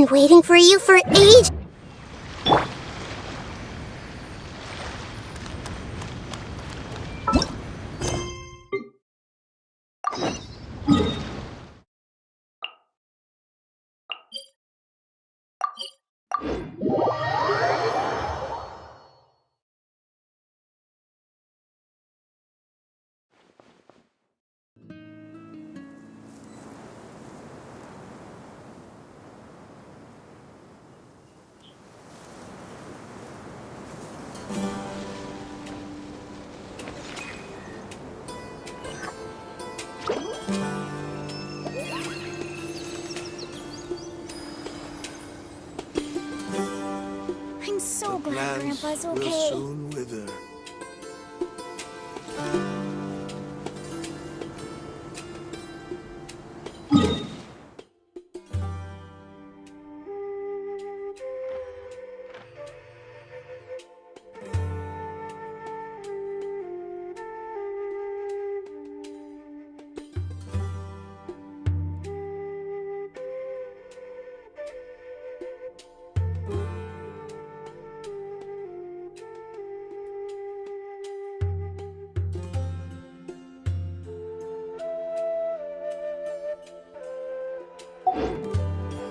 been waiting for you for ages. I'm so glad Plants Grandpa's will okay. soon wither.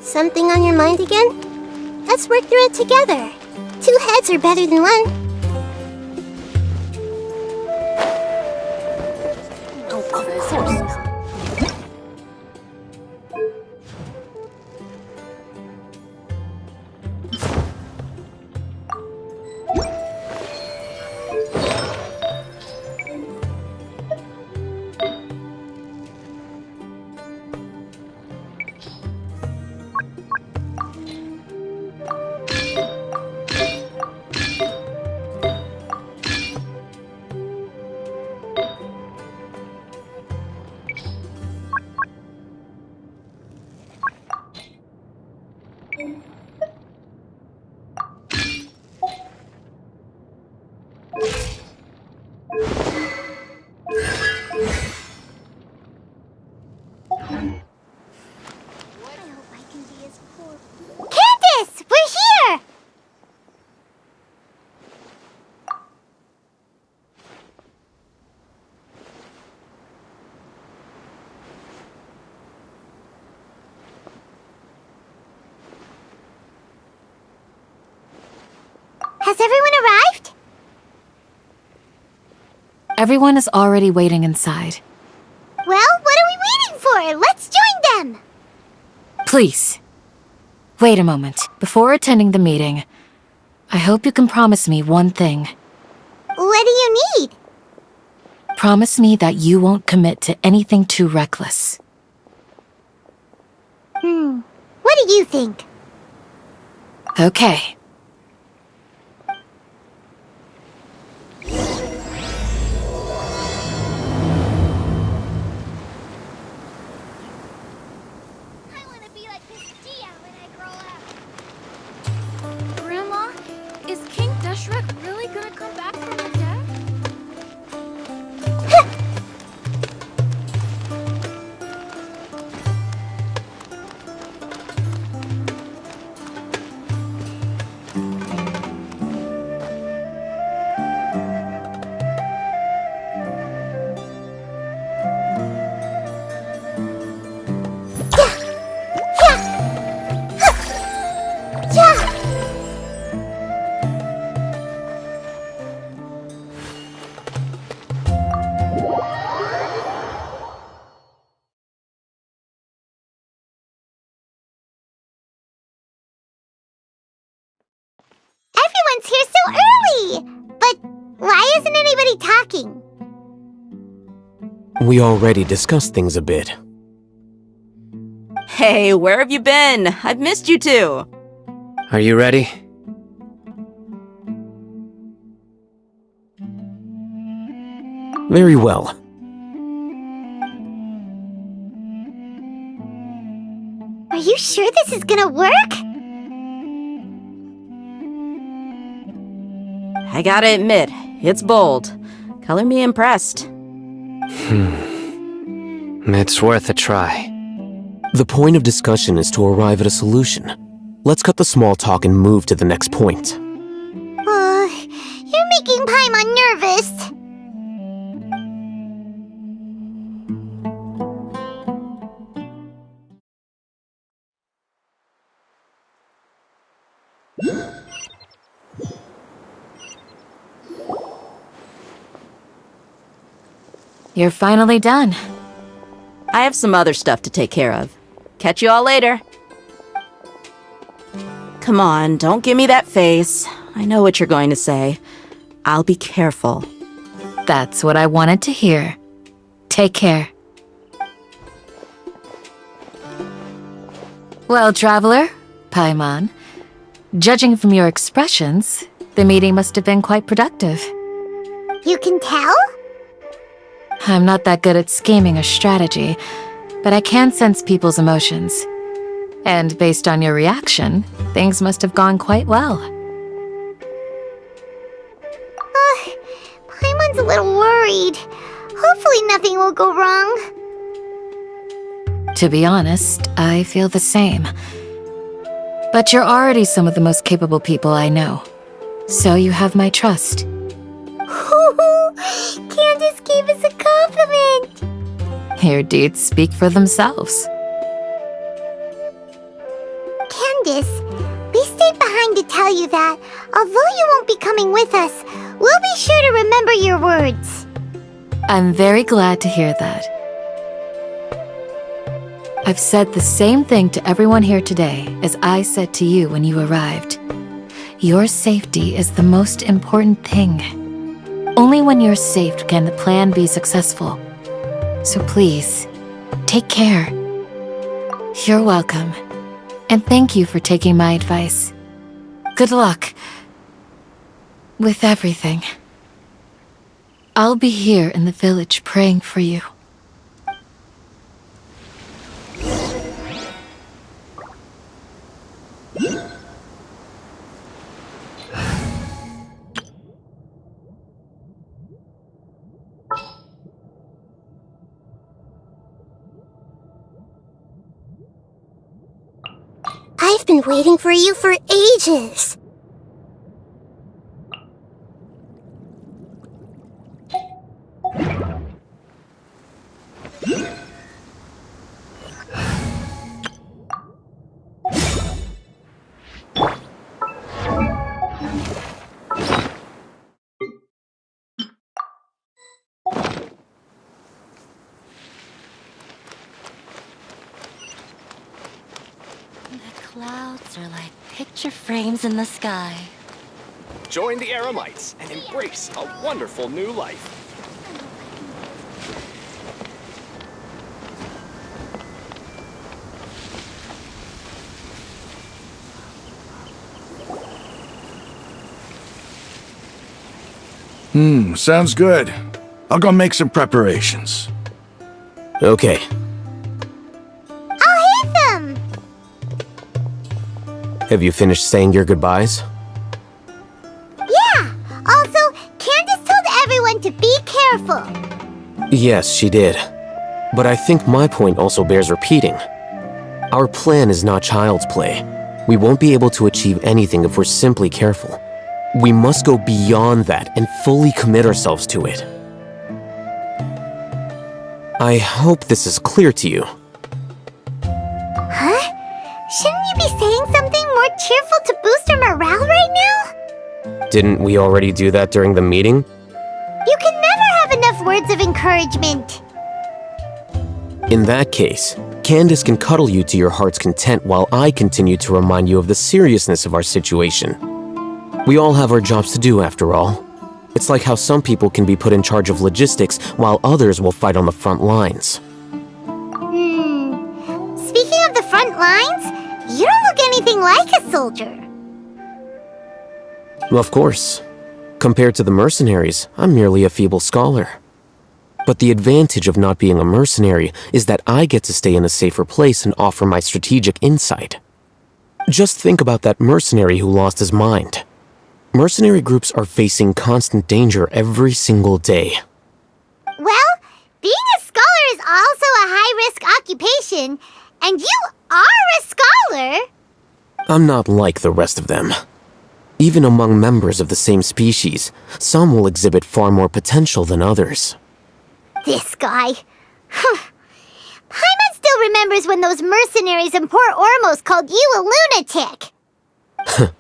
Something on your mind again? Let's work through it together. 2 heads are better than 1. Candace! We're here! Has everyone arrived? Everyone is already waiting inside. Well, what are we waiting for? Let's join them! Please, wait a moment. Before attending the meeting, I hope you can promise me one thing. What do you need? Promise me that you won't commit to anything too reckless. What do you think? Okay. I want to be like this Dia when I grow up. Grandma, is King Deshret really gonna come back from the dead? Everyone's here so early! But why isn't anybody talking? We already discussed things a bit. Hey, where have you been? I've missed you too. Are you ready? Very well. Are you sure this is gonna work? I gotta admit, it's bold. Color me impressed. It's worth a try. The point of discussion is to arrive at a solution. Let's cut the small talk and move to the next point. You're making Paimon nervous. You're finally done. I have some other stuff to take care of. Catch you all later. Come on, don't give me that face. I know what you're going to say. I'll be careful. That's what I wanted to hear. Take care. Well, traveler, Paimon, judging from your expressions, the meeting must have been quite productive. You can tell? I'm not that good at scheming or strategy, but I can sense people's emotions. And based on your reaction, things must have gone quite well. Paimon's a little worried. Hopefully nothing will go wrong. To be honest, I feel the same. But you're already some of the most capable people I know. So you have my trust. Candace gave us a compliment. Your deeds speak for themselves. Candace, we stayed behind to tell you that, although you won't be coming with us, we'll be sure to remember your words. I'm very glad to hear that. I've said the same thing to everyone here today as I said to you when you arrived. Your safety is the most important thing. Only when you're safe can the plan be successful. So please, take care. You're welcome. And thank you for taking my advice. Good luck with everything. I'll be here in the village praying for you. I've been waiting for you for ages. Clouds are like picture frames in the sky. Join the Eremites and embrace a wonderful new life. Sounds good. I'll go make some preparations. Okay. I'll hit them! Have you finished saying your goodbyes? Yeah! Also, Candace told everyone to be careful. Yes, she did. But I think my point also bears repeating. Our plan is not child's play. We won't be able to achieve anything if we're simply careful. We must go beyond that and fully commit ourselves to it. I hope this is clear to you. Huh? Shouldn't you be saying something more cheerful to boost our morale right now? Didn't we already do that during the meeting? You can never have enough words of encouragement. In that case, Candace can cuddle you to your heart's content while I continue to remind you of the seriousness of our situation. We all have our jobs to do, after all. It's like how some people can be put in charge of logistics while others will fight on the front lines. Speaking of the front lines, you don't look anything like a soldier. Of course. Compared to the mercenaries, I'm merely a feeble scholar. But the advantage of not being a mercenary is that I get to stay in a safer place and offer my strategic insight. Just think about that mercenary who lost his mind. Mercenary groups are facing constant danger every single day. Well, being a scholar is also a high-risk occupation, and you are a scholar. I'm not like the rest of them. Even among members of the same species, some will exhibit far more potential than others. This guy. Paimon still remembers when those mercenaries in Port Ormos called you a lunatic.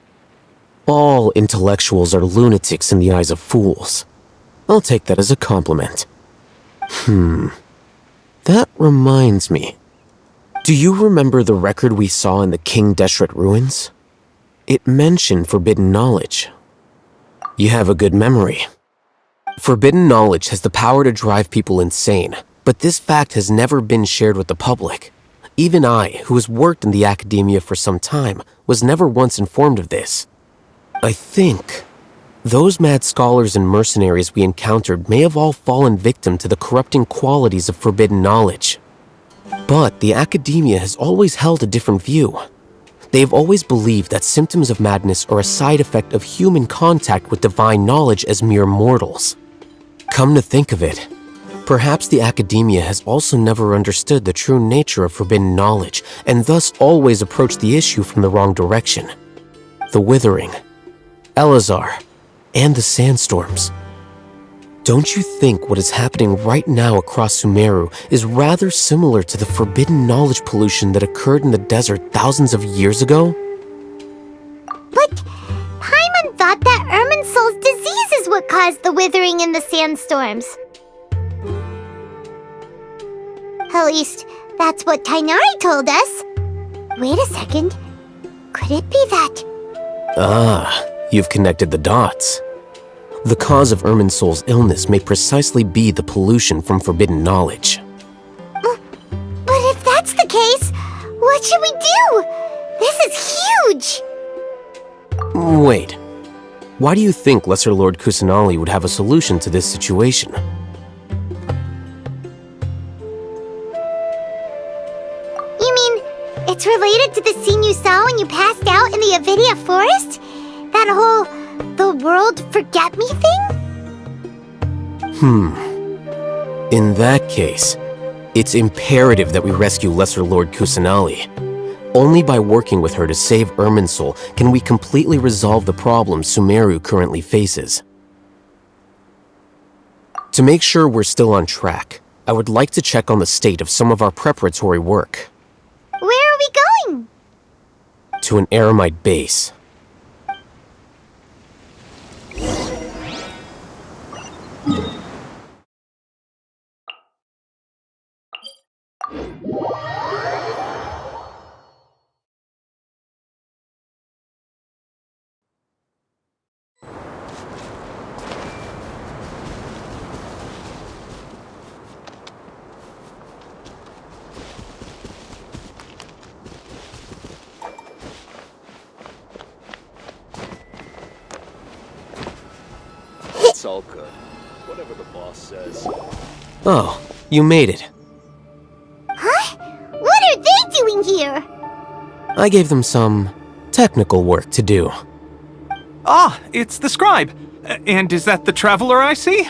All intellectuals are lunatics in the eyes of fools. I'll take that as a compliment. That reminds me. Do you remember the record we saw in the King Deshret ruins? It mentioned forbidden knowledge. You have a good memory. Forbidden knowledge has the power to drive people insane, but this fact has never been shared with the public. Even I, who has worked in the academia for some time, was never once informed of this. I think those mad scholars and mercenaries we encountered may have all fallen victim to the corrupting qualities of forbidden knowledge. But the academia has always held a different view. They have always believed that symptoms of madness are a side effect of human contact with divine knowledge as mere mortals. Come to think of it, perhaps the academia has also never understood the true nature of forbidden knowledge and thus always approached the issue from the wrong direction. The Withering, Elazar, and the sandstorms. Don't you think what is happening right now across Sumeru is rather similar to the forbidden knowledge pollution that occurred in the desert thousands of years ago? But Paimon thought that Irminsul's disease is what caused the withering and the sandstorms. At least, that's what Tainari told us. Wait a second. Could it be that? Ah, you've connected the dots. The cause of Irminsul's illness may precisely be the pollution from forbidden knowledge. But if that's the case, what should we do? This is huge! Wait. Why do you think Lesser Lord Kusanali would have a solution to this situation? You mean, it's related to the scene you saw when you passed out in the Avidia forest? That whole, the world forget me thing? In that case, it's imperative that we rescue Lesser Lord Kusanali. Only by working with her to save Irminsul can we completely resolve the problems Sumeru currently faces. To make sure we're still on track, I would like to check on the state of some of our preparatory work. Where are we going? To an Eremite base. It's all good. Whatever the boss says. Oh, you made it. Huh? What are they doing here? I gave them some technical work to do. Ah, it's the scribe. And is that the traveler I see?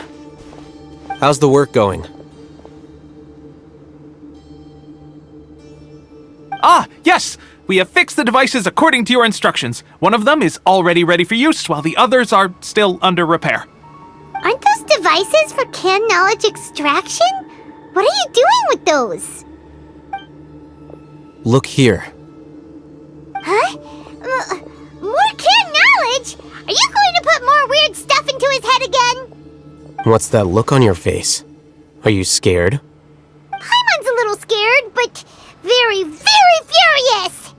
How's the work going? Ah, yes! We have fixed the devices according to your instructions. One of them is already ready for use, while the others are still under repair. Aren't those devices for canned knowledge extraction? What are you doing with those? Look here. Huh? More canned knowledge? Are you going to put more weird stuff into his head again? What's that look on your face? Are you scared? Paimon's a little scared, but very, very furious!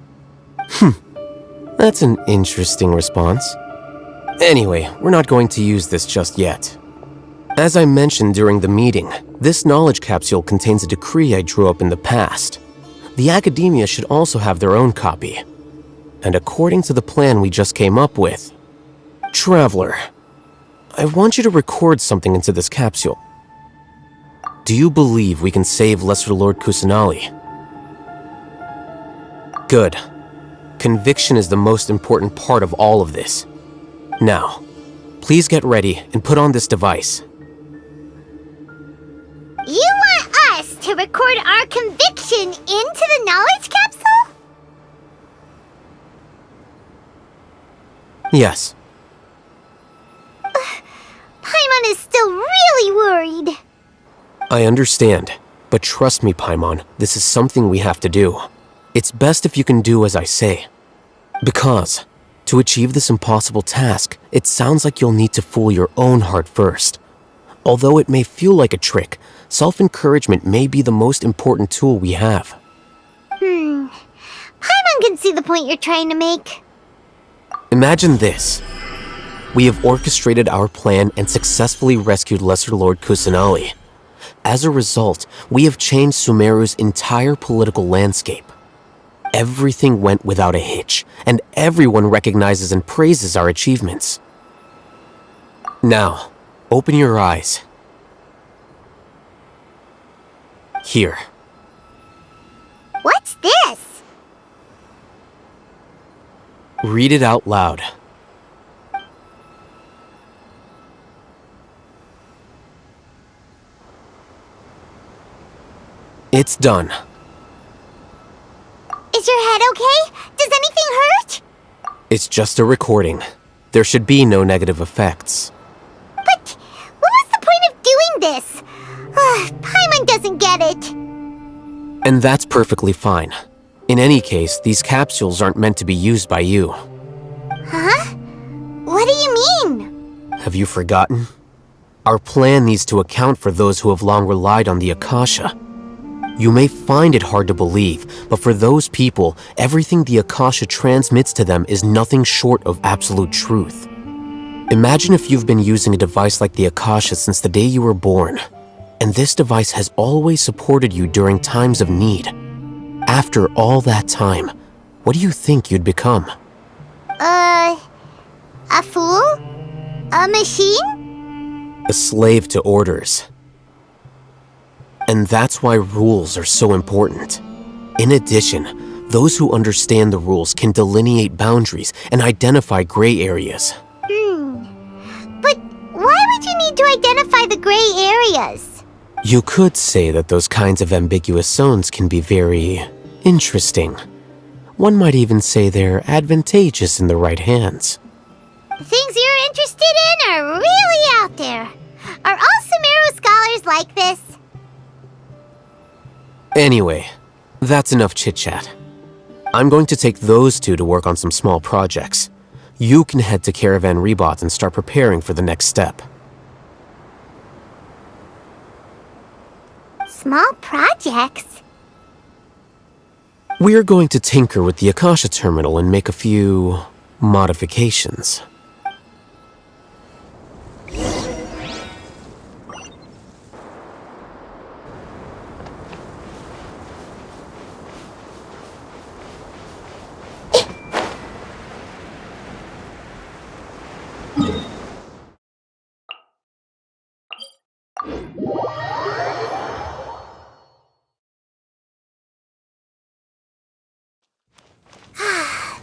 That's an interesting response. Anyway, we're not going to use this just yet. As I mentioned during the meeting, this knowledge capsule contains a decree I drew up in the past. The academia should also have their own copy. And according to the plan we just came up with, Traveler, I want you to record something into this capsule. Do you believe we can save Lesser Lord Kusanali? Good. Conviction is the most important part of all of this. Now, please get ready and put on this device. You want us to record our conviction into the knowledge capsule? Yes. Paimon is still really worried. I understand, but trust me, Paimon, this is something we have to do. It's best if you can do as I say. Because, to achieve this impossible task, it sounds like you'll need to fool your own heart first. Although it may feel like a trick, self-encouragement may be the most important tool we have. Paimon can see the point you're trying to make. Imagine this. We have orchestrated our plan and successfully rescued Lesser Lord Kusanali. As a result, we have changed Sumeru's entire political landscape. Everything went without a hitch, and everyone recognizes and praises our achievements. Now, open your eyes. Here. What's this? Read it out loud. It's done. Is your head okay? Does anything hurt? It's just a recording. There should be no negative effects. But what was the point of doing this? Paimon doesn't get it. And that's perfectly fine. In any case, these capsules aren't meant to be used by you. Huh? What do you mean? Have you forgotten? Our plan needs to account for those who have long relied on the Akasha. You may find it hard to believe, but for those people, everything the Akasha transmits to them is nothing short of absolute truth. Imagine if you've been using a device like the Akasha since the day you were born, and this device has always supported you during times of need. After all that time, what do you think you'd become? A fool? A machine? A slave to orders. And that's why rules are so important. In addition, those who understand the rules can delineate boundaries and identify gray areas. But why would you need to identify the gray areas? You could say that those kinds of ambiguous zones can be very interesting. One might even say they're advantageous in the right hands. The things you're interested in are really out there. Are all Sumeru scholars like this? Anyway, that's enough chit-chat. I'm going to take those two to work on some small projects. You can head to Caravan Rebot and start preparing for the next step. Small projects? We're going to tinker with the Akasha terminal and make a few modifications.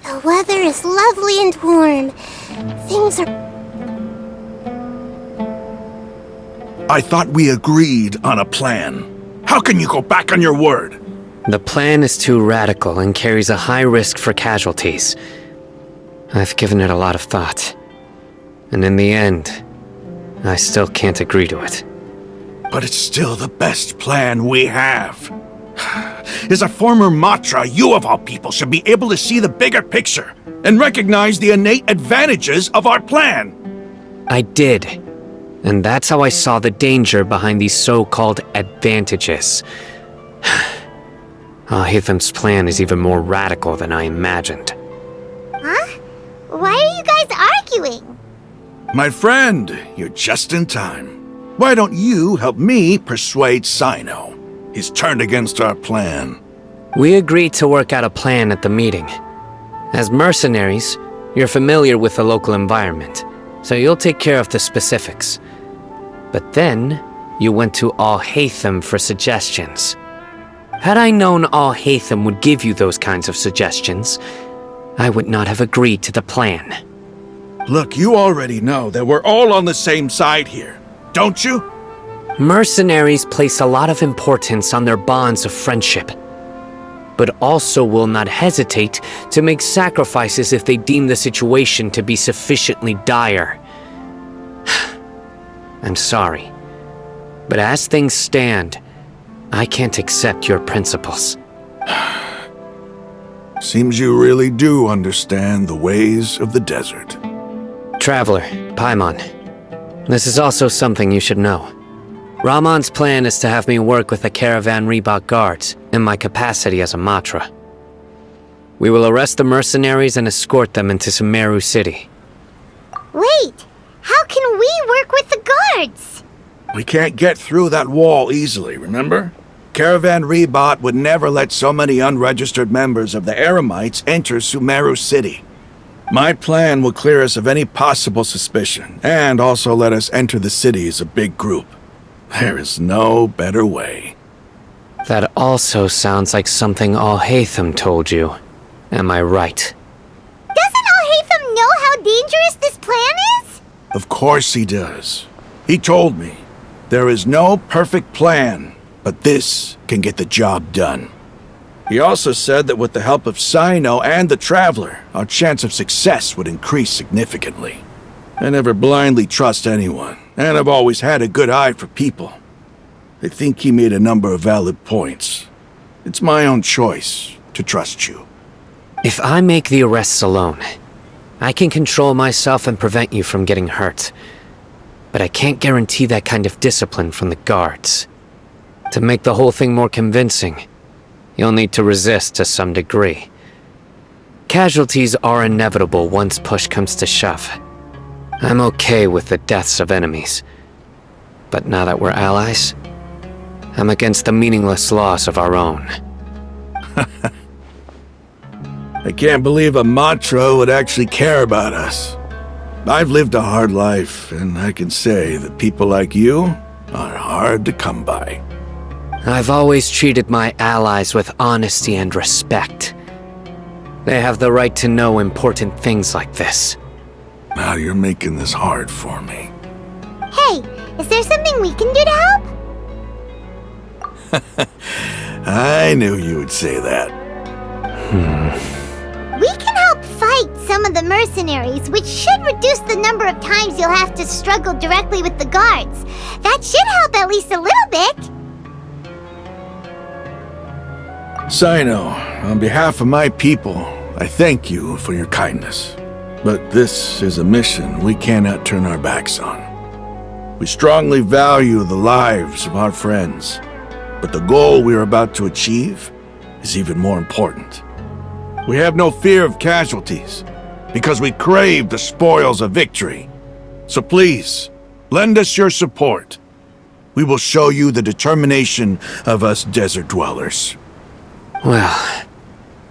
The weather is lovely and warm. Things are... I thought we agreed on a plan. How can you go back on your word? The plan is too radical and carries a high risk for casualties. I've given it a lot of thought. And in the end, I still can't agree to it. But it's still the best plan we have. As a former Matra, you of all people should be able to see the bigger picture and recognize the innate advantages of our plan. I did. And that's how I saw the danger behind these so-called advantages. Hitham's plan is even more radical than I imagined. Huh? Why are you guys arguing? My friend, you're just in time. Why don't you help me persuade Sino? He's turned against our plan. We agreed to work out a plan at the meeting. As mercenaries, you're familiar with the local environment, so you'll take care of the specifics. But then, you went to Al-Haytham for suggestions. Had I known Al-Haytham would give you those kinds of suggestions, I would not have agreed to the plan. Look, you already know that we're all on the same side here, don't you? Mercenaries place a lot of importance on their bonds of friendship. but also will not hesitate to make sacrifices if they deem the situation to be sufficiently dire. I'm sorry, but as things stand, I can't accept your principles. Seems you really do understand the ways of the desert. Traveler, Paimon, this is also something you should know. Ramon's plan is to have me work with the Caravan Reebok guards in my capacity as a Matra. We will arrest the mercenaries and escort them into Sumeru City. Wait, how can we work with the guards? We can't get through that wall easily, remember? Caravan Reebok would never let so many unregistered members of the Eremites enter Sumeru City. My plan will clear us of any possible suspicion, and also let us enter the city as a big group. There is no better way. That also sounds like something Al-Haytham told you. Am I right? Doesn't Al-Haytham know how dangerous this plan is? Of course he does. He told me, there is no perfect plan, but this can get the job done. He also said that with the help of Sino and the Traveler, our chance of success would increase significantly. I never blindly trust anyone, and I've always had a good eye for people. I think he made a number of valid points. It's my own choice to trust you. If I make the arrests alone, I can control myself and prevent you from getting hurt. But I can't guarantee that kind of discipline from the guards. To make the whole thing more convincing, you'll need to resist to some degree. Casualties are inevitable once push comes to shove. I'm okay with the deaths of enemies. But now that we're allies, I'm against the meaningless loss of our own. I can't believe a Matra would actually care about us. I've lived a hard life, and I can say that people like you are hard to come by. I've always treated my allies with honesty and respect. They have the right to know important things like this. Now you're making this hard for me. Hey, is there something we can do to help? I knew you would say that. We can help fight some of the mercenaries, which should reduce the number of times you'll have to struggle directly with the guards. That should help at least a little bit. Sino, on behalf of my people, I thank you for your kindness. But this is a mission we cannot turn our backs on. We strongly value the lives of our friends, but the goal we are about to achieve is even more important. We have no fear of casualties, because we crave the spoils of victory. So please, lend us your support. We will show you the determination of us desert dwellers. Well,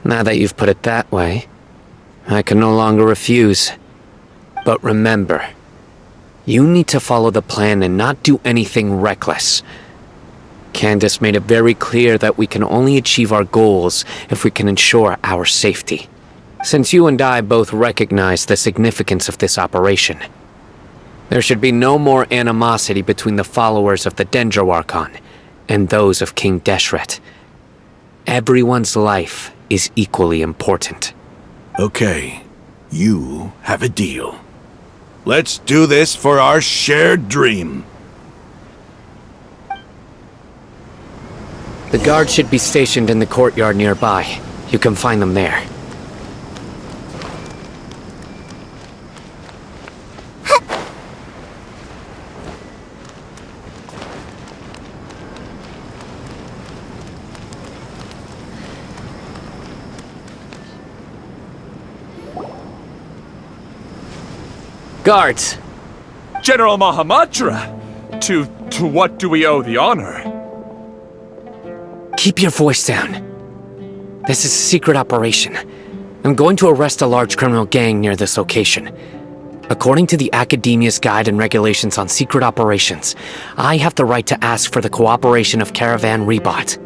now that you've put it that way, I can no longer refuse. But remember, you need to follow the plan and not do anything reckless. Candace made it very clear that we can only achieve our goals if we can ensure our safety. Since you and I both recognize the significance of this operation, there should be no more animosity between the followers of the Dendro Archon and those of King Deshret. Everyone's life is equally important. Okay, you have a deal. Let's do this for our shared dream. The guards should be stationed in the courtyard nearby. You can find them there. Guards! General Mahamatra! To what do we owe the honor? Keep your voice down. This is a secret operation. I'm going to arrest a large criminal gang near this location. According to the Academia's Guide and Regulations on Secret Operations, I have the right to ask for the cooperation of Caravan Reebok.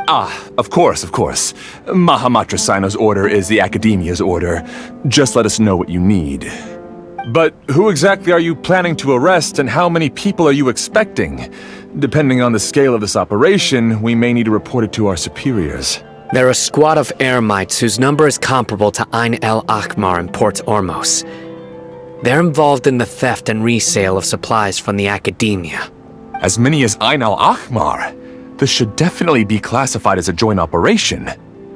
Ah, of course. Mahamatra Sino's order is the Academia's order. Just let us know what you need. But who exactly are you planning to arrest, and how many people are you expecting? Depending on the scale of this operation, we may need to report it to our superiors. They're a squad of Eremites whose number is comparable to Ain el Akmar in Port Ormos. They're involved in the theft and resale of supplies from the Academia. As many as Ain al-Ahmar? This should definitely be classified as a joint operation.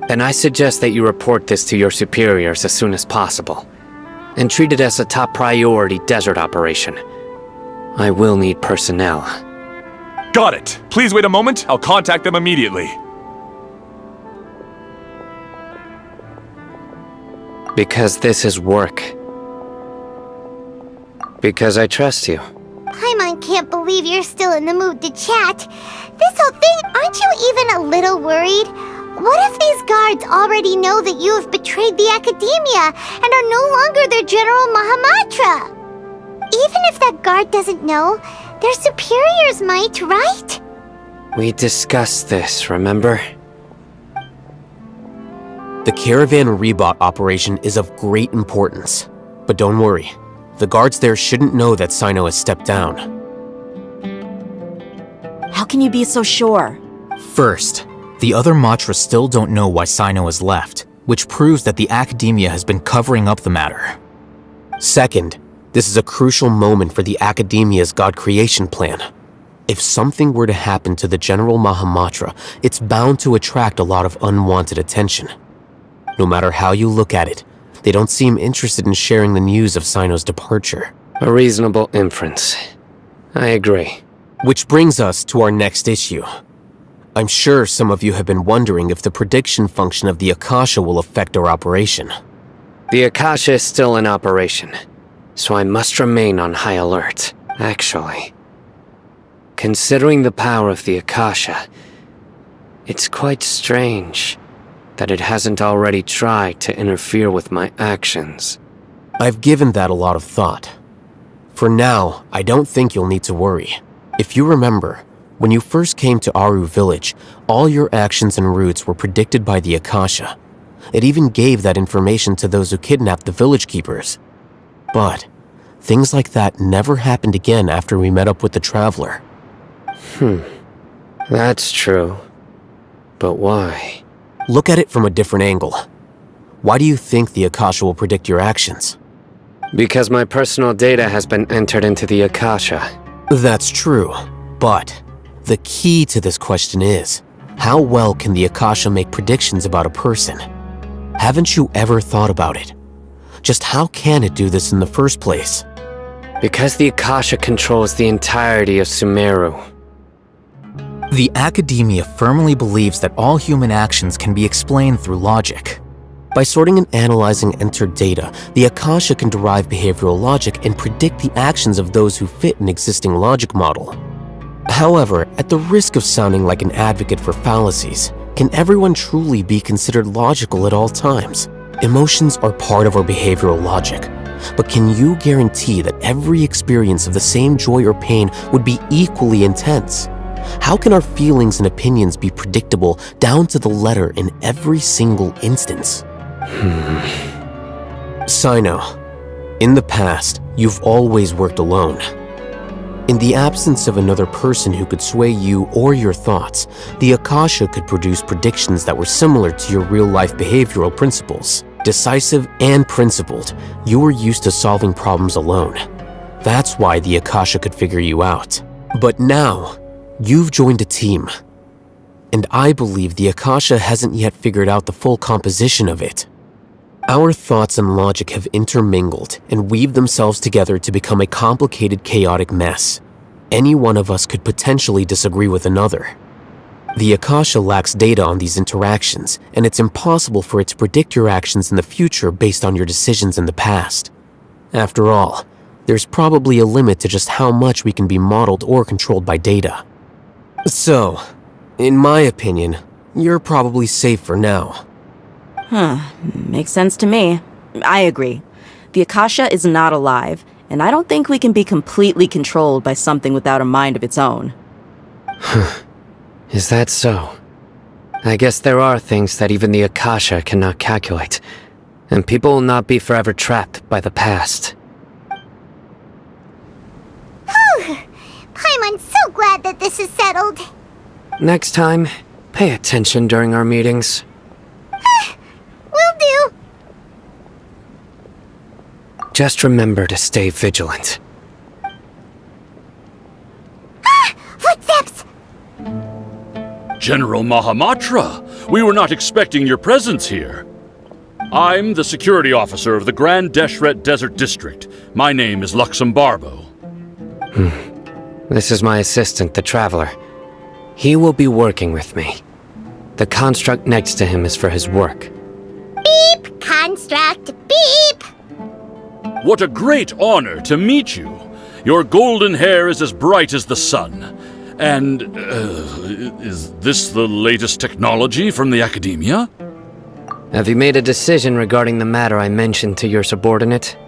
Then I suggest that you report this to your superiors as soon as possible, and treat it as a top priority desert operation. I will need personnel. Got it. Please wait a moment. I'll contact them immediately. Because this is work. Because I trust you. Paimon can't believe you're still in the mood to chat. This whole thing, aren't you even a little worried? What if these guards already know that you have betrayed the Academia and are no longer their General Mahamatra? Even if that guard doesn't know, their superiors might, right? We discussed this, remember? The Caravan Rebot operation is of great importance. But don't worry, the guards there shouldn't know that Sino has stepped down. How can you be so sure? First, the other Matra still don't know why Sino has left, which proves that the Academia has been covering up the matter. Second, this is a crucial moment for the Academia's God creation plan. If something were to happen to the General Mahamatra, it's bound to attract a lot of unwanted attention. No matter how you look at it, they don't seem interested in sharing the news of Sino's departure. A reasonable inference. I agree. Which brings us to our next issue. I'm sure some of you have been wondering if the prediction function of the Akasha will affect our operation. The Akasha is still in operation, so I must remain on high alert. Actually, considering the power of the Akasha, it's quite strange that it hasn't already tried to interfere with my actions. I've given that a lot of thought. For now, I don't think you'll need to worry. If you remember, when you first came to Aru Village, all your actions and routes were predicted by the Akasha. It even gave that information to those who kidnapped the village keepers. But things like that never happened again after we met up with the Traveler. That's true. But why? Look at it from a different angle. Why do you think the Akasha will predict your actions? Because my personal data has been entered into the Akasha. That's true, but the key to this question is, how well can the Akasha make predictions about a person? Haven't you ever thought about it? Just how can it do this in the first place? Because the Akasha controls the entirety of Sumeru. The Academia firmly believes that all human actions can be explained through logic. By sorting and analyzing entered data, the Akasha can derive behavioral logic and predict the actions of those who fit an existing logic model. However, at the risk of sounding like an advocate for fallacies, can everyone truly be considered logical at all times? Emotions are part of our behavioral logic, but can you guarantee that every experience of the same joy or pain would be equally intense? How can our feelings and opinions be predictable down to the letter in every single instance? Sino, in the past, you've always worked alone. In the absence of another person who could sway you or your thoughts, the Akasha could produce predictions that were similar to your real-life behavioral principles. Decisive and principled, you were used to solving problems alone. That's why the Akasha could figure you out. But now, you've joined a team. And I believe the Akasha hasn't yet figured out the full composition of it. Our thoughts and logic have intermingled and weaved themselves together to become a complicated, chaotic mess. Any one of us could potentially disagree with another. The Akasha lacks data on these interactions, and it's impossible for it to predict your actions in the future based on your decisions in the past. After all, there's probably a limit to just how much we can be modeled or controlled by data. So, in my opinion, you're probably safe for now. Makes sense to me. I agree. The Akasha is not alive, and I don't think we can be completely controlled by something without a mind of its own. Is that so? I guess there are things that even the Akasha cannot calculate, and people will not be forever trapped by the past. Paimon's so glad that this is settled. Next time, pay attention during our meetings. Just remember to stay vigilant. Footsteps! General Mahamatra, we were not expecting your presence here. I'm the security officer of the Grand Deshret Desert District. My name is Luxembarbo. This is my assistant, the Traveler. He will be working with me. The construct next to him is for his work. Beep! Construct, beep! What a great honor to meet you. Your golden hair is as bright as the sun. And, is this the latest technology from the Academia? Have you made a decision regarding the matter I mentioned to your subordinate?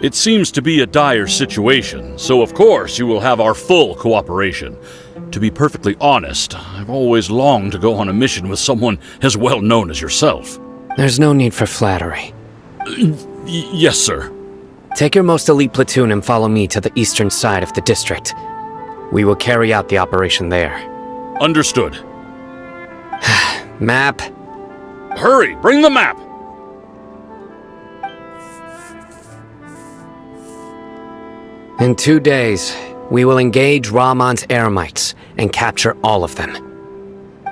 It seems to be a dire situation, so of course you will have our full cooperation. To be perfectly honest, I've always longed to go on a mission with someone as well known as yourself. There's no need for flattery. Yes, sir. Take your most elite platoon and follow me to the eastern side of the district. We will carry out the operation there. Understood. Map. Hurry, bring the map! In 2 days, we will engage Rahman's Eremites and capture all of them.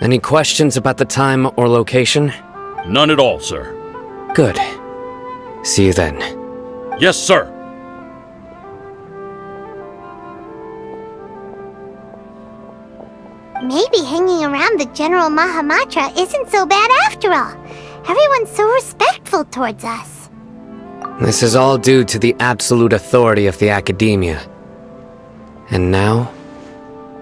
Any questions about the time or location? None at all, sir. Good. See you then. Yes, sir. Maybe hanging around the General Mahamatra isn't so bad after all. Everyone's so respectful towards us. This is all due to the absolute authority of the Academia. And now,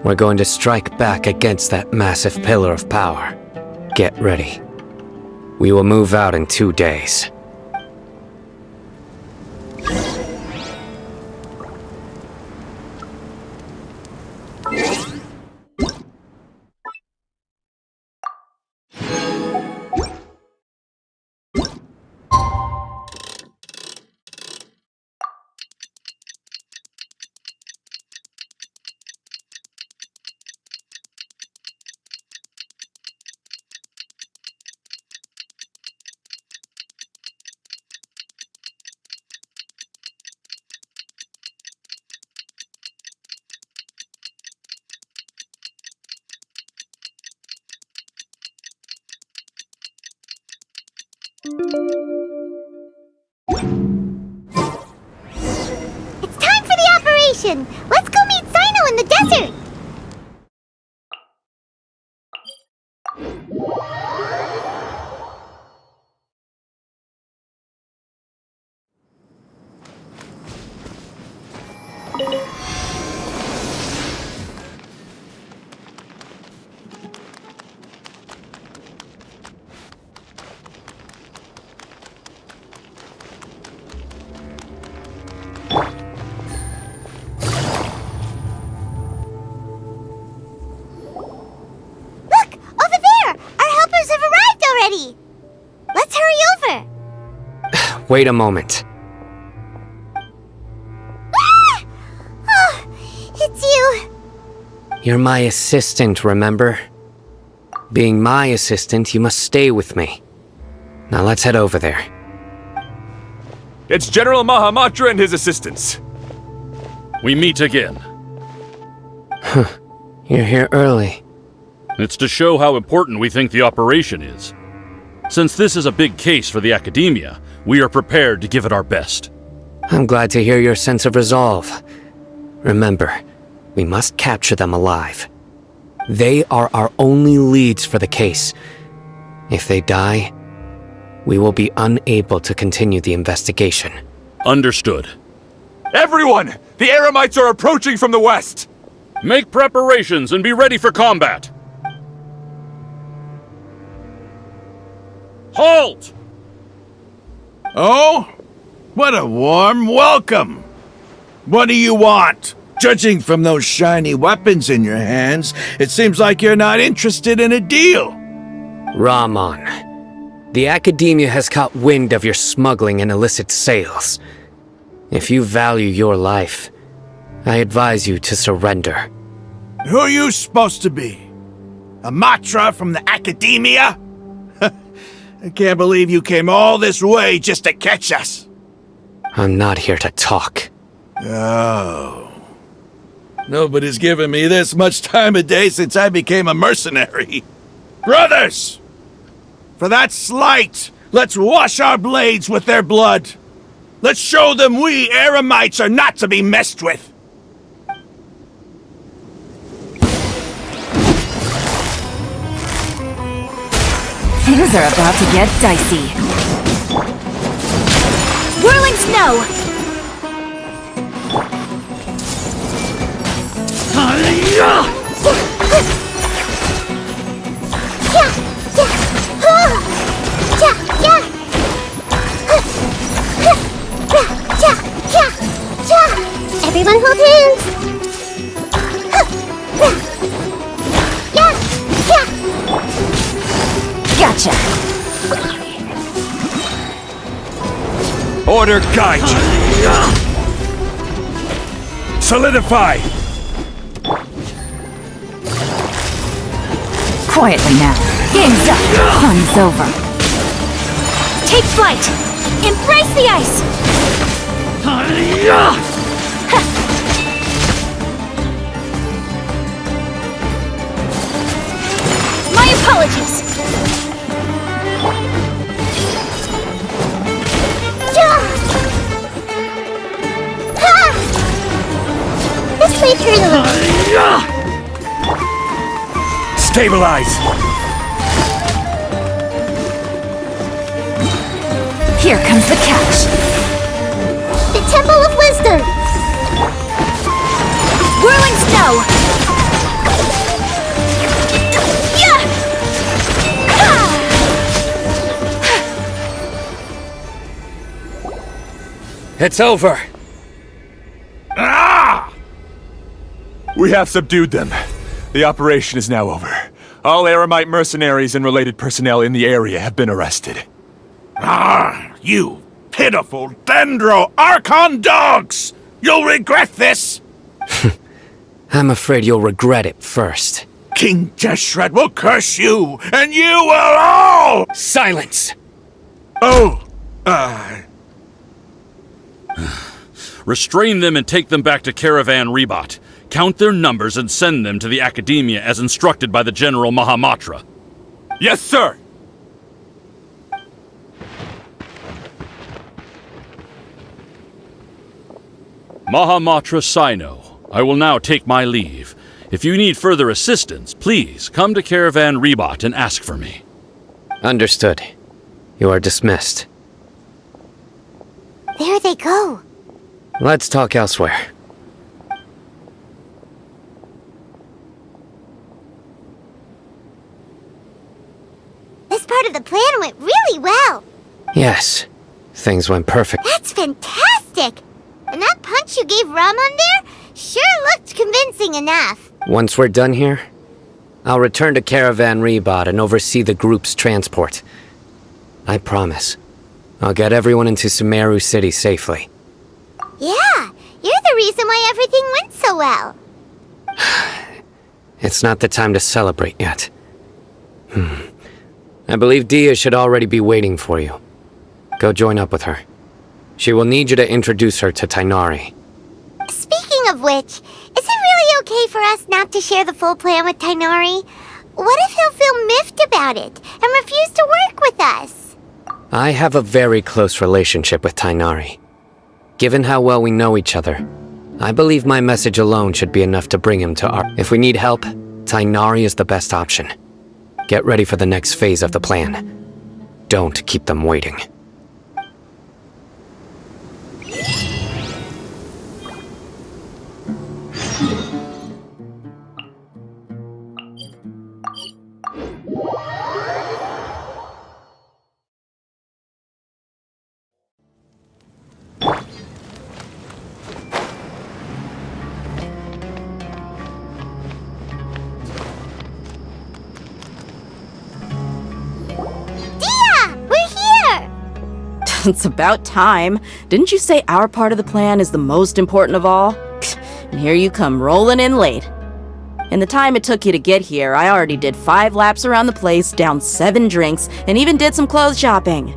we're going to strike back against that massive pillar of power. Get ready. We will move out in 2 days. It's time for the operation! Let's go meet Sino in the desert! Let's hurry over! Wait a moment. Ah! Oh, it's you! You're my assistant, remember? Being my assistant, you must stay with me. Now let's head over there. It's General Mahamatra and his assistants. We meet again. You're here early. It's to show how important we think the operation is. Since this is a big case for the Academia, we are prepared to give it our best. I'm glad to hear your sense of resolve. Remember, we must capture them alive. They are our only leads for the case. If they die, we will be unable to continue the investigation. Understood. Everyone! The Eremites are approaching from the west! Make preparations and be ready for combat! Halt! Oh? What a warm welcome! What do you want? Judging from those shiny weapons in your hands, it seems like you're not interested in a deal. Rahman, the Academia has caught wind of your smuggling and illicit sales. If you value your life, I advise you to surrender. Who are you supposed to be? A Matra from the Academia? I can't believe you came all this way just to catch us. I'm not here to talk. Oh. Nobody's given me this much time of day since I became a mercenary. Brothers! For that slight, let's wash our blades with their blood. Let's show them we Eremites are not to be messed with. Things are about to get dicey. Whirling snow! Everyone hold hands. Gotcha! Order guide you! Solidify! Quietly now. Game's up. Fun's over. Take flight! Embrace the ice! My apologies! This way, turn a little. Stabilize! Here comes the catch. The Temple of Wisdom. Whirling snow! Yeah! It's over. Ah! We have subdued them. The operation is now over. All Eremite mercenaries and related personnel in the area have been arrested. Ah, you pitiful Dendro Archon dogs! You'll regret this! I'm afraid you'll regret it first. King Deshret will curse you, and you will all! Silence! Oh, Restrain them and take them back to Caravan Rebot. Count their numbers and send them to the Academia as instructed by the General Mahamatra. Yes, sir! Mahamatra Sino, I will now take my leave. If you need further assistance, please come to Caravan Rebot and ask for me. Understood. You are dismissed. There they go. Let's talk elsewhere. This part of the plan went really well. Yes, things went perfect. That's fantastic. And that punch you gave Ramon there sure looked convincing enough. Once we're done here, I'll return to Caravan Rebot and oversee the group's transport. I promise. I'll get everyone into Sumeru City safely. Yeah, you're the reason why everything went so well. It's not the time to celebrate yet. I believe Dia should already be waiting for you. Go join up with her. She will need you to introduce her to Tainari. Speaking of which, is it really okay for us not to share the full plan with Tainari? What if he'll feel miffed about it and refuse to work with us? I have a very close relationship with Tainari. Given how well we know each other, I believe my message alone should be enough to bring him to our... If we need help, Tainari is the best option. Get ready for the next phase of the plan. Don't keep them waiting. It's about time. Didn't you say our part of the plan is the most important of all? And here you come rolling in late. In the time it took you to get here, I already did 5 laps around the place, downed 7 drinks, and even did some clothes shopping.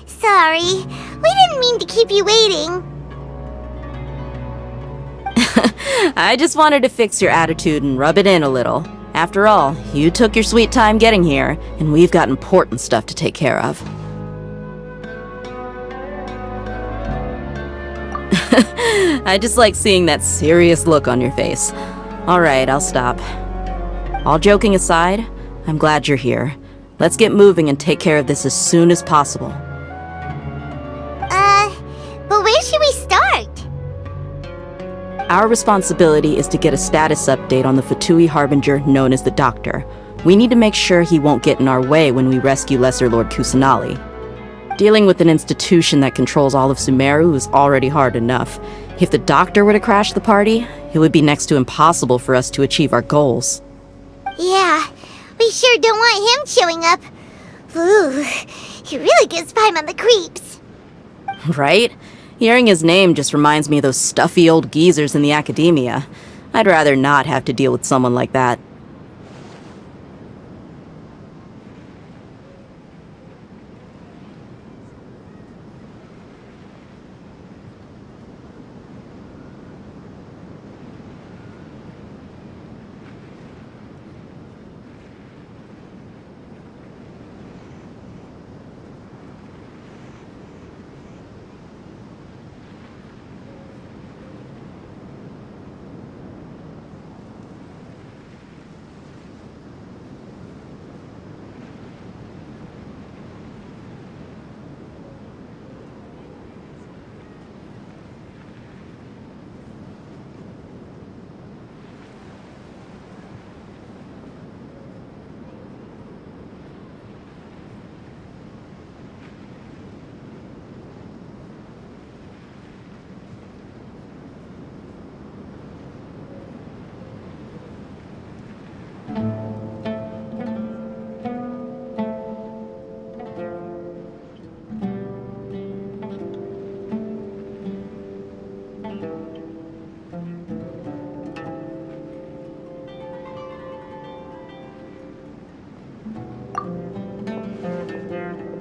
Sorry. We didn't mean mean to keep you waiting. I just wanted to fix your attitude and rub it in a little. After all, you took your sweet time getting here, and we've got important stuff to take care of. I just like seeing that serious look on your face. Alright, I'll stop. All joking aside, I'm glad you're here. Let's get moving and take care of this as soon as possible. But where should we start? Our responsibility is to get a status update on the Fatui Harbinger known as the Doctor. We need to make sure he won't get in our way when we rescue Lesser Lord Kusanali. Dealing with an institution that controls all of Sumeru is already hard enough. If the Doctor were to crash the party, it would be next to impossible for us to achieve our goals. Yeah, we sure don't want him showing up. Ooh, he really gives Paimon the creeps. Right? Hearing his name just reminds me of those stuffy old geezers in the academia. I'd rather not have to deal with someone like that.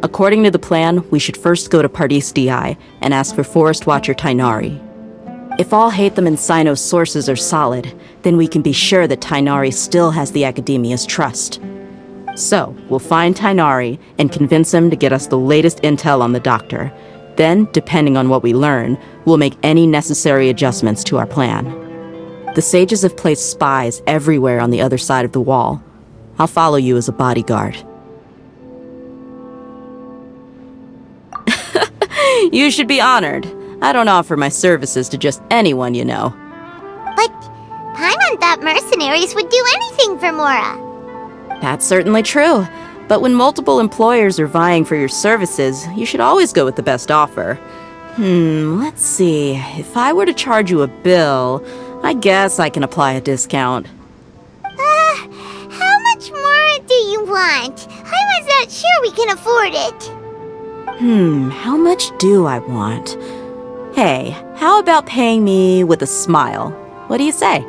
According to the plan, we should first go to Pardis Di and ask for Forest Watcher Tainari. If all Hatham and Sino's sources are solid, then we can be sure that Tainari still has the Academia's trust. So, we'll find Tainari and convince him to get us the latest intel on the Doctor. Then, depending on what we learn, we'll make any necessary adjustments to our plan. The sages have placed spies everywhere on the other side of the wall. I'll follow you as a bodyguard. You should be honored. I don't offer my services to just anyone, you know. But Paimon thought mercenaries would do anything for Mora. That's certainly true. But when multiple employers are vying for your services, you should always go with the best offer. Let's see. If I were to charge you a bill, I guess I can apply a discount. How much more do you want? I was not sure we can afford it. How much do I want? Hey, how about paying me with a smile? What do you say?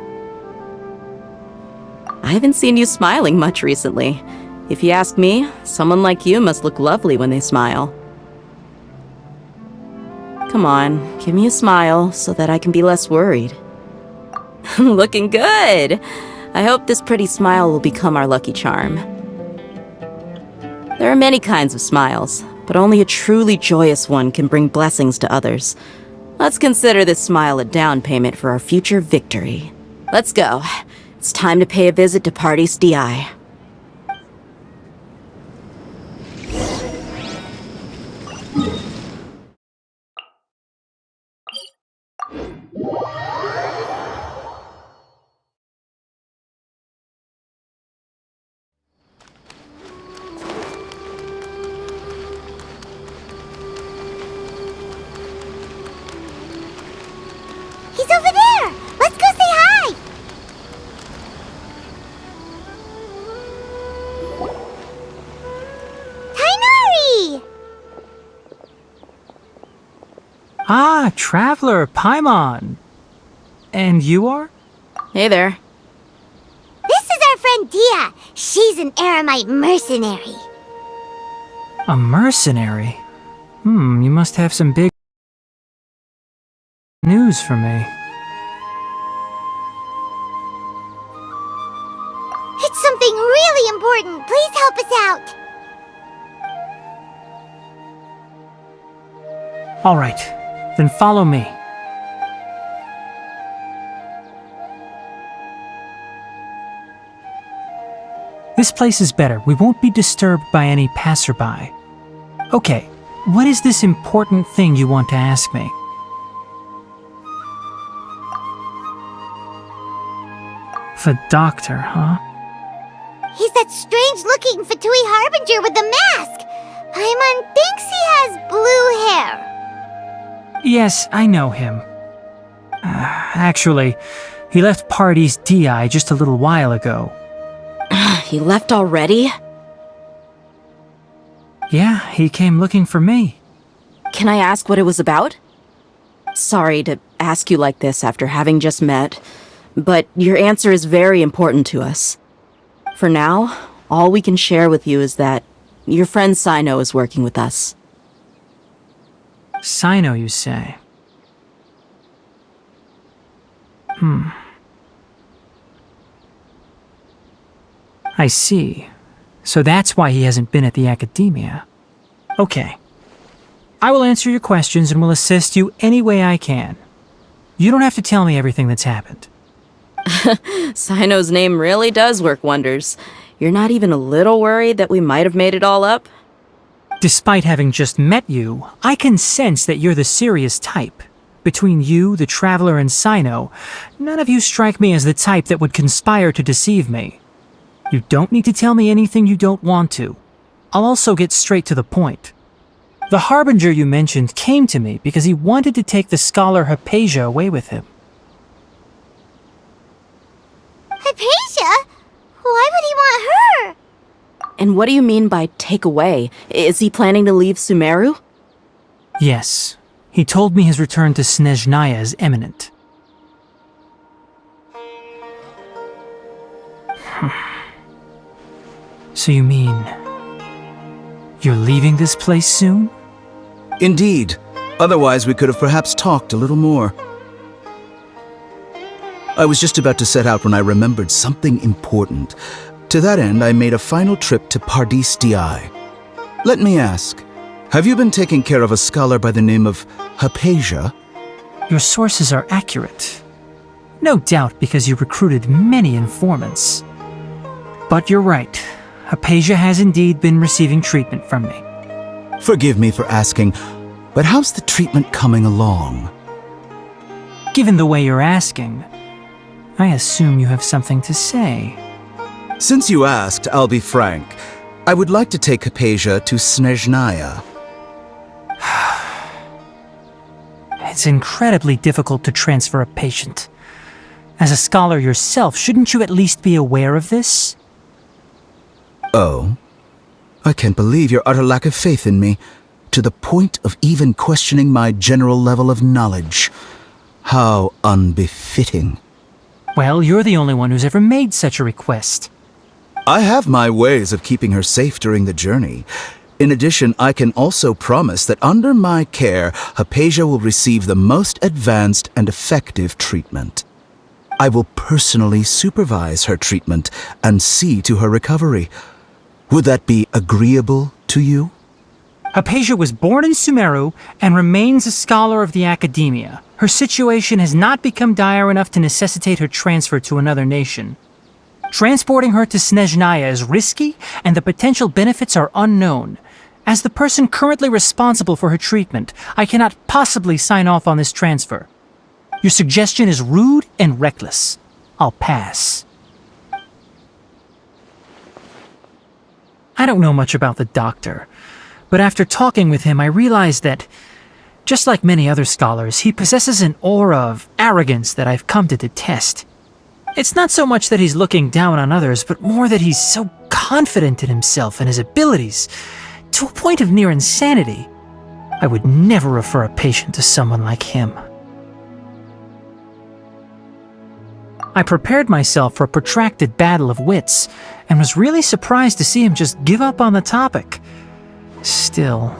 I haven't seen you smiling much recently. If you ask me, someone like you must look lovely when they smile. Come on, give me a smile so that I can be less worried. Looking good! I hope this pretty smile will become our lucky charm. There are many kinds of smiles, but only a truly joyous one can bring blessings to others. Let's consider this smile a down payment for our future victory. Let's go. It's time to pay a visit to Pardis Di. He's over there! Let's go say hi! Tainari! Ah, Traveler, Paimon. And you are? Hey there. This is our friend Dia. She's an Aramite mercenary. A mercenary? You must have some big news for me. It's something really important. Please help us out. All right, then follow me. This place is better. We won't be disturbed by any passerby. Okay, what is this important thing you want to ask me? The doctor, huh? He's that strange-looking Fatui Harbinger with the mask. Paimon thinks he has blue hair. Yes, I know him. Actually, he left Party's DI just a little while ago. He left already? Yeah, he came looking for me. Can I ask what it was about? Sorry to ask you like this after having just met, but your answer is very important to us. For now, all we can share with you is that your friend Sino is working with us. Sino, you say? I see. So that's why he hasn't been at the academia. Okay. I will answer your questions and will assist you any way I can. You don't have to tell me everything that's happened. Sino's name really does work wonders. You're not even a little worried that we might have made it all up? Despite having just met you, I can sense that you're the serious type. Between you, the Traveler, and Sino, none of you strike me as the type that would conspire to deceive me. You don't need to tell me anything you don't want to. I'll also get straight to the point. The Harbinger you mentioned came to me because he wanted to take the scholar Hypatia away with him. Hypatia? Why would he want her? And what do you mean by take away? Is he planning to leave Sumeru? Yes. He told me his return to Snezhnaya is imminent. So you mean... you're leaving this place soon? Indeed. Otherwise, we could have perhaps talked a little more. I was just about to set out when I remembered something important. To that end, I made a final trip to Pardis Di. Let me ask, have you been taking care of a scholar by the name of Hypatia? Your sources are accurate. No doubt because you recruited many informants. But you're right. Hypatia has indeed been receiving treatment from me. Forgive me for asking, but how's the treatment coming along? Given the way you're asking, I assume you have something to say. Since you asked, I'll be frank. I would like to take Hypatia to Snezhnaya. It's incredibly difficult to transfer a patient. As a scholar yourself, shouldn't you at least be aware of this? Oh? I can't believe your utter lack of faith in me, to the point of even questioning my general level of knowledge. How unbefitting. Well, you're the only one who's ever made such a request. I have my ways of keeping her safe during the journey. In addition, I can also promise that under my care, Hypatia will receive the most advanced and effective treatment. I will personally supervise her treatment and see to her recovery. Would that be agreeable to you? Hypatia was born in Sumeru and remains a scholar of the academia. Her situation has not become dire enough to necessitate her transfer to another nation. Transporting her to Snezhnaya is risky, and the potential benefits are unknown. As the person currently responsible for her treatment, I cannot possibly sign off on this transfer. Your suggestion is rude and reckless. I'll pass. I don't know much about the doctor, but after talking with him, I realized that, just like many other scholars, he possesses an aura of arrogance that I've come to detest. It's not so much that he's looking down on others, but more that he's so confident in himself and his abilities, to a point of near insanity. I would never refer a patient to someone like him. I prepared myself for a protracted battle of wits, and was really surprised to see him just give up on the topic. Still,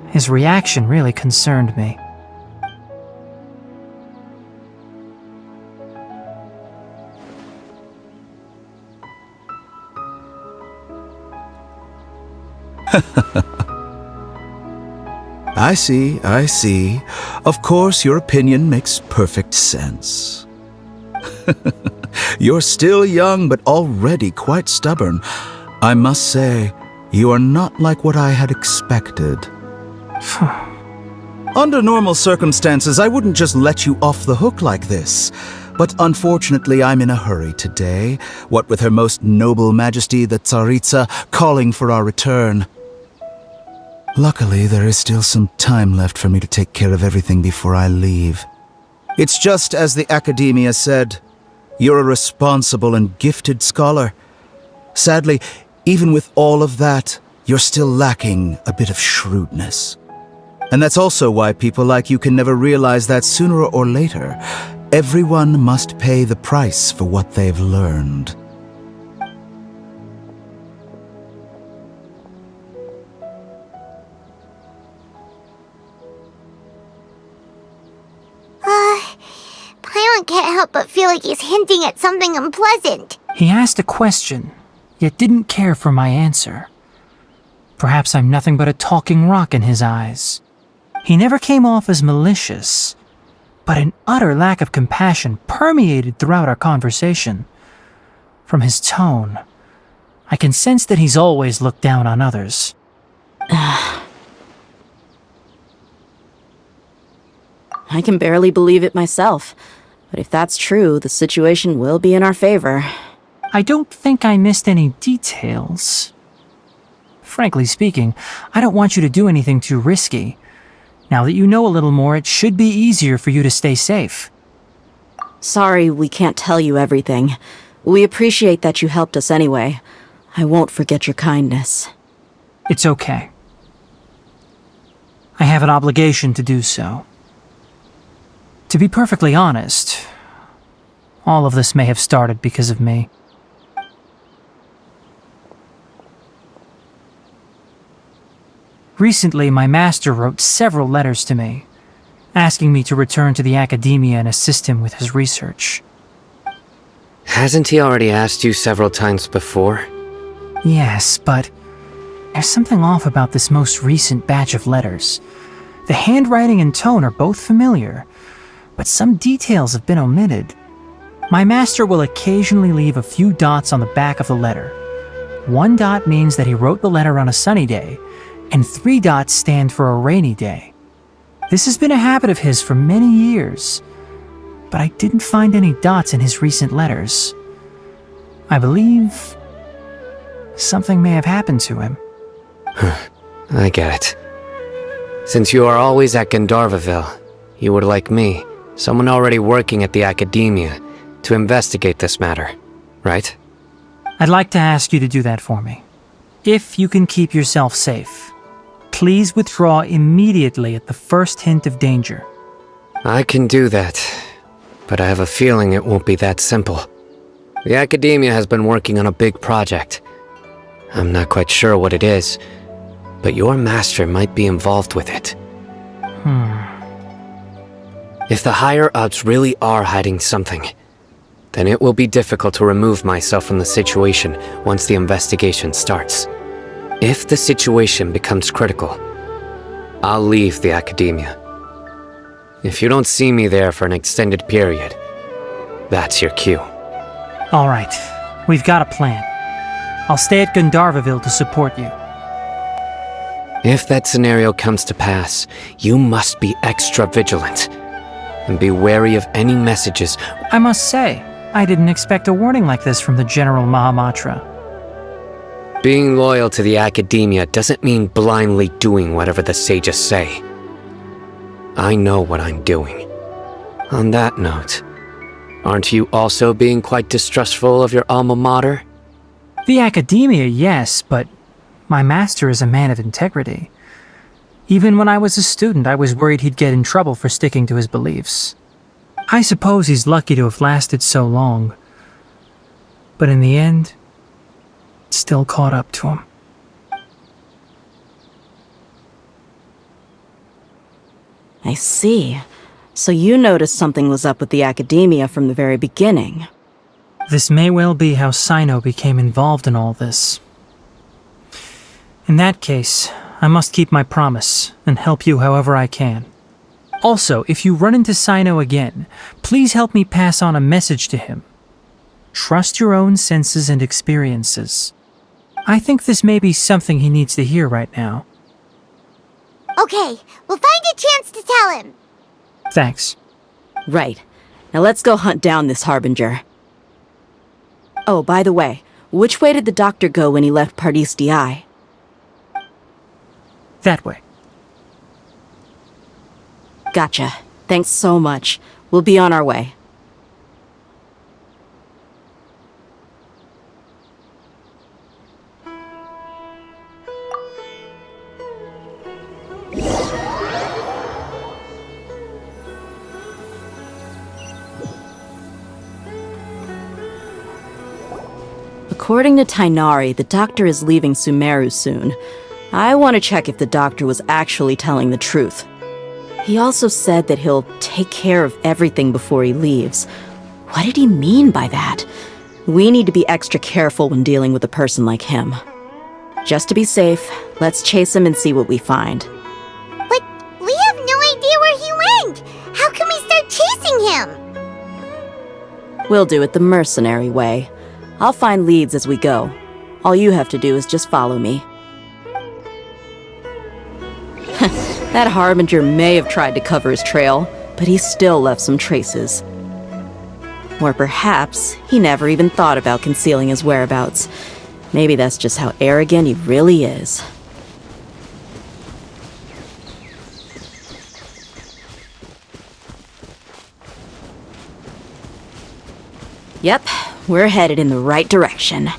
his reaction really concerned me. I see. Of course, your opinion makes perfect sense. You're still young, but already quite stubborn. I must say, you are not like what I had expected. Under normal circumstances, I wouldn't just let you off the hook like this. But unfortunately, I'm in a hurry today, what with Her Most Noble Majesty the Tsaritsa calling for our return. Luckily, there is still some time left for me to take care of everything before I leave. It's just as the Academia said, you're a responsible and gifted scholar. Sadly, even with all of that, you're still lacking a bit of shrewdness. And that's also why people like you can never realize that sooner or later, everyone must pay the price for what they've learned. Paimon can't help but feel like he's hinting at something unpleasant. He asked a question, yet didn't care for my answer. Perhaps I'm nothing but a talking rock in his eyes. He never came off as malicious, but an utter lack of compassion permeated throughout our conversation. From his tone, I can sense that he's always looked down on others. I can barely believe it myself. But if that's true, the situation will be in our favor. I don't think I missed any details. Frankly speaking, I don't want you to do anything too risky. Now that you know a little more, it should be easier for you to stay safe. Sorry we can't tell you everything. We appreciate that you helped us anyway. I won't forget your kindness. It's okay. I have an obligation to do so. To be perfectly honest, all of this may have started because of me. Recently, my master wrote several letters to me, asking me to return to the Academia and assist him with his research. Hasn't he already asked you several times before? Yes, but there's something off about this most recent batch of letters. The handwriting and tone are both familiar, but some details have been omitted. My master will occasionally leave a few dots on the back of the letter. 1 dot means that he wrote the letter on a sunny day, and 3 dots stand for a rainy day. This has been a habit of his for many years, but I didn't find any dots in his recent letters. I believe something may have happened to him. I get it. Since you are always at Gandharvaville, you would like me, someone already working at the Academia, to investigate this matter, right? I'd like to ask you to do that for me. If you can keep yourself safe, please withdraw immediately at the first hint of danger. I can do that, but I have a feeling it won't be that simple. The Academia has been working on a big project. I'm not quite sure what it is, but your master might be involved with it. If the higher-ups really are hiding something, then it will be difficult to remove myself from the situation once the investigation starts. If the situation becomes critical, I'll leave the Academia. If you don't see me there for an extended period, that's your cue. All right, we've got a plan. I'll stay at Gandharvaville to support you. If that scenario comes to pass, you must be extra vigilant. And be wary of any messages. I must say, I didn't expect a warning like this from the General Mahamatra. Being loyal to the Academia doesn't mean blindly doing whatever the sages say. I know what I'm doing. On that note, aren't you also being quite distrustful of your alma mater? The Academia, yes, but my master is a man of integrity. Even when I was a student, I was worried he'd get in trouble for sticking to his beliefs. I suppose he's lucky to have lasted so long. But in the end, it still caught up to him. I see. So you noticed something was up with the Academia from the very beginning. This may well be how Sino became involved in all this. In that case, I must keep my promise and help you however I can. Also, if you run into Sino again, please help me pass on a message to him. Trust your own senses and experiences. I think this may be something he needs to hear right now. Okay, we'll find a chance to tell him. Thanks. Right. Now let's go hunt down this Harbinger. Oh, by the way, which way did the doctor go when he left Pardis Di? That way. Gotcha. Thanks so much. We'll be on our way. According to Tainari, the doctor is leaving Sumeru soon. I want to check if the doctor was actually telling the truth. He also said that he'll take care of everything before he leaves. What did he mean by that? We need to be extra careful when dealing with a person like him. Just to be safe, let's chase him and see what we find. But we have no idea where he went! How can we start chasing him? We'll do it the mercenary way. I'll find leads as we go. All you have to do is just follow me. That Harbinger may have tried to cover his trail, but he still left some traces. Or perhaps he never even thought about concealing his whereabouts. Maybe that's just how arrogant he really is. Yep, we're headed in the right direction.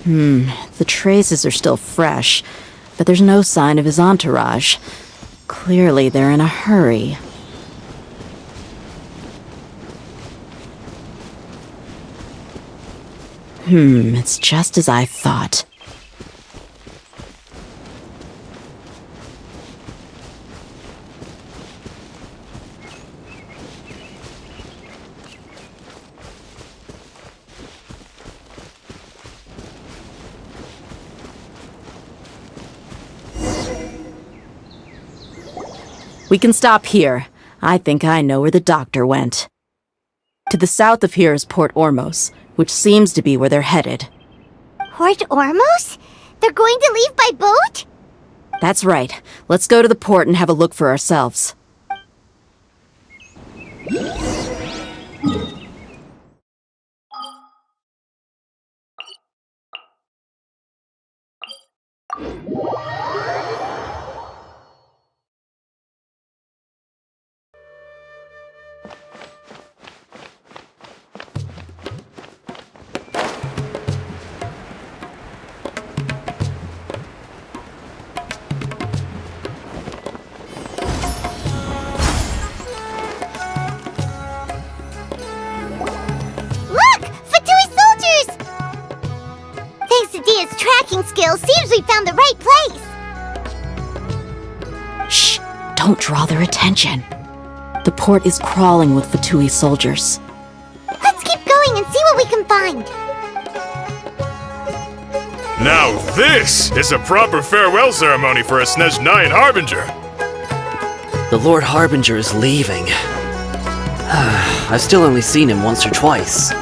The traces are still fresh, but there's no sign of his entourage. Clearly, they're in a hurry. It's just as I thought. We can stop here. I think I know where the doctor went. To the south of here is Port Ormos, which seems to be where they're headed. Port Ormos? They're going to leave by boat? That's right. Let's go to the port and have a look for ourselves. Skills seems we found the right place. Shh! Don't draw their attention. The port is crawling with Fatui soldiers. Let's keep going and see what we can find. Now this is a proper farewell ceremony for a Snezhnayan Harbinger. The Lord Harbinger is leaving. I've still only seen him once or twice.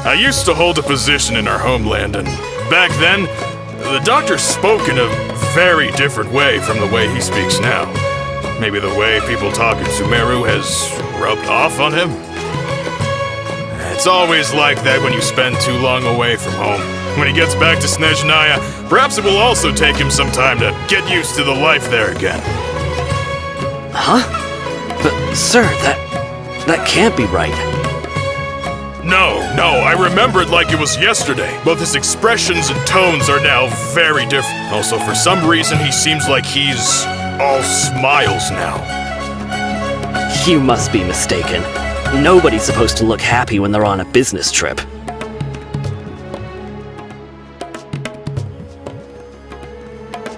I used to hold a position in our homeland, and back then, the doctor spoke in a very different way from the way he speaks now. Maybe the way people talk in Sumeru has rubbed off on him? It's always like that when you spend too long away from home. When he gets back to Snezhnaya, perhaps it will also take him some time to get used to the life there again. Huh? But, sir, that can't be right. No, I remember it like it was yesterday. Both his expressions and tones are now very different. Also, for some reason, he seems like he's all smiles now. You must be mistaken. Nobody's supposed to look happy when they're on a business trip.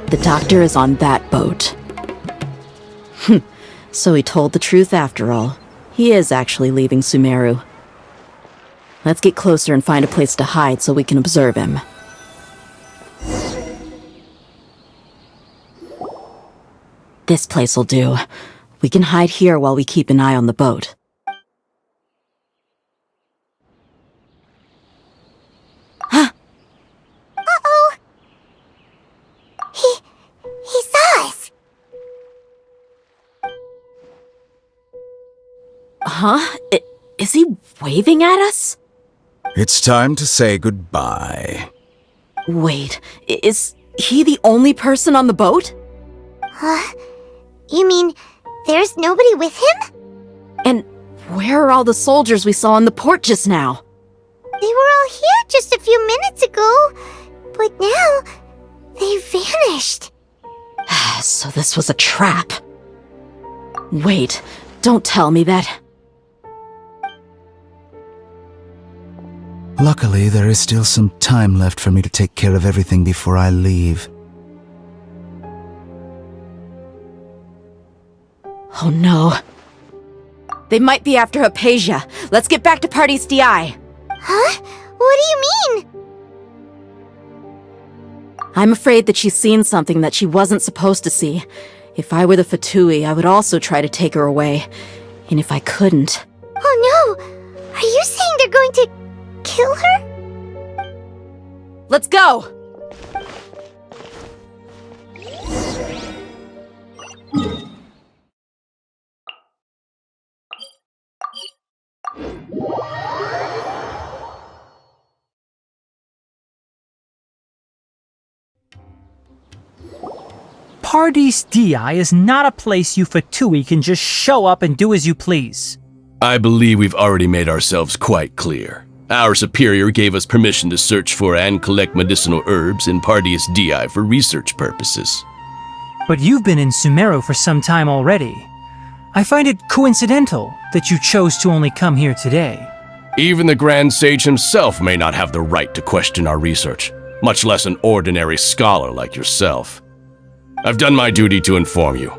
The doctor is on that boat. So he told the truth after all. He is actually leaving Sumeru. Let's get closer and find a place to hide so we can observe him. This place'll do. We can hide here while we keep an eye on the boat. Uh-oh! He saw us! Huh? Is he waving at us? It's time to say goodbye. Wait, is he the only person on the boat? Huh? You mean there's nobody with him? And where are all the soldiers we saw on the port just now? They were all here just a few minutes ago, but now they vanished. So this was a trap. Wait, don't tell me that. Luckily, there is still some time left for me to take care of everything before I leave. Oh no. They might be after Hypatia. Let's get back to Party's DI. Huh? What do you mean? I'm afraid that she's seen something that she wasn't supposed to see. If I were the Fatui, I would also try to take her away. And if I couldn't... Oh no! Are you saying they're going to kill her? Let's go! Pardis Di is not a place you Fatui can just show up and do as you please. I believe we've already made ourselves quite clear. Our superior gave us permission to search for and collect medicinal herbs in Pardis Di for research purposes. But you've been in Sumeru for some time already. I find it coincidental that you chose to only come here today. Even the Grand Sage himself may not have the right to question our research, much less an ordinary scholar like yourself. I've done my duty to inform you.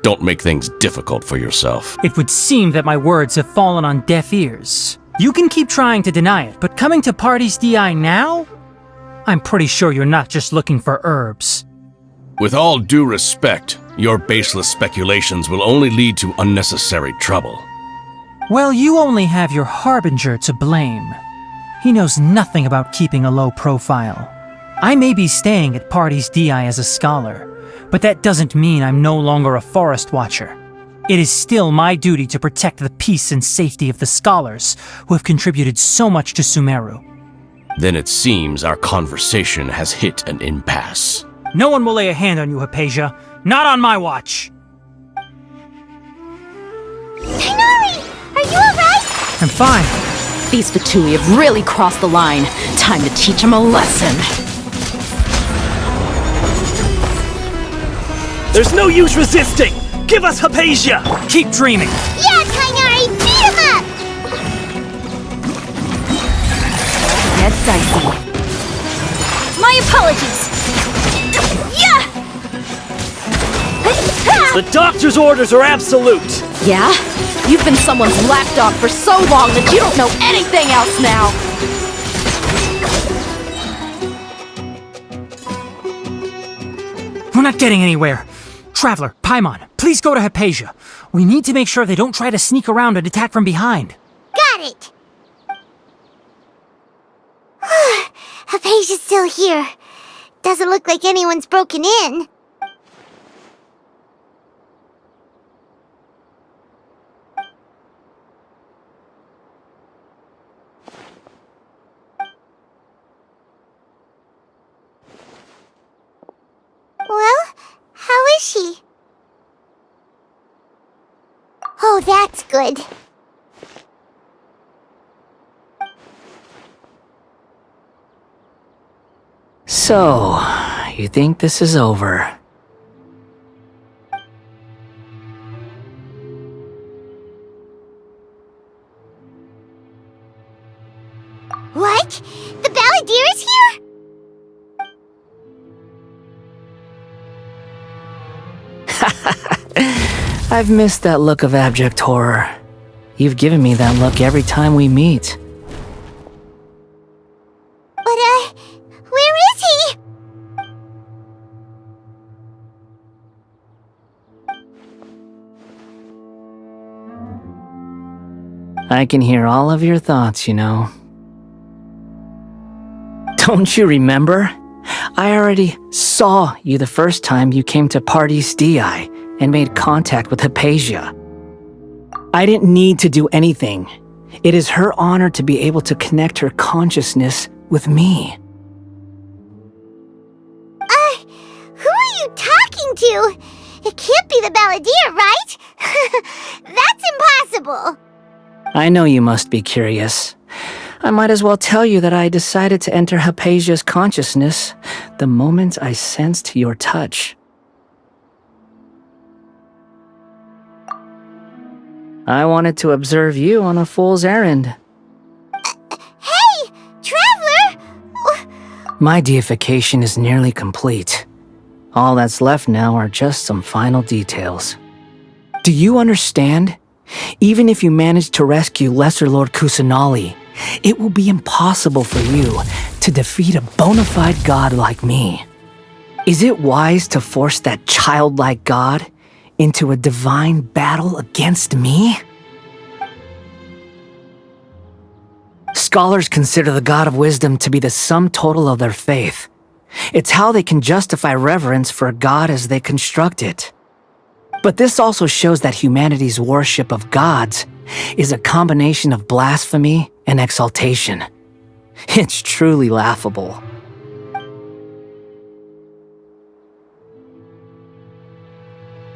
Don't make things difficult for yourself. It would seem that my words have fallen on deaf ears. You can keep trying to deny it, but coming to Pardis Di now? I'm pretty sure you're not just looking for herbs. With all due respect, your baseless speculations will only lead to unnecessary trouble. Well, you only have your Harbinger to blame. He knows nothing about keeping a low profile. I may be staying at Pardis Di as a scholar, but that doesn't mean I'm no longer a forest watcher. It is still my duty to protect the peace and safety of the scholars who have contributed so much to Sumeru. Then it seems our conversation has hit an impasse. No one will lay a hand on you, Hypatia. Not on my watch. Tighnari! Are you alright? I'm fine. These Fatui have really crossed the line. Time to teach them a lesson. There's no use resisting! Give us Hypatia! Keep dreaming! Yeah, Tighnari! Beat him up! Get dicey. My apologies! Yeah! The doctor's orders are absolute! Yeah? You've been someone's lapdog for so long that you don't know anything else now! We're not getting anywhere. Traveler, Paimon, please go to Hypatia. We need to make sure they don't try to sneak around and attack from behind. Got it! Hypatia's still here. Doesn't look like anyone's broken in. Well, how is she? Oh, that's good. So, you think this is over? What? The Balladeer is here? I've missed that look of abject horror. You've given me that look every time we meet. But, where is he? I can hear all of your thoughts, you know. Don't you remember? I already saw you the first time you came to Parties DI and made contact with Hypatia. I didn't need to do anything. It is her honor to be able to connect her consciousness with me. Who are you talking to? It can't be the Balladeer, right? That's impossible. I know you must be curious. I might as well tell you that I decided to enter Hypatia's consciousness the moment I sensed your touch. I wanted to observe you on a fool's errand. Hey, Traveler! My deification is nearly complete. All that's left now are just some final details. Do you understand? Even if you manage to rescue Lesser Lord Kusanali, it will be impossible for you to defeat a bona fide god like me. Is it wise to force that childlike god into a divine battle against me? Scholars consider the God of Wisdom to be the sum total of their faith. It's how they can justify reverence for a god as they construct it. But this also shows that humanity's worship of gods is a combination of blasphemy and exaltation. It's truly laughable.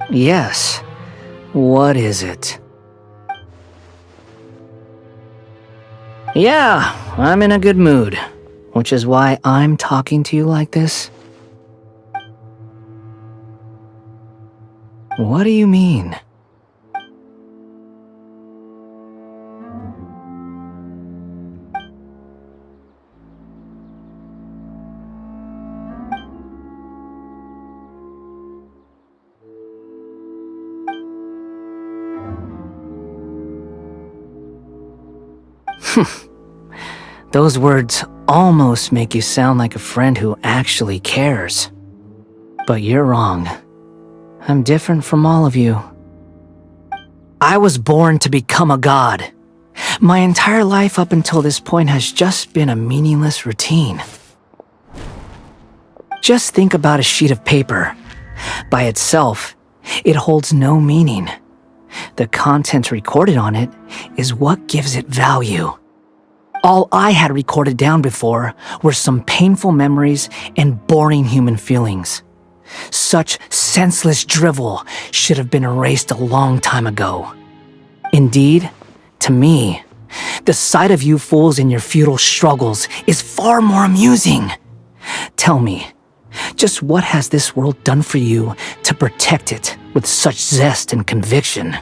Yes. What is it? Yeah, I'm in a good mood, which is why I'm talking to you like this. What do you mean? Those words almost make you sound like a friend who actually cares. But you're wrong. I'm different from all of you. I was born to become a god. My entire life up until this point has just been a meaningless routine. Just think about a sheet of paper. By itself, it holds no meaning. The content recorded on it is what gives it value. All I had recorded down before were some painful memories and boring human feelings. Such senseless drivel should have been erased a long time ago. Indeed, to me, the sight of you fools in your futile struggles is far more amusing. Tell me, just what has this world done for you to protect it with such zest and conviction?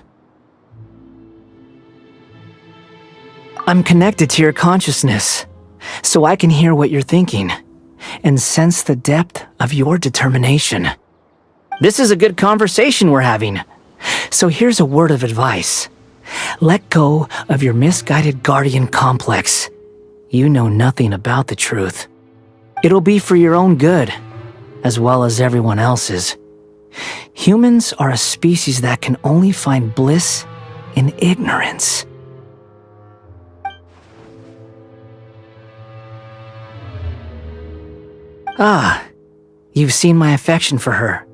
I'm connected to your consciousness, so I can hear what you're thinking and sense the depth of your determination. This is a good conversation we're having, so here's a word of advice. Let go of your misguided guardian complex. You know nothing about the truth. It'll be for your own good, as well as everyone else's. Humans are a species that can only find bliss in ignorance. Ah, you've seen my affection for her.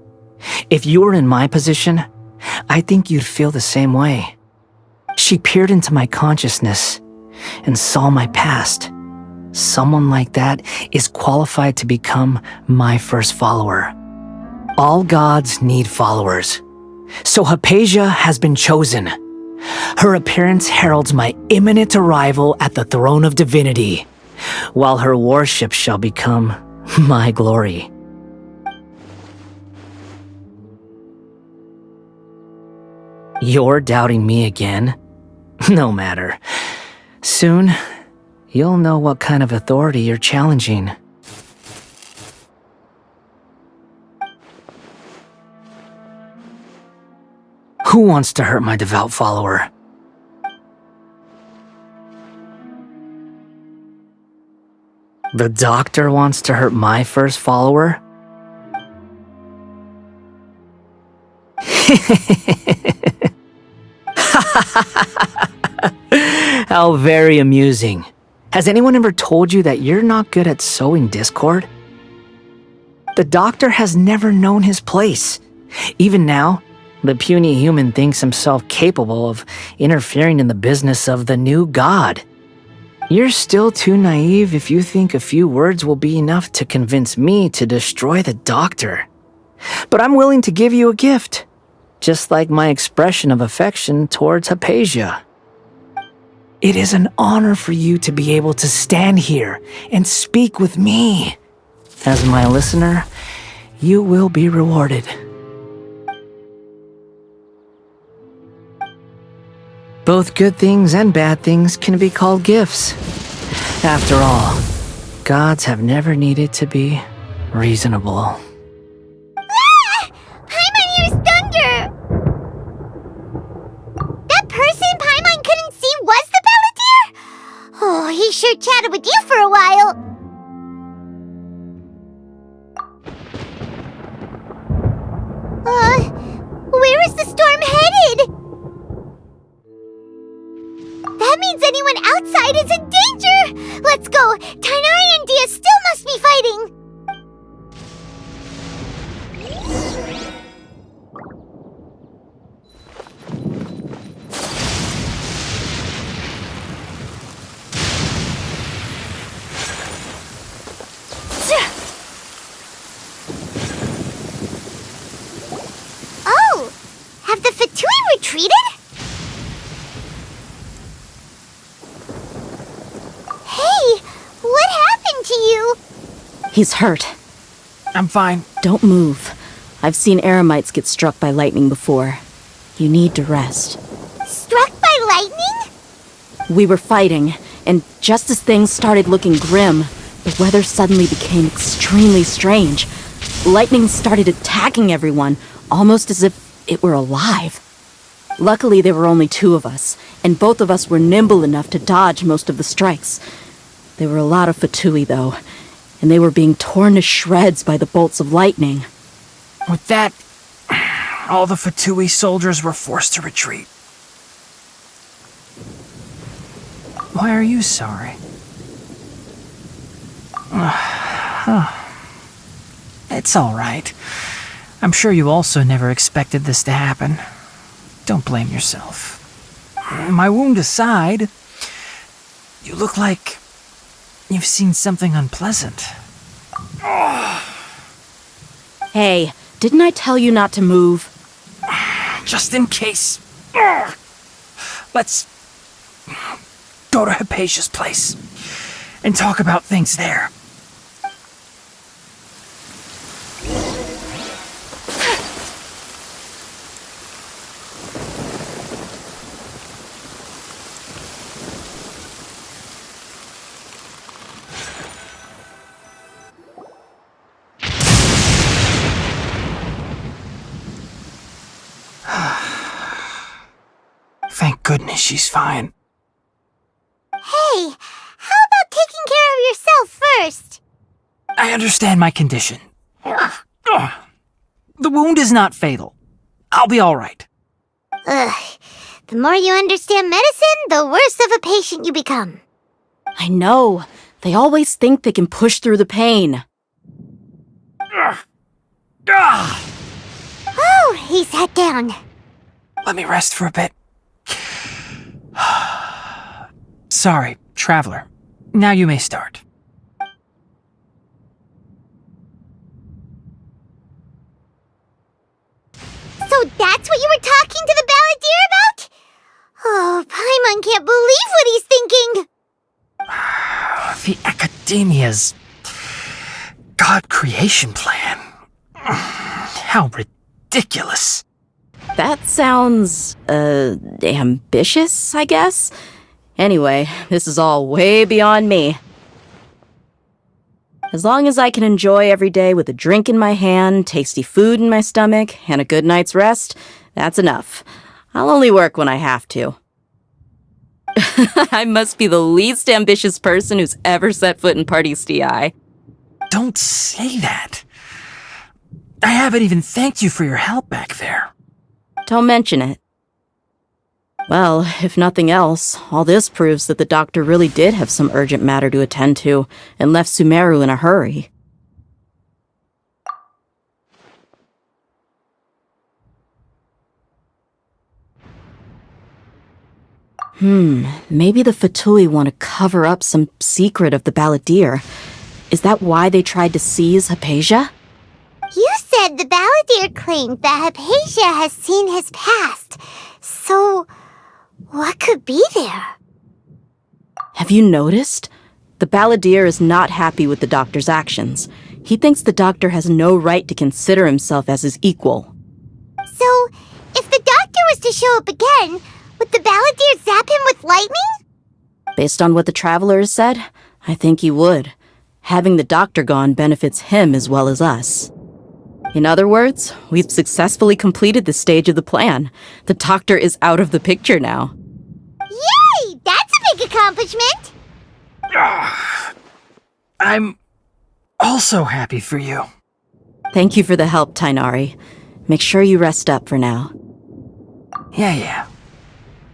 If you were in my position, I think you'd feel the same way. She peered into my consciousness and saw my past. Someone like that is qualified to become my first follower. All gods need followers. So Hypatia has been chosen. Her appearance heralds my imminent arrival at the throne of divinity, while her worship shall become my glory. You're doubting me again? No matter. Soon, you'll know what kind of authority you're challenging. Who wants to hurt my devout follower? The doctor wants to hurt my first follower? How very amusing. Has anyone ever told you that you're not good at sowing discord? The Doctor has never known his place. Even now, the puny human thinks himself capable of interfering in the business of the new god. You're still too naive if you think a few words will be enough to convince me to destroy the Doctor. But I'm willing to give you a gift, just like my expression of affection towards Hypatia. It is an honor for you to be able to stand here and speak with me. As my listener, you will be rewarded. Both good things and bad things can be called gifts. After all, gods have never needed to be reasonable. Ah! Paimon hears thunder! That person Paimon couldn't see was the Palantir? Oh, he sure chatted with you for a while. Where is the storm headed? That means anyone outside is in danger! Let's go! Tainari and Dia still must be fighting! Oh! Have the Fatui retreated? Hey! What happened to you? He's hurt. I'm fine. Don't move. I've seen Eremites get struck by lightning before. You need to rest. Struck by lightning? We were fighting, and just as things started looking grim, the weather suddenly became extremely strange. Lightning started attacking everyone, almost as if it were alive. Luckily, there were only two of us, and both of us were nimble enough to dodge most of the strikes. There were a lot of Fatui, though, and they were being torn to shreds by the bolts of lightning. With that, all the Fatui soldiers were forced to retreat. Why are you sorry? It's all right. I'm sure you also never expected this to happen. Don't blame yourself. My wound aside, you look like you've seen something unpleasant. Hey, didn't I tell you not to move? Just in case. Let's go to Hypatia's place and talk about things there. Thank goodness she's fine. Hey, how about taking care of yourself first? I understand my condition. The wound is not fatal. I'll be all right. Ugh. The more you understand medicine, the worse of a patient you become. I know. They always think they can push through the pain. Oh, he sat down. Let me rest for a bit. Sorry, traveler. Now you may start. So that's what you were talking to the Balladeer about? Oh, Paimon can't believe what he's thinking. The Academia's God creation plan. How ridiculous. That sounds, ambitious, I guess? Anyway, this is all way beyond me. As long as I can enjoy every day with a drink in my hand, tasty food in my stomach, and a good night's rest, that's enough. I'll only work when I have to. I must be the least ambitious person who's ever set foot in Party STI. Don't say that. I haven't even thanked you for your help back there. Don't mention it. Well, if nothing else, all this proves that the doctor really did have some urgent matter to attend to and left Sumeru in a hurry. Maybe the Fatui want to cover up some secret of the Balladeer. Is that why they tried to seize Hypatia? You said the Balladeer claimed that Hypatia has seen his past. So, what could be there? Have you noticed? The Balladeer is not happy with the doctor's actions. He thinks the doctor has no right to consider himself as his equal. So, if the doctor was to show up again, would the Balladeer zap him with lightning? Based on what the Traveler has said, I think he would. Having the doctor gone benefits him as well as us. In other words, we've successfully completed this stage of the plan. The doctor is out of the picture now. Yay! That's a big accomplishment! I'm also happy for you. Thank you for the help, Tainari. Make sure you rest up for now. Yeah.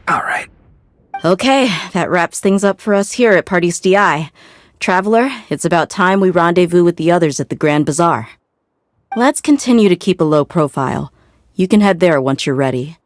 All right. Okay, that wraps things up for us here at Party's DI. Traveler, it's about time we rendezvous with the others at the Grand Bazaar. Let's continue to keep a low profile. You can head there once you're ready.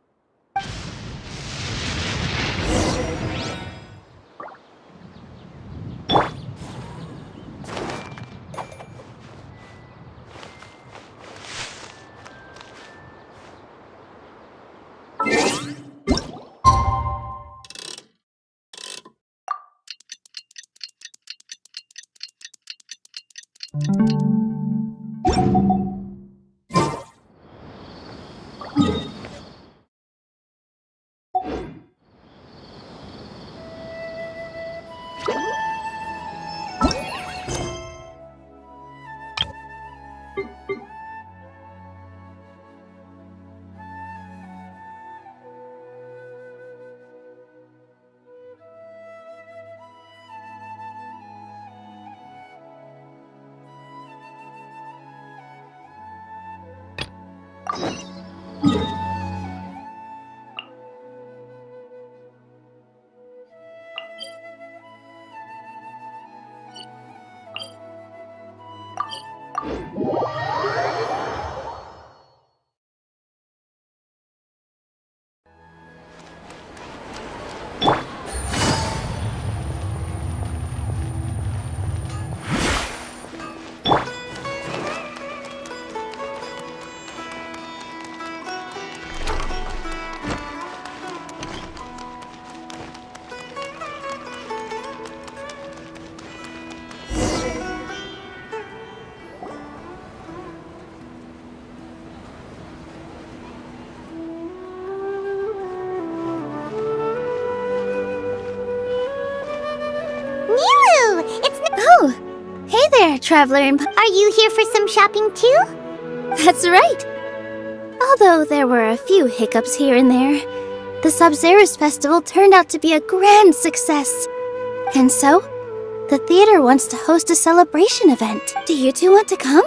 Traveler, are you here for some shopping too? That's right. Although there were a few hiccups here and there, the Sub-Zerus Festival turned out to be a grand success. And so, the theater wants to host a celebration event. Do you two want to come?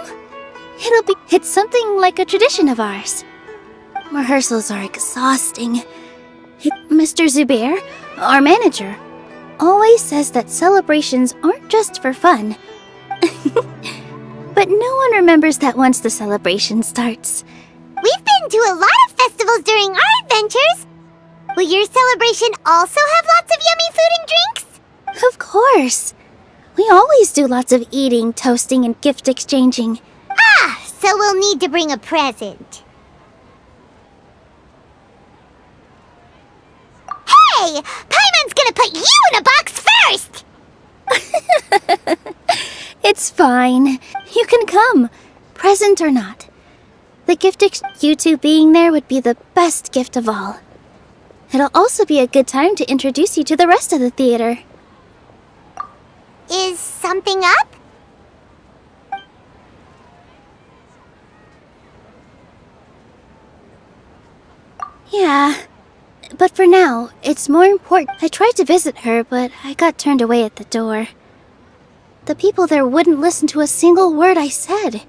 It's something like a tradition of ours. Rehearsals are exhausting. Mr. Zubair, our manager, always says that celebrations aren't just for fun. But no one remembers that once the celebration starts. We've been to a lot of festivals during our adventures. Will your celebration also have lots of yummy food and drinks? Of course. We always do lots of eating, toasting, and gift exchanging. Ah, so we'll need to bring a present. Hey! Paimon's gonna put you in a box first! It's fine. You can come, present or not. The gift you two being there would be the best gift of all. It'll also be a good time to introduce you to the rest of the theater. Is something up? Yeah, but for now, it's more important. I tried to visit her, but I got turned away at the door. The people there wouldn't listen to a single word I said.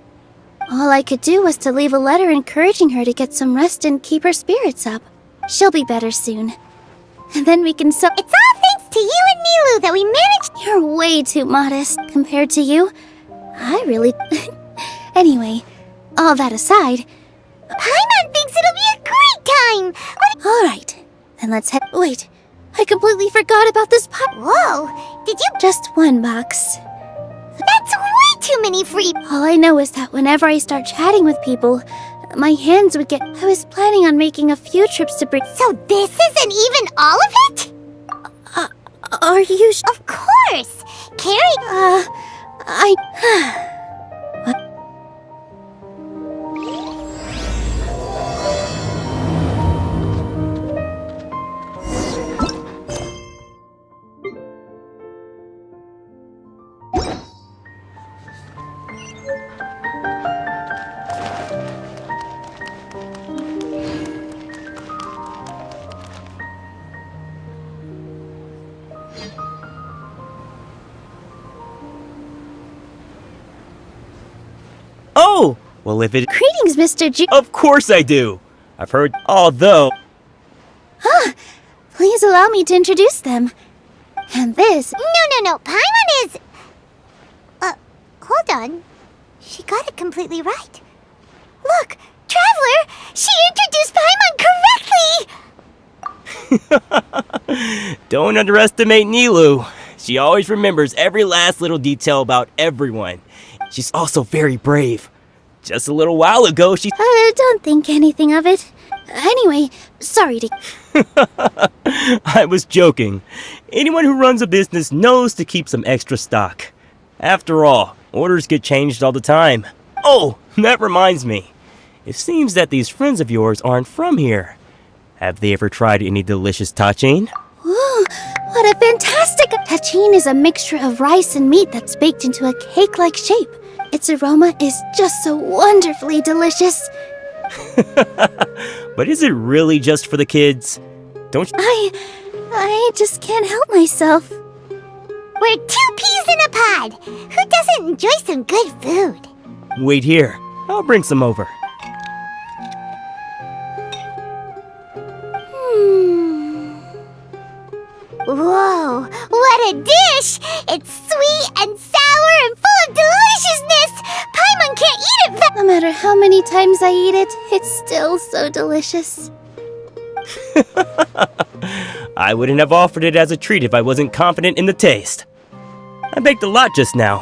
All I could do was to leave a letter encouraging her to get some rest and keep her spirits up. She'll be better soon. And then we can It's all thanks to you and Nilu that we managed. You're way too modest compared to you. I really... Anyway, all that aside... Paimon thinks it'll be a great time! Alright, then let's head... Wait, I completely forgot about this part. Whoa, did you... Just one box. That's way too many free... All I know is that whenever I start chatting with people, my hands would get... I was planning on making a few trips to bring... So this isn't even all of it? Are you... Of course! Carrie... What? Oh! Well, if it... Greetings, Mr. Ju... Of course I do! I've heard... Although... Please allow me to introduce them. And this... No. Paimon is... hold on. She got it completely right. Look, Traveler! She introduced Paimon correctly! Don't underestimate Nilu. She always remembers every last little detail about everyone. She's also very brave. Just a little while ago, she... don't think anything of it. Anyway, sorry to... I was joking. Anyone who runs a business knows to keep some extra stock. After all, orders get changed all the time. Oh, that reminds me. It seems that these friends of yours aren't from here. Have they ever tried any delicious tachin? Ooh, what a fantastic... Tachin is a mixture of rice and meat that's baked into a cake-like shape. Its aroma is just so wonderfully delicious. But is it really just for the kids? Don't you... I just can't help myself. We're 2 peas in a pod. Who doesn't enjoy some good food? Wait here. I'll bring some over. Whoa, what a dish! It's sweet and sour and full of deliciousness! Paimon can't eat it No matter how many times I eat it, it's still so delicious. I wouldn't have offered it as a treat if I wasn't confident in the taste. I baked a lot just now,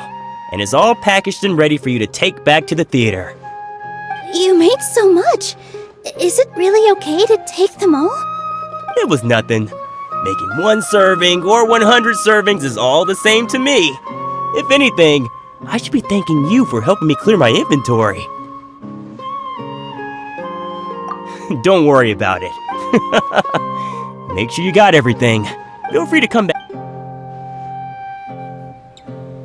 and it's all packaged and ready for you to take back to the theater. You made so much. Is it really okay to take them all? It was nothing. Making 1 serving or 100 servings is all the same to me. If anything, I should be thanking you for helping me clear my inventory. Don't worry about it. Make sure you got everything. Feel free to come back.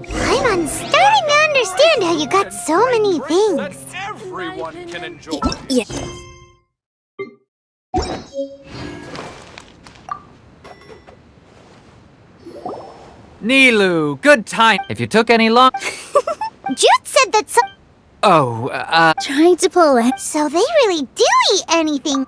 I'm starting to understand how you got so many things. Everyone can enjoy. Yeah. Nilu, good time. If you took any long... Jude said that some... Trying to pull it. So they really do eat anything.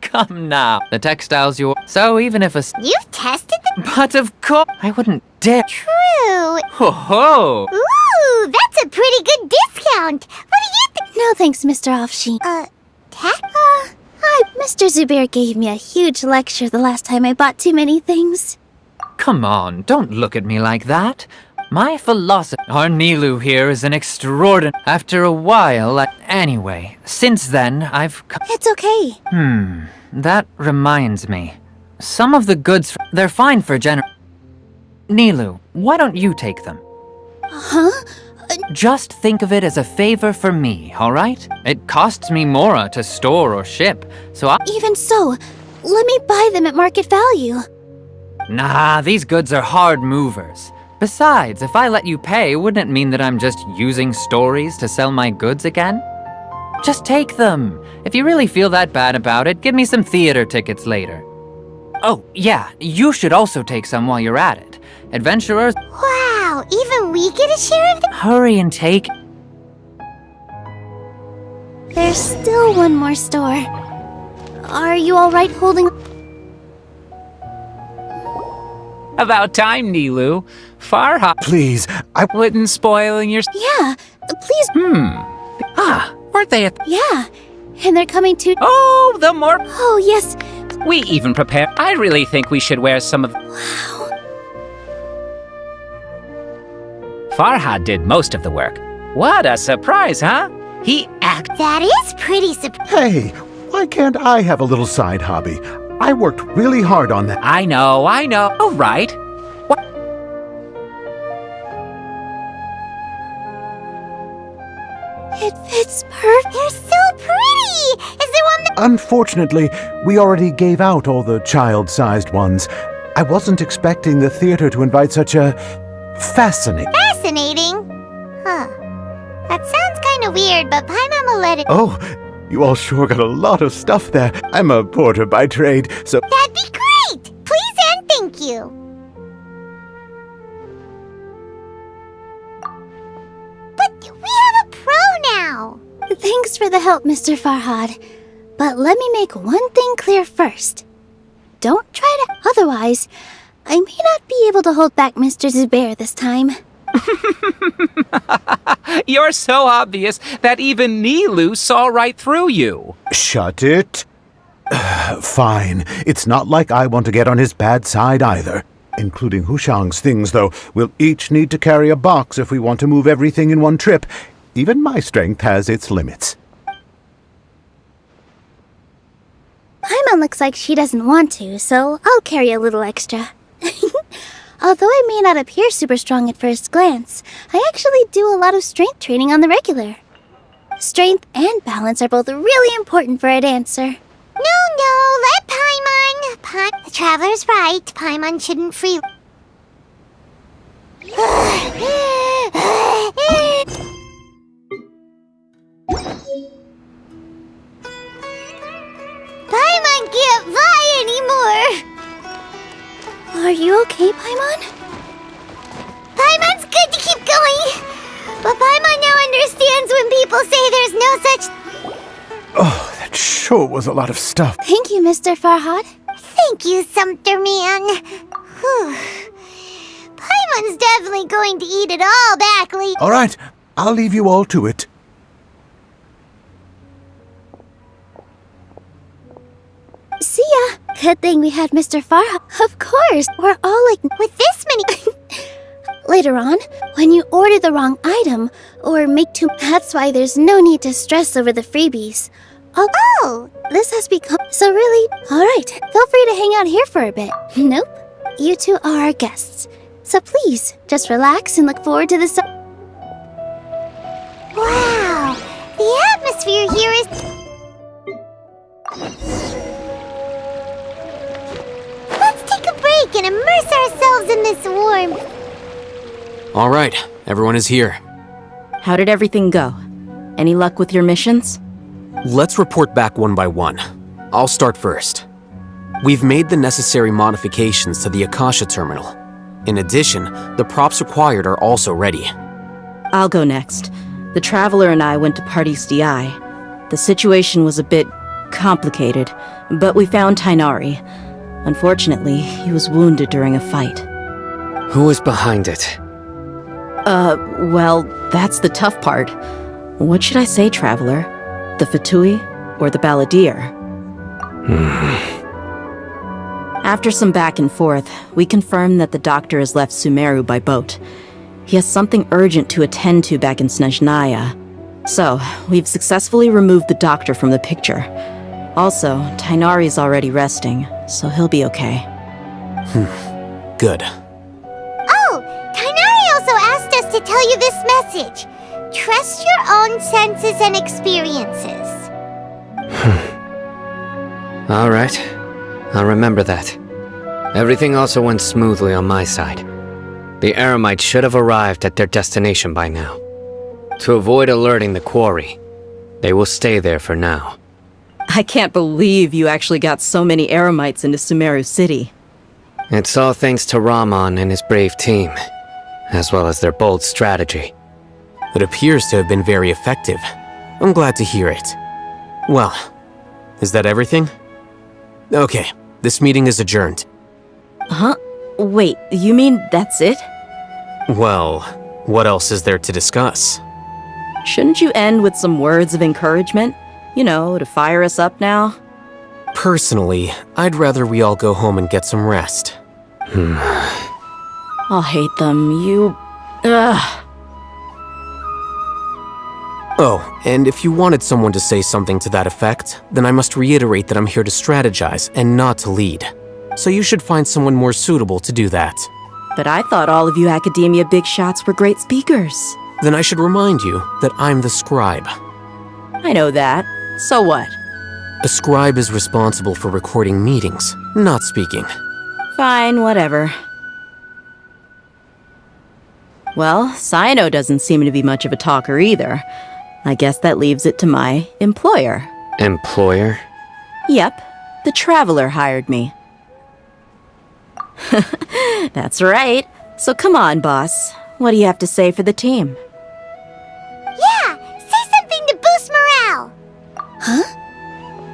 Come now. The textile's yours. So even if a... You've tested them? But of course, I wouldn't dare. True. Ho ho! Ooh, that's a pretty good discount. What do you think? No thanks, Mr. Offsheet. Mr. Zubair gave me a huge lecture the last time I bought too many things. Come on, don't look at me like that. My philosophy... Our Nilu here is an extraordinary... After a while, anyway, since then, I've... It's okay. That reminds me. Some of the goods... They're fine for Nilu, why don't you take them? Huh? Just think of it as a favor for me, alright? It costs me Mora to store or ship, so I... Even so, let me buy them at market value. Nah, these goods are hard movers. Besides, if I let you pay, wouldn't it mean that I'm just using stories to sell my goods again? Just take them. If you really feel that bad about it, give me some theater tickets later. Oh, yeah, you should also take some while you're at it. Adventurers... Wow, even we get a share of them? Hurry and take... There's still one more store. Are you alright holding... About time, Nilu. Farha. Please, I wouldn't spoiling your. Yeah, please. Weren't they at. Yeah, and they're coming to. Oh, the more. Oh, yes. We even prepared. I really think we should wear some of. Wow. Farhad did most of the work. What a surprise, huh? He acted. That is pretty surprising. Hey, why can't I have a little side hobby? I worked really hard on that. I know. Oh, right. It fits perfect. They're so pretty! Is there one that... Unfortunately, we already gave out all the child-sized ones. I wasn't expecting the theater to invite such a fascinating... Fascinating? Huh. That sounds kind of weird, but Paimon will let it... Oh, you all sure got a lot of stuff there. I'm a porter by trade, so... That'd be great! Please and thank you. But we have a pro now. Thanks for the help, Mr. Farhad. But let me make one thing clear first. Don't try to... Otherwise, I may not be able to hold back Mr. Zubair this time. You're so obvious that even Nilu saw right through you. Shut it. Fine. It's not like I want to get on his bad side either. Including Hushang's things, though. We'll each need to carry a box if we want to move everything in one trip. Even my strength has its limits. Paimon looks like she doesn't want to, so I'll carry a little extra. Although I may not appear super strong at first glance, I actually do a lot of strength training on the regular. Strength and balance are both really important for a dancer. No, let Paimon. The Traveler's right. Paimon shouldn't free... Paimon can't fly anymore! Are you okay, Paimon? Paimon's good to keep going! But Paimon now understands when people say there's no such... Oh, that sure was a lot of stuff. Thank you, Mr. Farhad. Thank you, Sumter Man. Whew. Paimon's definitely going to eat it all back later. All right, I'll leave you all to it. See ya. Good thing we had Mr. Farhad. Of course, we're all like... With this many... Later on, when you order the wrong item, or make too... That's why there's no need to stress over the freebies. Oh! This has become... So really... Alright, feel free to hang out here for a bit. Nope. You two are our guests. So please, just relax and look forward to the sun. Wow! The atmosphere here is... Let's take a break and immerse ourselves in this warmth. All right, everyone is here. How did everything go? Any luck with your missions? Let's report back one by one. I'll start first. We've made the necessary modifications to the Akasha terminal. In addition, the props required are also ready. I'll go next. The Traveler and I went to Party's DI. The situation was a bit complicated, but we found Tainari. Unfortunately, he was wounded during a fight. Who was behind it? Well, that's the tough part. What should I say, Traveler? The Fatui or the Balladeer? After some back and forth, we confirmed that the doctor has left Sumeru by boat. He has something urgent to attend to back in Snezhnaya. So, we've successfully removed the doctor from the picture. Also, Tainari's already resting, so he'll be okay. Good. Oh! Tainari also asked us to tell you this message. Trust your own senses and experiences. All right. I'll remember that. Everything also went smoothly on my side. The Eremites should have arrived at their destination by now. To avoid alerting the quarry, they will stay there for now. I can't believe you actually got so many Eremites into Sumeru City. It's all thanks to Rahman and his brave team, as well as their bold strategy. It appears to have been very effective. I'm glad to hear it. Well, is that everything? Okay, this meeting is adjourned. Huh? Wait, you mean that's it? Well, what else is there to discuss? Shouldn't you end with some words of encouragement? You know, to fire us up now? Personally, I'd rather we all go home and get some rest. I'll hate them. Ugh. Oh, and if you wanted someone to say something to that effect, then I must reiterate that I'm here to strategize and not to lead. So you should find someone more suitable to do that. But I thought all of you academia big shots were great speakers. Then I should remind you that I'm the scribe. I know that. So what? A scribe is responsible for recording meetings, not speaking. Fine, whatever. Well, Sino doesn't seem to be much of a talker either. I guess that leaves it to my employer. Employer? Yep, the Traveler hired me. That's right. So come on, boss. What do you have to say for the team? Yeah, say something to boost morale. Huh?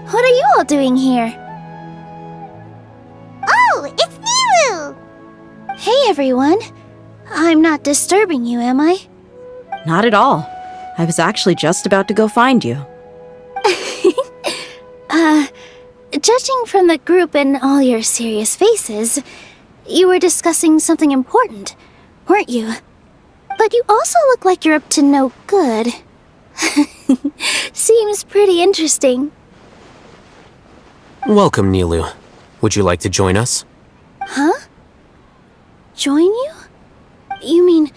What are you all doing here? Oh, it's Nilu! Hey, everyone. I'm not disturbing you, am I? Not at all. I was actually just about to go find you. Judging from the group and all your serious faces, you were discussing something important, weren't you? But you also look like you're up to no good. Seems pretty interesting. Welcome, Nilu. Would you like to join us? Huh? Join you? You mean,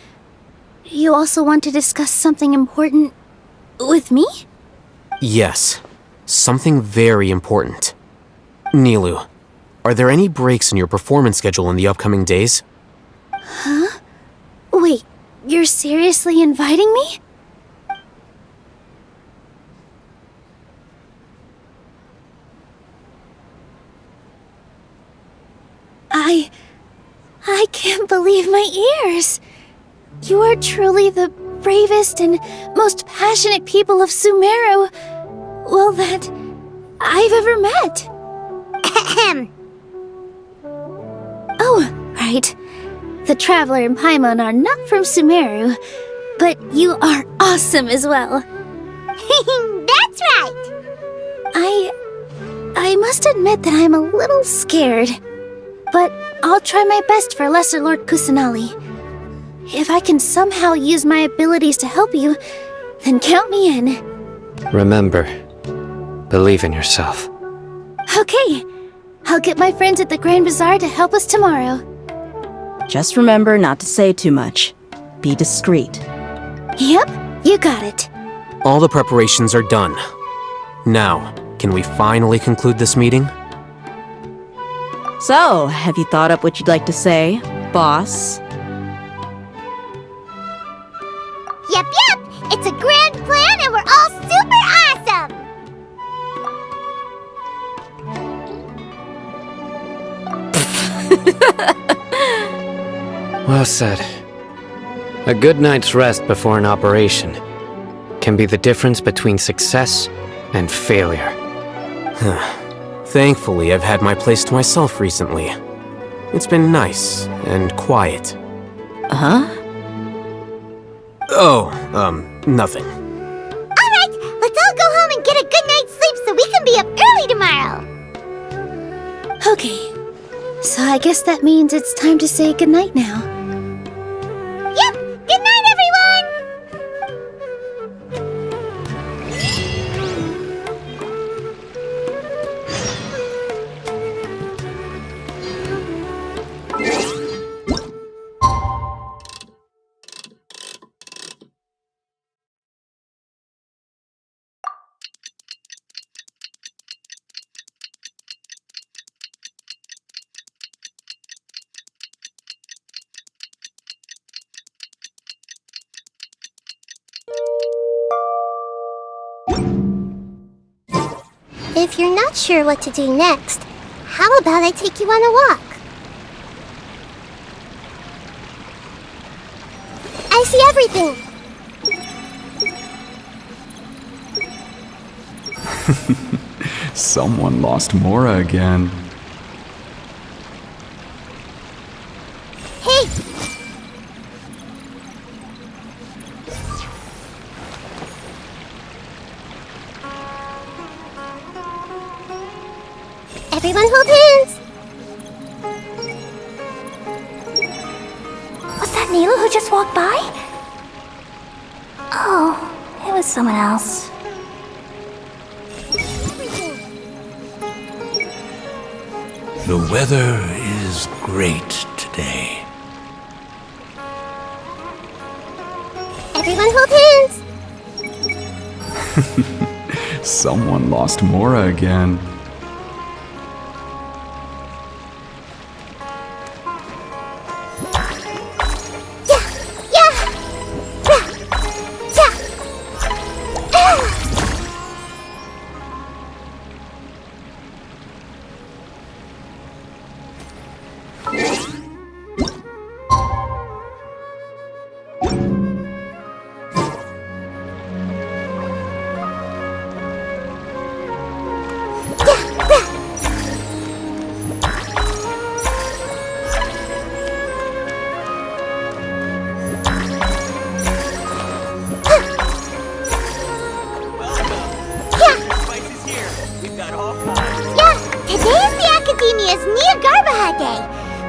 you also want to discuss something important with me? Yes, something very important. Nilu, are there any breaks in your performance schedule in the upcoming days? Huh? Wait, you're seriously inviting me? I can't believe my ears. You are truly the bravest and most passionate people of Sumeru, well, that I've ever met. Oh, right. The Traveler and Paimon are not from Sumeru, but you are awesome as well. That's right! I must admit that I'm a little scared, but I'll try my best for Lesser Lord Kusanali. If I can somehow use my abilities to help you, then count me in. Remember, believe in yourself. Okay, I'll get my friends at the Grand Bazaar to help us tomorrow. Just remember not to say too much. Be discreet. Yep, you got it. All the preparations are done. Now, can we finally conclude this meeting? So, have you thought up what you'd like to say, boss? Yep, it's a grand plan and we're all super awesome! Well said. A good night's rest before an operation can be the difference between success and failure. Thankfully, I've had my place to myself recently. It's been nice and quiet. Huh? Oh, nothing. Alright, let's all go home and get a good night's sleep so we can be up early tomorrow! Okay, so I guess that means it's time to say goodnight now. Yep! Good night, everyone! If you're not sure what to do next, how about I take you on a walk? I see everything! Someone lost Mora again. Hey! Everyone hold hands! Was that Neela who just walked by? Oh, it was someone else. The weather is great today. Everyone hold hands! Someone lost Mora again.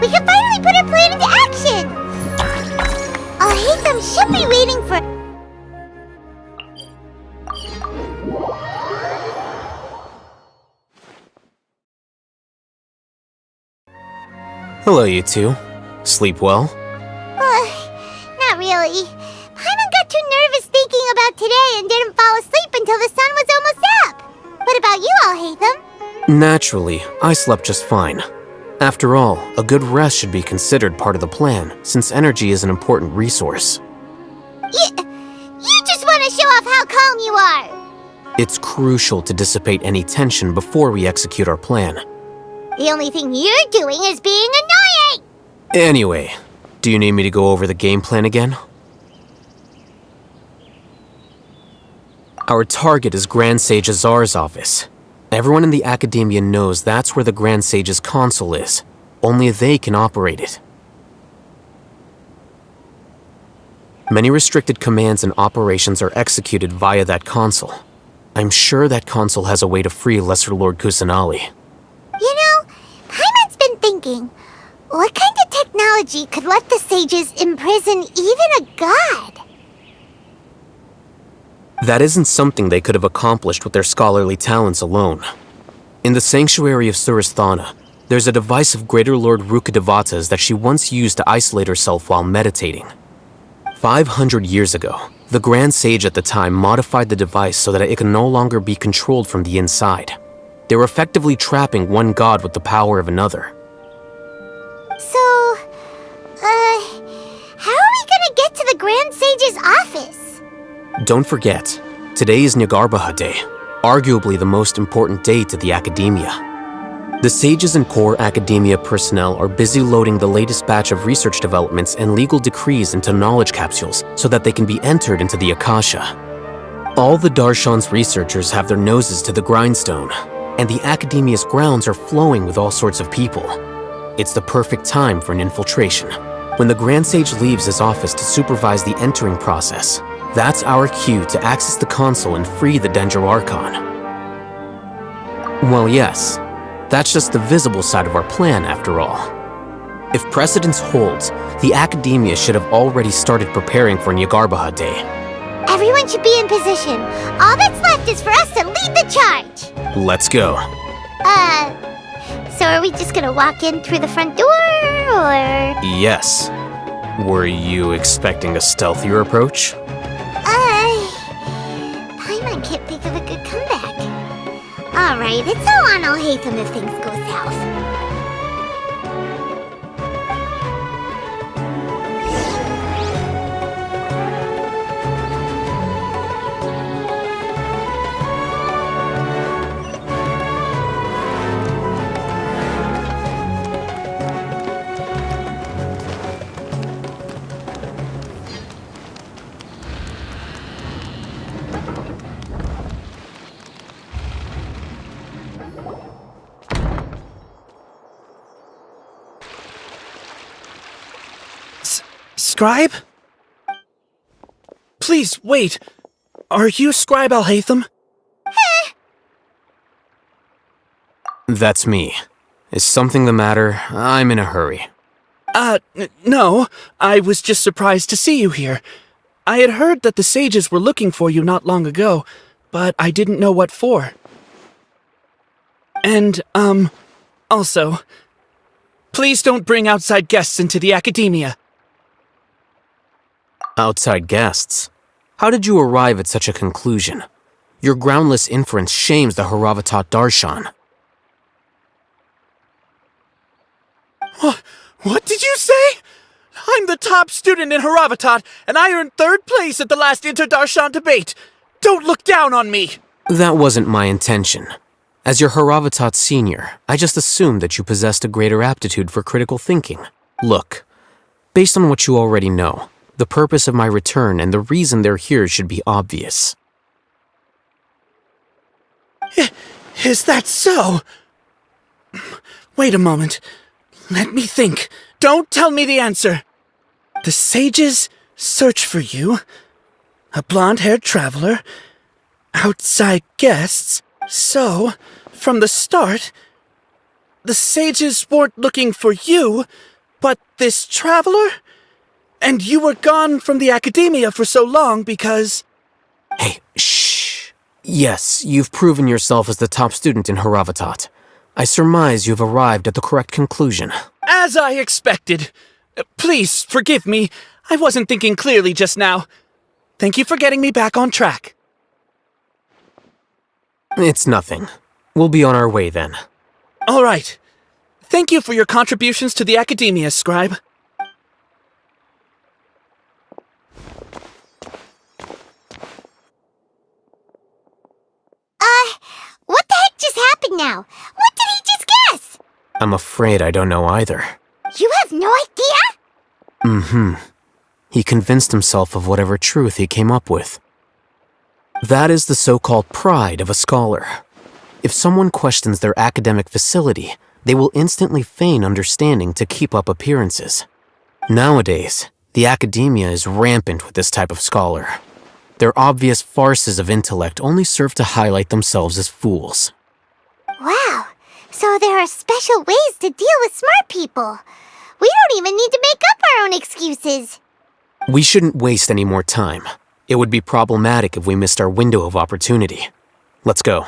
We can finally put our plan into action! I'll hate them should be waiting for... Hello, you two. Sleep well? Not really. Paimon got too nervous thinking about today and didn't fall asleep until the sun was almost up. What about you, Alhaitham? Naturally, I slept just fine. After all, a good rest should be considered part of the plan, since energy is an important resource. You just want to show off how calm you are! It's crucial to dissipate any tension before we execute our plan. The only thing you're doing is being annoying! Anyway, do you need me to go over the game plan again? Our target is Grand Sage Azar's office. Everyone in the Academia knows that's where the Grand Sage's console is. Only they can operate it. Many restricted commands and operations are executed via that console. I'm sure that console has a way to free Lesser Lord Kusanali. You know, Paimon's been thinking, what kind of technology could let the sages imprison even a god? That isn't something they could have accomplished with their scholarly talents alone. In the Sanctuary of Suristhana, there's a device of Greater Lord Rukkhadevata's that she once used to isolate herself while meditating. 500 years ago, the Grand Sage at the time modified the device so that it could no longer be controlled from the inside. They were effectively trapping one god with the power of another. So, how are we gonna get to the Grand Sage's office? Don't forget, today is Nyagarbha Day, arguably the most important day to the Academia. The sages and core Academia personnel are busy loading the latest batch of research developments and legal decrees into knowledge capsules so that they can be entered into the Akasha. All the Darshan's researchers have their noses to the grindstone, and the Academia's grounds are flowing with all sorts of people. It's the perfect time for an infiltration. When the Grand Sage leaves his office to supervise the entering process, that's our cue to access the console and free the Dendro Archon. Well, yes, that's just the visible side of our plan, after all. If precedence holds, the Academia should have already started preparing for Nyagarbha Day. Everyone should be in position. All that's left is for us to lead the charge. Let's go. So are we just gonna walk in through the front door, or...? Yes. Were you expecting a stealthier approach? Paimon can't think of a good comeback. Alright, it's all on Alhaitham if things go south. Scribe? Please, wait. Are you Scribe Alhaitham? That's me. Is something the matter? I'm in a hurry. No. I was just surprised to see you here. I had heard that the sages were looking for you not long ago, but I didn't know what for. And, also, please don't bring outside guests into the academia. Outside guests? How did you arrive at such a conclusion? Your groundless inference shames the Haravatat Darshan. What did you say? I'm the top student in Haravatat, and I earned 3rd place at the last Inter-Darshan debate. Don't look down on me! That wasn't my intention. As your Haravatat senior, I just assumed that you possessed a greater aptitude for critical thinking. Look, based on what you already know, the purpose of my return and the reason they're here should be obvious. Is that so? Wait a moment. Let me think. Don't tell me the answer. The sages search for you. A blonde-haired traveler. Outside guests. So, from the start, the sages weren't looking for you, but this traveler? And you were gone from the academia for so long because... Hey, shh. Yes, you've proven yourself as the top student in Haravatat. I surmise you've arrived at the correct conclusion. As I expected. Please, forgive me. I wasn't thinking clearly just now. Thank you for getting me back on track. It's nothing. We'll be on our way then. All right. Thank you for your contributions to the academia, Scribe. What the heck just happened now? What did he just guess? I'm afraid I don't know either. You have no idea? He convinced himself of whatever truth he came up with. That is the so-called pride of a scholar. If someone questions their academic facility, they will instantly feign understanding to keep up appearances. Nowadays, the academia is rampant with this type of scholar. Their obvious farces of intellect only serve to highlight themselves as fools. Wow, so there are special ways to deal with smart people. We don't even need to make up our own excuses. We shouldn't waste any more time. It would be problematic if we missed our window of opportunity. Let's go.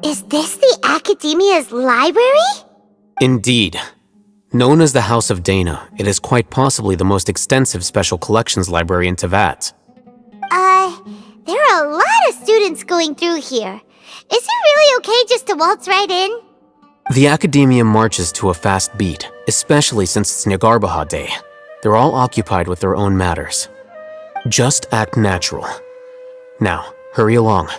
Is this the Academia's library? Indeed. Known as the House of Dana, it is quite possibly the most extensive special collections library in Tevat. There are a lot of students going through here. Is it really okay just to waltz right in? The Academia marches to a fast beat, especially since it's Nagarbaha Day. They're all occupied with their own matters. Just act natural. Now, hurry along.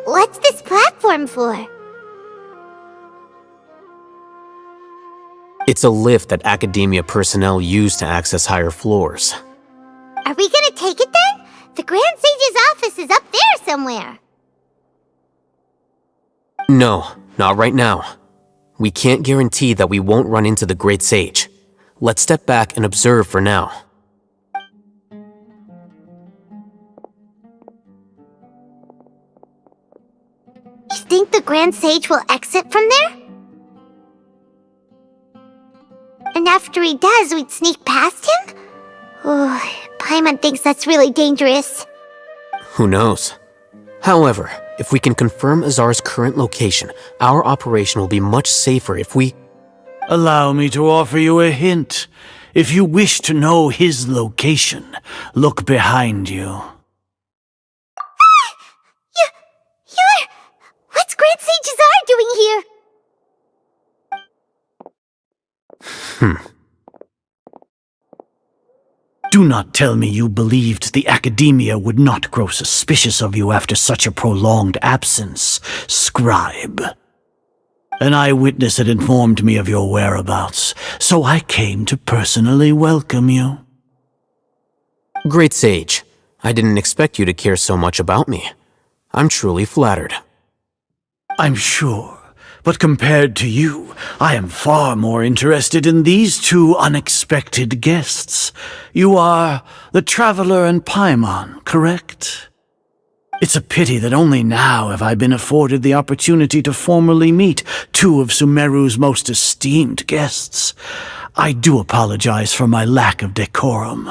What's this platform for? It's a lift that Academia personnel use to access higher floors. Are we gonna take it then? The Grand Sage's office is up there somewhere. No, not right now. We can't guarantee that we won't run into the Great Sage. Let's step back and observe for now. You think the Grand Sage will exit from there? And after he does, we'd sneak past him? Oh, Paimon thinks that's really dangerous. Who knows? However, if we can confirm Azar's current location, our operation will be much safer if we... Allow me to offer you a hint. If you wish to know his location, look behind you. You're... What's Grand Sage Azar doing here? Do not tell me you believed the Academia would not grow suspicious of you after such a prolonged absence, scribe. An eyewitness had informed me of your whereabouts, so I came to personally welcome you. Great Sage, I didn't expect you to care so much about me. I'm truly flattered. I'm sure, but compared to you, I am far more interested in these two unexpected guests. You are the Traveler and Paimon, correct? It's a pity that only now have I been afforded the opportunity to formally meet two of Sumeru's most esteemed guests. I do apologize for my lack of decorum.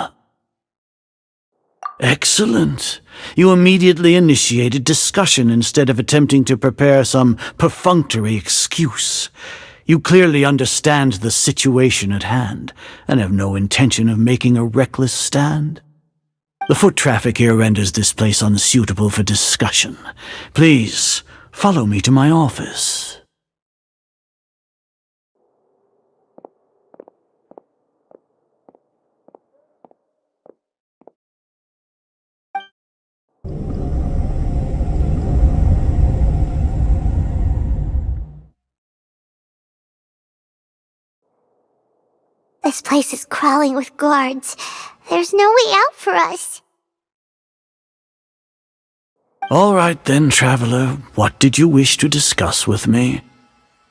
Excellent. You immediately initiated discussion instead of attempting to prepare some perfunctory excuse. You clearly understand the situation at hand, and have no intention of making a reckless stand. The foot traffic here renders this place unsuitable for discussion. Please, follow me to my office. This place is crawling with guards. There's no way out for us. All right then, Traveler. What did you wish to discuss with me?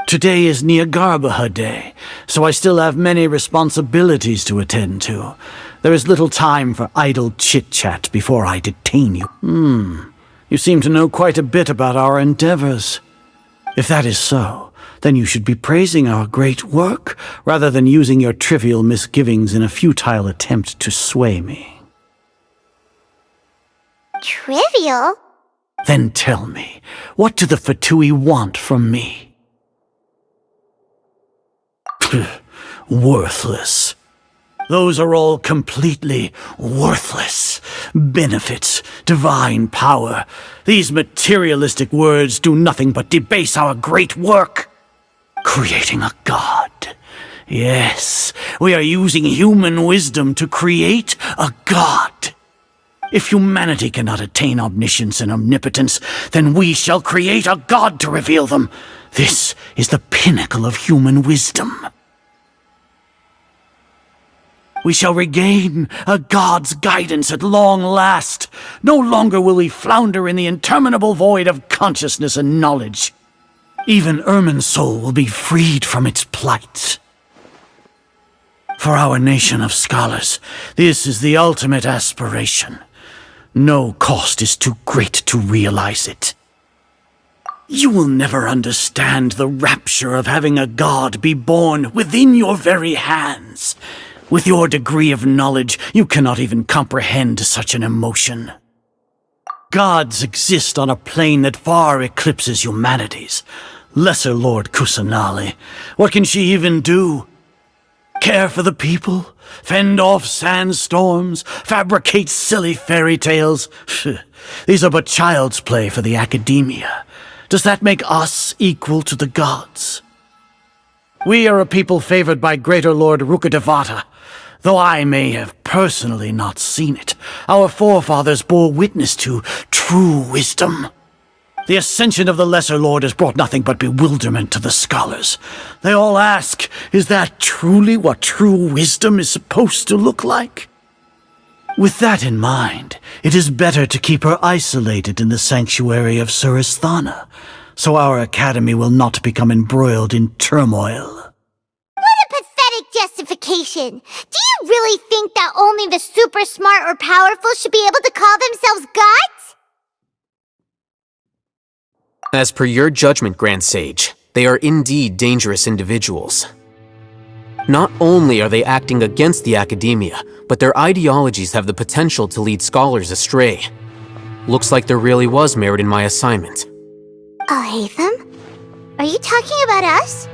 Today is Niagarbaha Day, so I still have many responsibilities to attend to. There is little time for idle chit-chat before I detain you. You seem to know quite a bit about our endeavors. If that is so, then you should be praising our great work, rather than using your trivial misgivings in a futile attempt to sway me. Trivial? Then tell me, what do the Fatui want from me? Worthless. Those are all completely worthless. Benefits, divine power. These materialistic words do nothing but debase our great work. Creating a god. Yes, we are using human wisdom to create a god. If humanity cannot attain omniscience and omnipotence, then we shall create a god to reveal them. This is the pinnacle of human wisdom. We shall regain a god's guidance at long last. No longer will we flounder in the interminable void of consciousness and knowledge. Even Irminsul will be freed from its plight. For our nation of scholars, this is the ultimate aspiration. No cost is too great to realize it. You will never understand the rapture of having a god be born within your very hands. With your degree of knowledge, you cannot even comprehend such an emotion. Gods exist on a plane that far eclipses humanity's. Lesser Lord Kusanali, what can she even do? Care for the people? Fend off sandstorms? Fabricate silly fairy tales? These are but child's play for the Academia. Does that make us equal to the gods? We are a people favored by Greater Lord Rukadevata. Though I may have personally not seen it, our forefathers bore witness to true wisdom. The ascension of the Lesser Lord has brought nothing but bewilderment to the scholars. They all ask, is that truly what true wisdom is supposed to look like? With that in mind, it is better to keep her isolated in the sanctuary of Suristhana, so our academy will not become embroiled in turmoil. What a pathetic justification! Do you really think that only the super smart or powerful should be able to call themselves gods? As per your judgment, Grand Sage, they are indeed dangerous individuals. Not only are they acting against the academia, but their ideologies have the potential to lead scholars astray. Looks like there really was merit in my assignment. Alhaitham? Are you talking about us?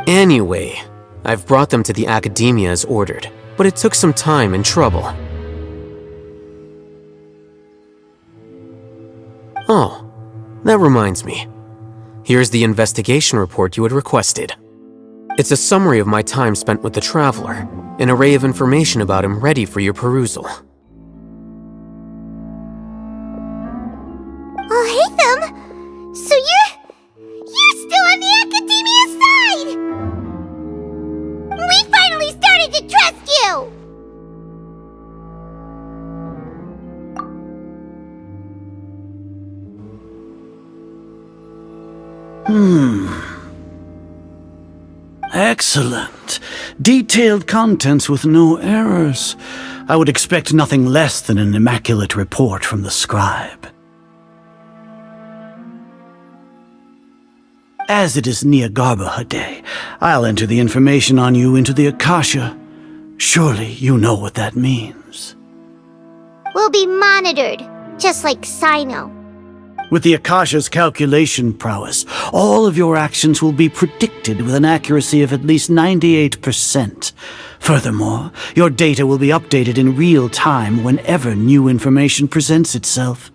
Anyway, I've brought them to the academia as ordered, but it took some time and trouble. Oh, that reminds me. Here's the investigation report you had requested. It's a summary of my time spent with the Traveler, an array of information about him ready for your perusal. Alhaitham? So you're still on the Academia side! We finally started to trust you! Excellent. Detailed contents with no errors. I would expect nothing less than an immaculate report from the scribe. As it is Niagarbaha Day, I'll enter the information on you into the Akasha. Surely you know what that means. We'll be monitored, just like Sino. With the Akasha's calculation prowess, all of your actions will be predicted with an accuracy of at least 98%. Furthermore, your data will be updated in real time whenever new information presents itself.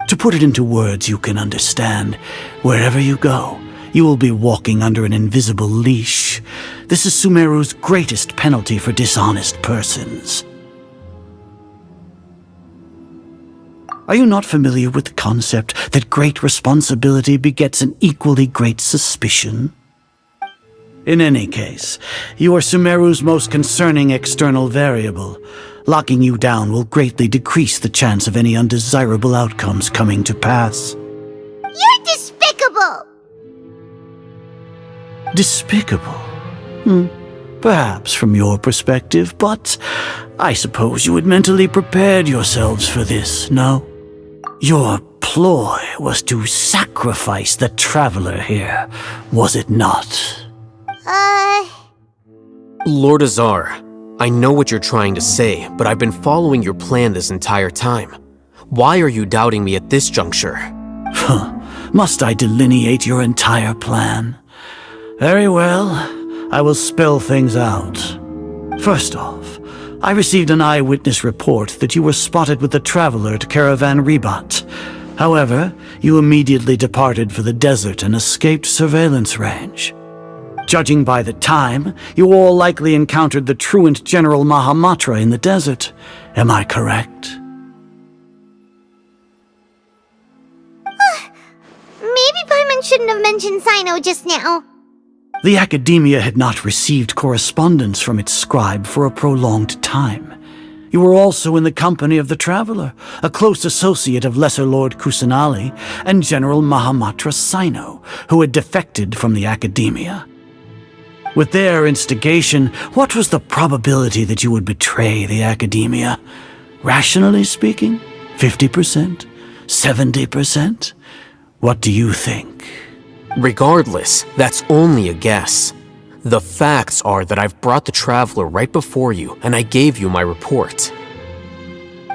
To put it into words you can understand, wherever you go, you will be walking under an invisible leash. This is Sumeru's greatest penalty for dishonest persons. Are you not familiar with the concept that great responsibility begets an equally great suspicion? In any case, you are Sumeru's most concerning external variable. Locking you down will greatly decrease the chance of any undesirable outcomes coming to pass. You're despicable! Despicable? Perhaps from your perspective, but I suppose you had mentally prepared yourselves for this, no? Your ploy was to sacrifice the Traveler here, was it not? Lord Azar, I know what you're trying to say, but I've been following your plan this entire time. Why are you doubting me at this juncture? Must I delineate your entire plan? Very well, I will spell things out. First off, I received an eyewitness report that you were spotted with the Traveler at Caravan Ribat. However, you immediately departed for the desert and escaped surveillance range. Judging by the time, you all likely encountered the truant General Mahamatra in the desert. Am I correct? Maybe Paimon shouldn't have mentioned Sino just now. The Academia had not received correspondence from its scribe for a prolonged time. You were also in the company of the Traveler, a close associate of Lesser Lord Kusanali and General Mahamatra Sino, who had defected from the Academia. With their instigation, what was the probability that you would betray the Academia? Rationally speaking, 50%? 70%? What do you think? Regardless, that's only a guess. The facts are that I've brought the Traveler right before you, and I gave you my report.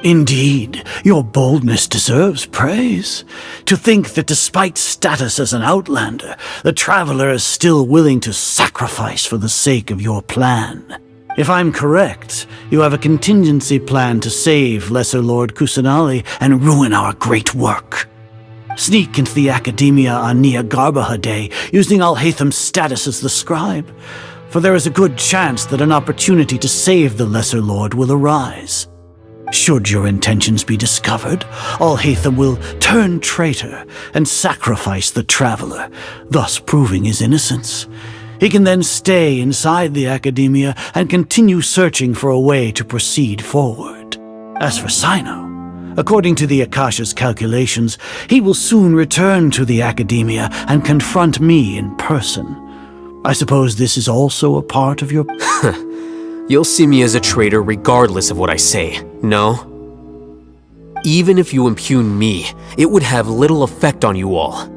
Indeed, your boldness deserves praise. To think that despite status as an outlander, the Traveler is still willing to sacrifice for the sake of your plan. If I'm correct, you have a contingency plan to save Lesser Lord Kusanali and ruin our great work. Sneak into the Academia on Niagarbaha Day, using Alhaitham's status as the scribe, for there is a good chance that an opportunity to save the Lesser Lord will arise. Should your intentions be discovered, Alhaitham will turn traitor and sacrifice the Traveler, thus proving his innocence. He can then stay inside the Academia and continue searching for a way to proceed forward. As for Sino, according to the Akasha's calculations, he will soon return to the Academia and confront me in person. I suppose this is also a part of your... You'll see me as a traitor regardless of what I say, no? Even if you impugn me, it would have little effect on you all.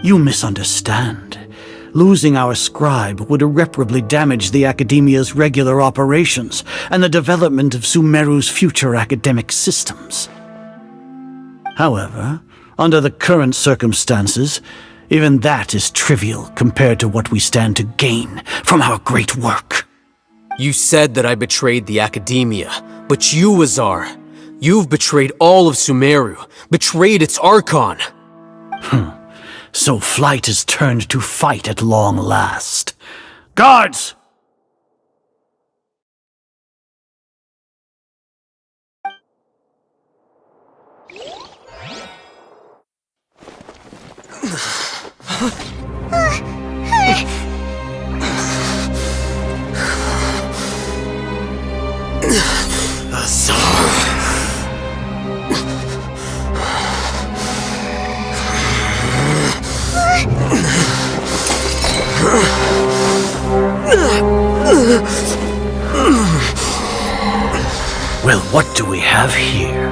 You misunderstand. Losing our scribe would irreparably damage the Academia's regular operations and the development of Sumeru's future academic systems. However, under the current circumstances, even that is trivial compared to what we stand to gain from our great work. You said that I betrayed the Academia, but you, Azar, you've betrayed all of Sumeru, betrayed its archon. So flight is turned to fight at long last. Guards! Well, what do we have here?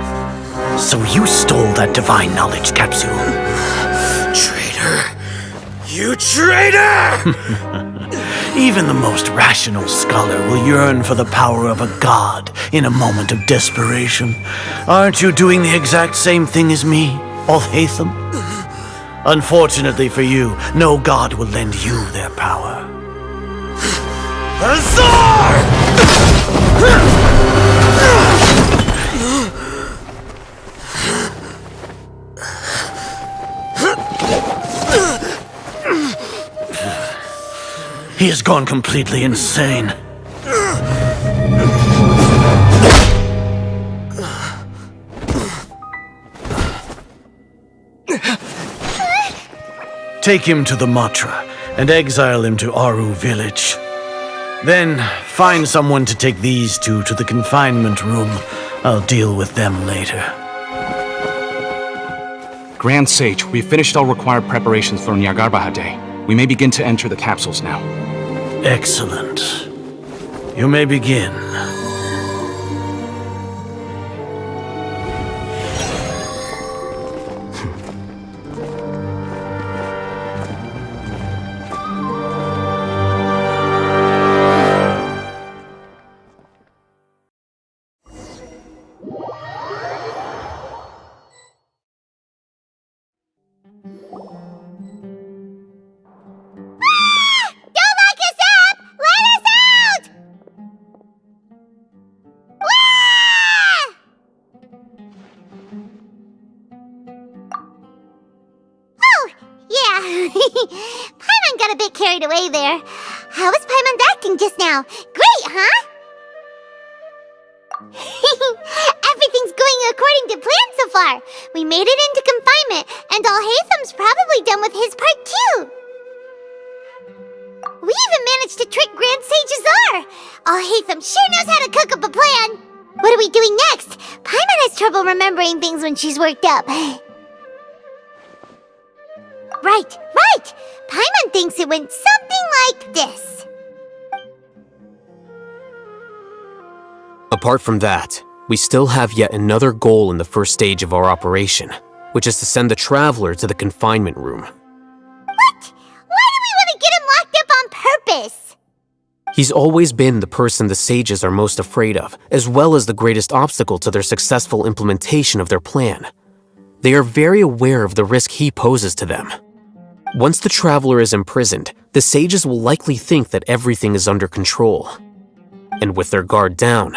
So you stole that divine knowledge capsule. Traitor! You traitor! Even the most rational scholar will yearn for the power of a god in a moment of desperation. Aren't you doing the exact same thing as me, Alhaitham? Unfortunately for you, no god will lend you their power. Azar! He has gone completely insane. Take him to the Matra and exile him to Aru village. Then find someone to take these two to the confinement room. I'll deal with them later. Grand Sage, we've finished all required preparations for Nyargarbaha Day. We may begin to enter the capsules now. Excellent. You may begin. Paimon got a bit carried away there. How was Paimon's acting just now? Great, huh? Everything's going according to plan so far. We made it into confinement, and Alhaitham's probably done with his part too. We even managed to trick Grand Sage Azar. Alhaitham sure knows how to cook up a plan. What are we doing next? Paimon has trouble remembering things when she's worked up. Right. Paimon thinks it went something like this. Apart from that, we still have yet another goal in the first stage of our operation, which is to send the Traveler to the confinement room. What? Why do we want to get him locked up on purpose? He's always been the person the sages are most afraid of, as well as the greatest obstacle to their successful implementation of their plan. They are very aware of the risk he poses to them. Once the Traveler is imprisoned, the sages will likely think that everything is under control. And with their guard down,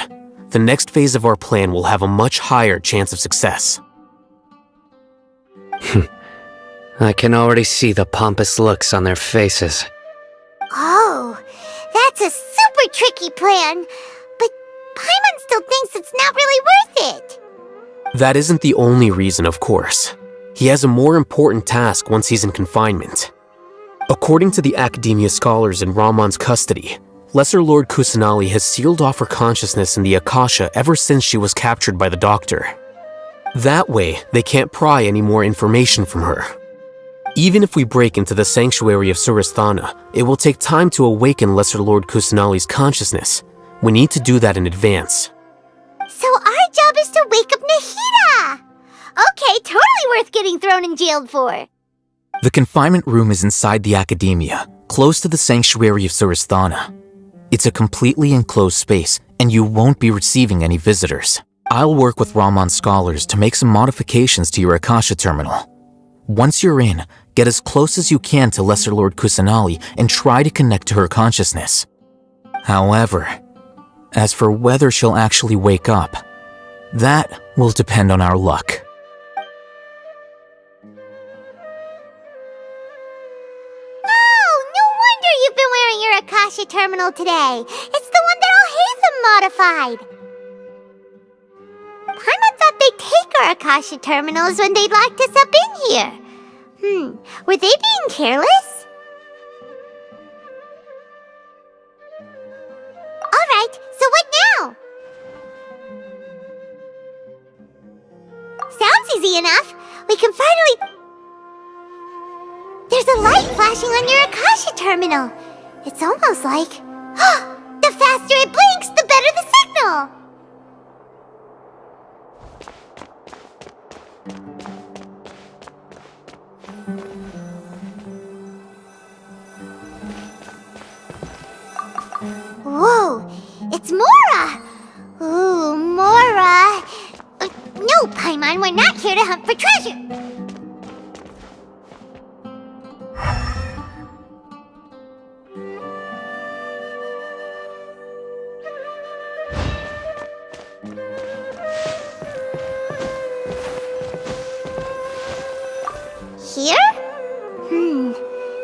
the next phase of our plan will have a much higher chance of success. I can already see the pompous looks on their faces. Oh, that's a super tricky plan. But Paimon still thinks it's not really worth it. That isn't the only reason, of course. He has a more important task once he's in confinement. According to the Academia scholars in Ramon's custody, Lesser Lord Kusanali has sealed off her consciousness in the Akasha ever since she was captured by the Doctor. That way, they can't pry any more information from her. Even if we break into the sanctuary of Suristhana, it will take time to awaken Lesser Lord Kusanali's consciousness. We need to do that in advance. So our job is to wake up Nahida! Okay, totally worth getting thrown and jailed for. The confinement room is inside the Academia, close to the sanctuary of Surasthana. It's a completely enclosed space, and you won't be receiving any visitors. I'll work with Ramon's scholars to make some modifications to your Akasha terminal. Once you're in, get as close as you can to Lesser Lord Kusanali and try to connect to her consciousness. However, as for whether she'll actually wake up, that will depend on our luck. No wonder you've been wearing your Akasha terminal today. It's the one that Al-Haytham modified. Paimon thought they'd take our Akasha terminals when they locked us up in here. Were they being careless? Alright, so what now? Sounds easy enough. We can finally... There's a light flashing on your Akasha terminal. It's almost like... the faster it blinks, the better the signal! Whoa! It's Mora! Ooh, Mora! No, Paimon, we're not here to hunt for treasure! Here?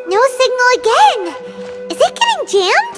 No signal again! Is it getting jammed?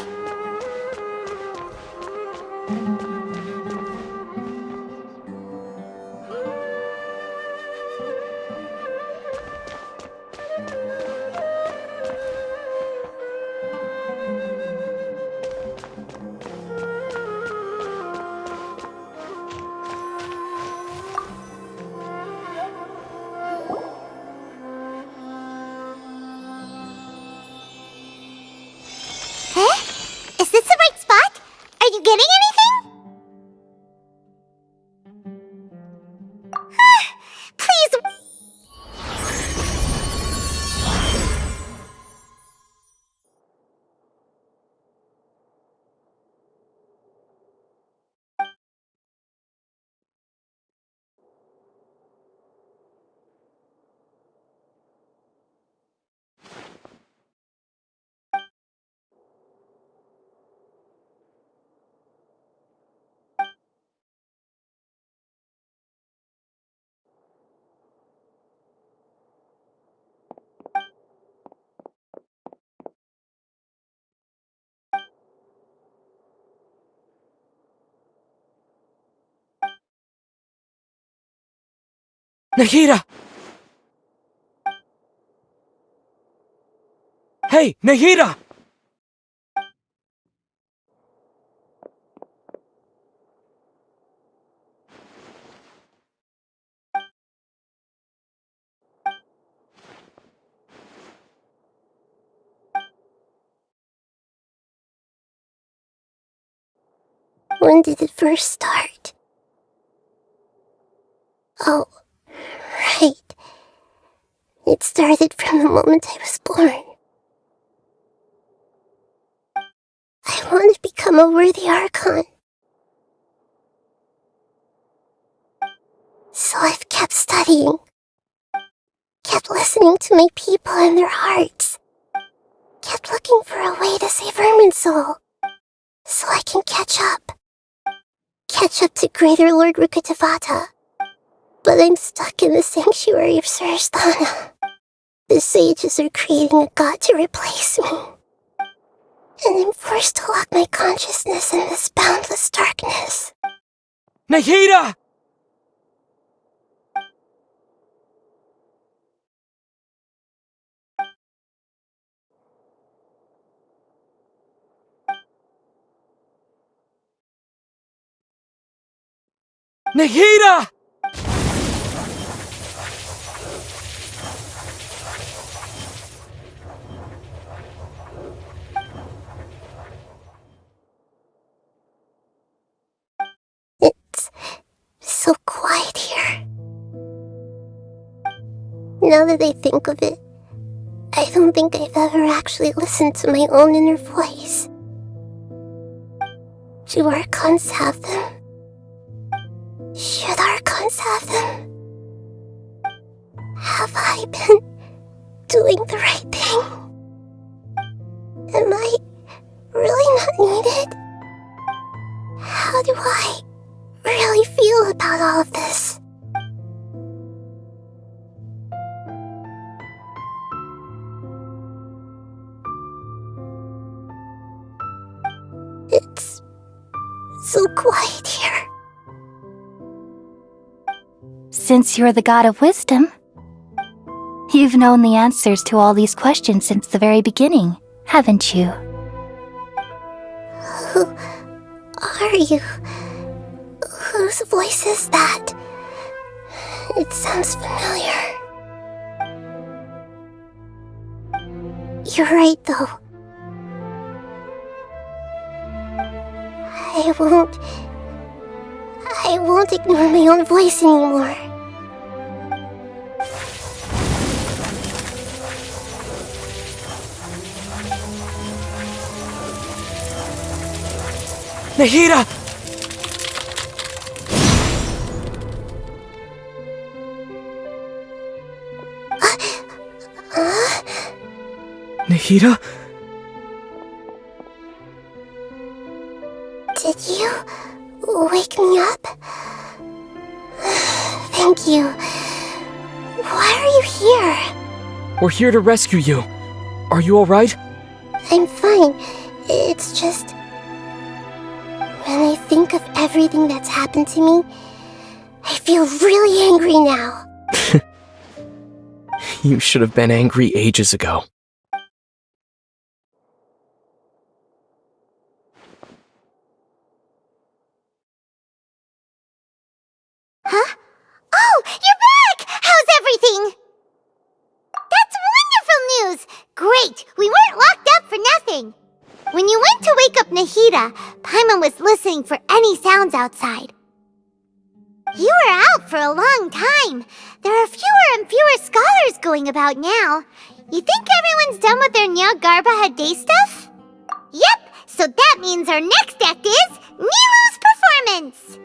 Is this the right spot? Are you getting anything? Please. Nahida! Hey, Nahida! When did it first start? Oh, right. It started from the moment I was born. I want to become a worthy archon. So I've kept studying. Kept listening to my people and their hearts. Kept looking for a way to save Irminsul. So I can catch up. Catch up to Greater Lord Rukkhadevata. But I'm stuck in the sanctuary of Surasthana. The sages are creating a god to replace me. And I'm forced to lock my consciousness in this boundless darkness. Nahida! Nahida! It's so quiet here. Now that I think of it, I don't think I've ever actually listened to my own inner voice. Do archons have them? Should archons have them? Have I been doing the right thing? Am I really not needed? How do I really feel about all of this? It's so quiet here. Since you're the god of wisdom, you've known the answers to all these questions since the very beginning, haven't you? Who are you? Whose voice is that? It sounds familiar. You're right, though. I won't ignore my own voice anymore. Nahida! Nahida? Did you wake me up? Thank you. Why are you here? We're here to rescue you. Are you alright? I'm fine. It's just... when I think of everything that's happened to me, I feel really angry now. You should have been angry ages ago. Huh? Oh, you're back! How's everything? That's wonderful news! Great, we weren't locked up for nothing. When you went to wake up Nahida, Paimon was listening for any sounds outside. You were out for a long time. There are fewer and fewer scholars going about now. You think everyone's done with their Nyargarba Day stuff? Yep, so that means our next act is Nilu's performance!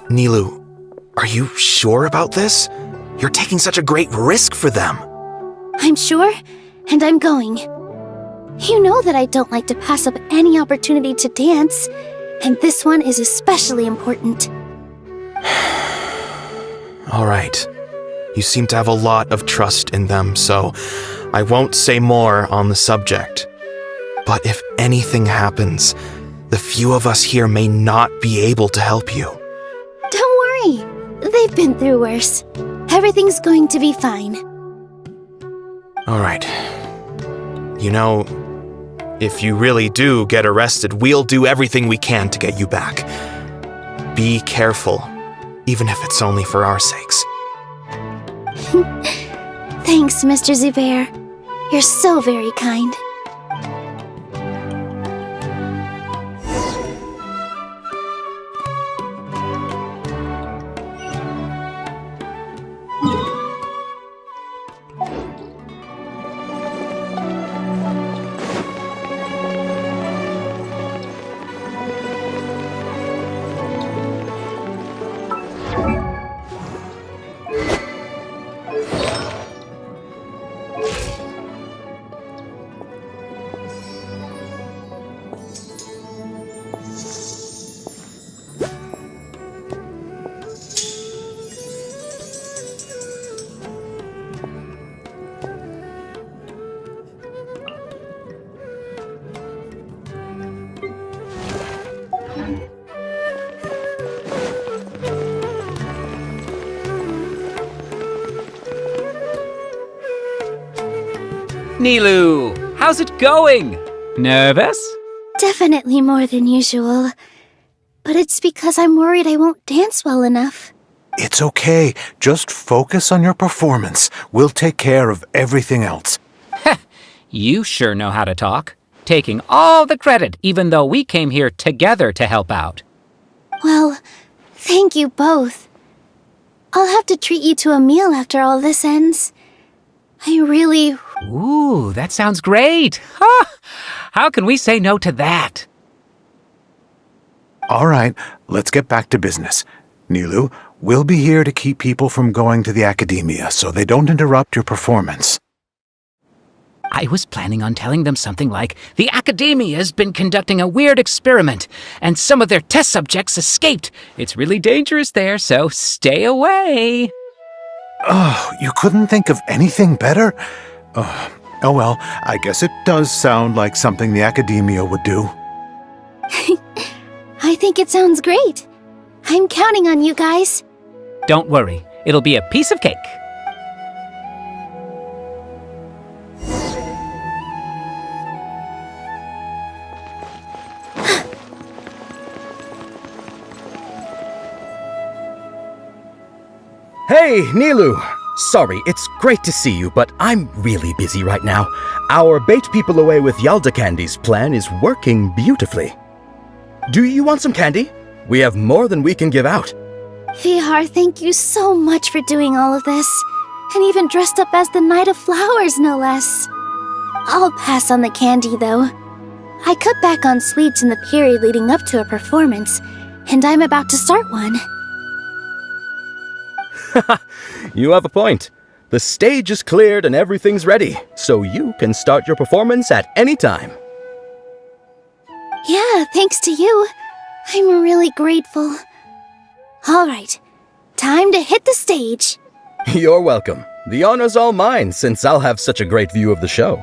Nilu, are you sure about this? You're taking such a great risk for them. I'm sure, and I'm going. You know that I don't like to pass up any opportunity to dance, and this one is especially important. All right. You seem to have a lot of trust in them, so I won't say more on the subject. But if anything happens, the few of us here may not be able to help you. Don't worry. They've been through worse. Everything's going to be fine. All right. You know, if you really do get arrested, we'll do everything we can to get you back. Be careful, even if it's only for our sakes. Thanks, Mr. Zubair. You're so very kind. Nilu, how's it going? Nervous? Definitely more than usual. But it's because I'm worried I won't dance well enough. It's okay. Just focus on your performance. We'll take care of everything else. You sure know how to talk, taking all the credit even though we came here together to help out. Well, thank you both. I'll have to treat you to a meal after all this ends. I really... Ooh, that sounds great. Huh? How can we say no to that? All right, let's get back to business. Nilu, we'll be here to keep people from going to the academia so they don't interrupt your performance. I was planning on telling them something like, the Academia's been conducting a weird experiment, and some of their test subjects escaped. It's really dangerous there, so stay away. Oh, you couldn't think of anything better? Oh well, I guess it does sound like something the Academia would do. I think it sounds great. I'm counting on you guys. Don't worry, it'll be a piece of cake. Hey, Nilu! Sorry, it's great to see you, but I'm really busy right now. Our Bait People Away with Yalda Candies plan is working beautifully. Do you want some candy? We have more than we can give out. Vihar, thank you so much for doing all of this. And even dressed up as the Knight of Flowers, no less. I'll pass on the candy, though. I cut back on sweets in the period leading up to a performance, and I'm about to start one. You have a point. The stage is cleared and everything's ready, so you can start your performance at any time. Yeah, thanks to you. I'm really grateful. All right, time to hit the stage. You're welcome. The honor's all mine, since I'll have such a great view of the show.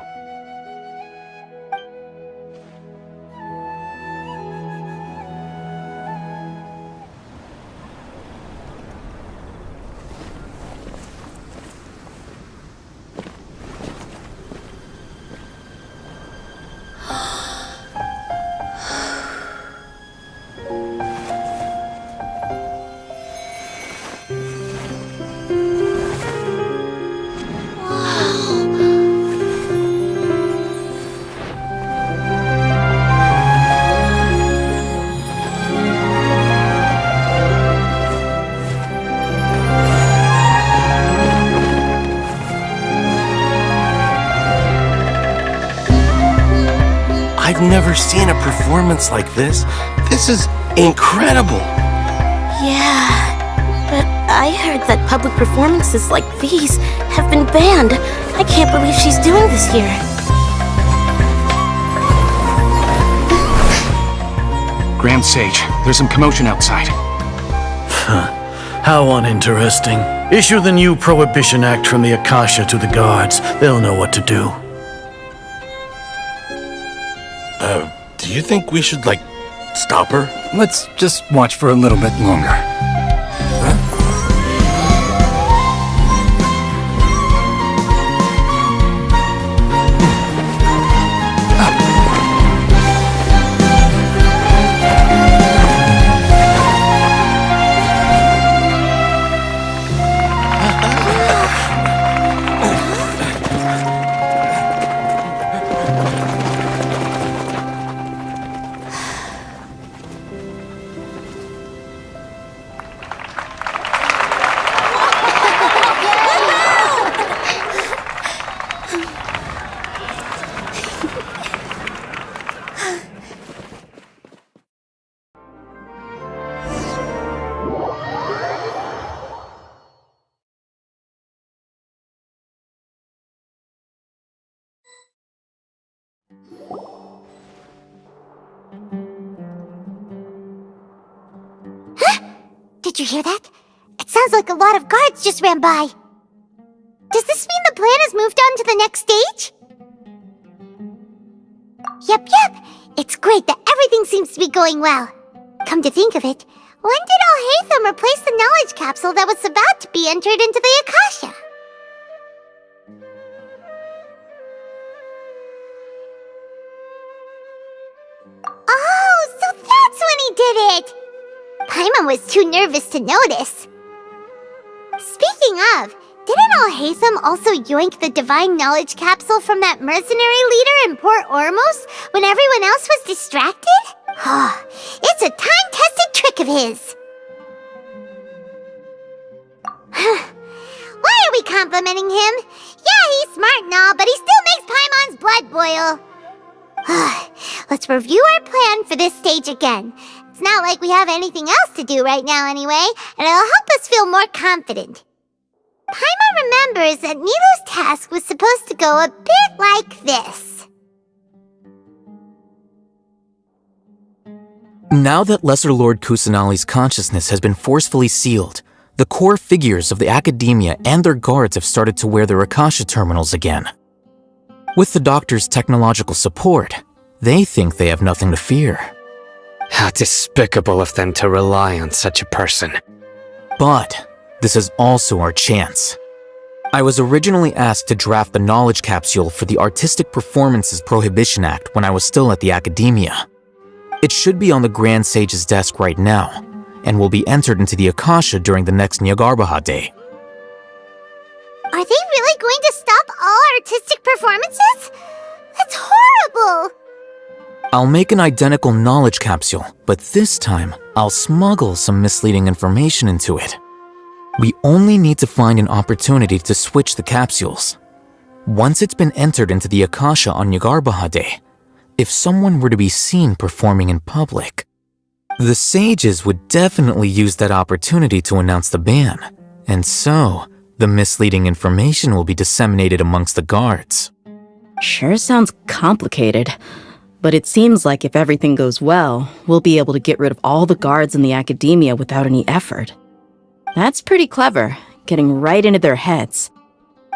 I've never seen a performance like this. This is incredible. Yeah, but I heard that public performances like these have been banned. I can't believe she's doing this here. Grand Sage, there's some commotion outside. How uninteresting. Issue the new Prohibition Act from the Akasha to the guards. They'll know what to do. Do you think we should, stop her? Let's just watch for a little bit longer. Did you hear that? It sounds like a lot of guards just ran by. Does this mean the plan has moved on to the next stage? Yep. It's great that everything seems to be going well. Come to think of it, when did Alhaitham replace the knowledge capsule that was about to be entered into the Akasha? Oh, so that's when he did it! Paimon was too nervous to notice. Speaking of, Didn't Alhaitham also yoink the divine knowledge capsule from that mercenary leader in Port Ormos when everyone else was distracted? It's a time-tested trick of his. Why are we complimenting him? Yeah, he's smart and all, but he still makes Paimon's blood boil. Let's review our plan for this stage again. It's not like we have anything else to do right now anyway, and it'll help us feel more confident. Paimon remembers that Nilu's task was supposed to go a bit like this. Now that Lesser Lord Kusanali's consciousness has been forcefully sealed, the core figures of the Academia and their guards have started to wear their Akasha terminals again. With the Doctor's technological support, they think they have nothing to fear. How despicable of them to rely on such a person. But this is also our chance. I was originally asked to draft the knowledge capsule for the Artistic Performances Prohibition Act when I was still at the Academia. It should be on the Grand Sage's desk right now, and will be entered into the Akasha during the next Nyargarbaha Day. Are they really going to stop all artistic performances? That's horrible! I'll make an identical knowledge capsule, but this time, I'll smuggle some misleading information into it. We only need to find an opportunity to switch the capsules. Once it's been entered into the Akasha on Nyargarbaha Day, if someone were to be seen performing in public, the sages would definitely use that opportunity to announce the ban, and so the misleading information will be disseminated amongst the guards. Sure sounds complicated, but it seems like if everything goes well, we'll be able to get rid of all the guards in the Academia without any effort. That's pretty clever, getting right into their heads.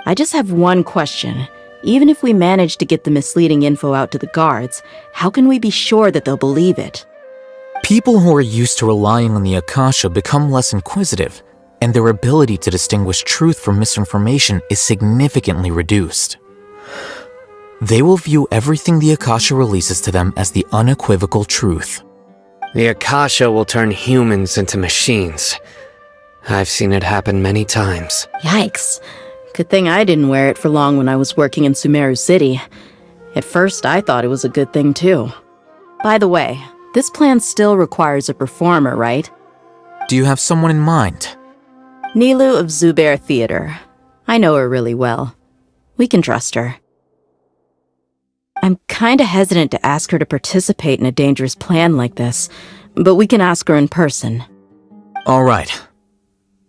I just have one question. Even if we manage to get the misleading info out to the guards, how can we be sure that they'll believe it? People who are used to relying on the Akasha become less inquisitive, and their ability to distinguish truth from misinformation is significantly reduced. They will view everything the Akasha releases to them as the unequivocal truth. The Akasha will turn humans into machines. I've seen it happen many times. Yikes. Good thing I didn't wear it for long when I was working in Sumeru City. At first, I thought it was a good thing too. By the way, this plan still requires a performer, right? Do you have someone in mind? Nilu of Zubair Theater. I know her really well. We can trust her. I'm kinda hesitant to ask her to participate in a dangerous plan like this, but we can ask her in person. All right.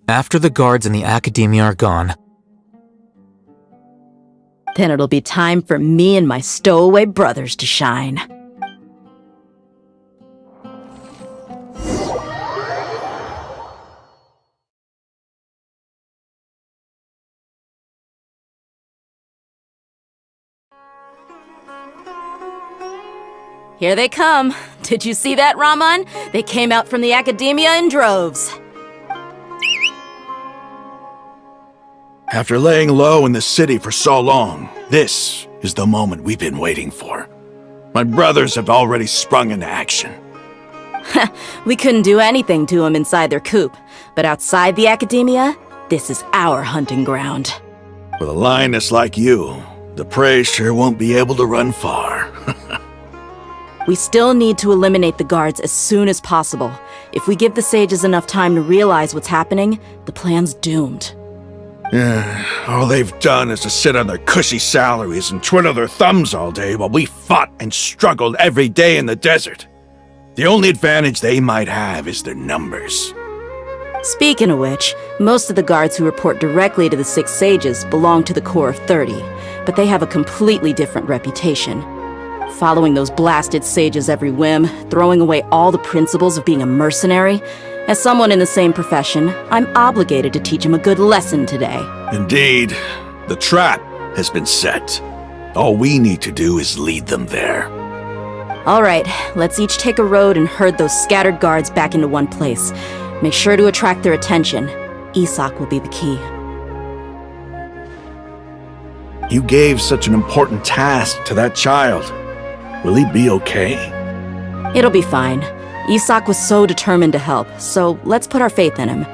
After the guards in the Academia are gone, then it'll be time for me and my stowaway brothers to shine. Here they come. Did you see that, Raman? They came out from the Academia in droves. After laying low in the city for so long, this is the moment we've been waiting for. My brothers have already sprung into action. We couldn't do anything to them inside their coop, but outside the Academia, this is our hunting ground. With a lioness like you, the prey sure won't be able to run far. We still need to eliminate the guards as soon as possible. If we give the sages enough time to realize what's happening, the plan's doomed. All they've done is to sit on their cushy salaries and twiddle their thumbs all day while we fought and struggled every day in the desert. The only advantage they might have is their numbers. Speaking of which, most of the guards who report directly to the 6 sages belong to the Corps of 30, but they have a completely different reputation. Following those blasted sages every whim, throwing away all the principles of being a mercenary. As someone in the same profession, I'm obligated to teach them a good lesson today. Indeed, the trap has been set. All we need to do is lead them there. All right, let's each take a road and herd those scattered guards back into one place. Make sure to attract their attention. Isak will be the key. You gave such an important task to that child. Will he be okay? It'll be fine. Isak was so determined to help, so let's put our faith in him.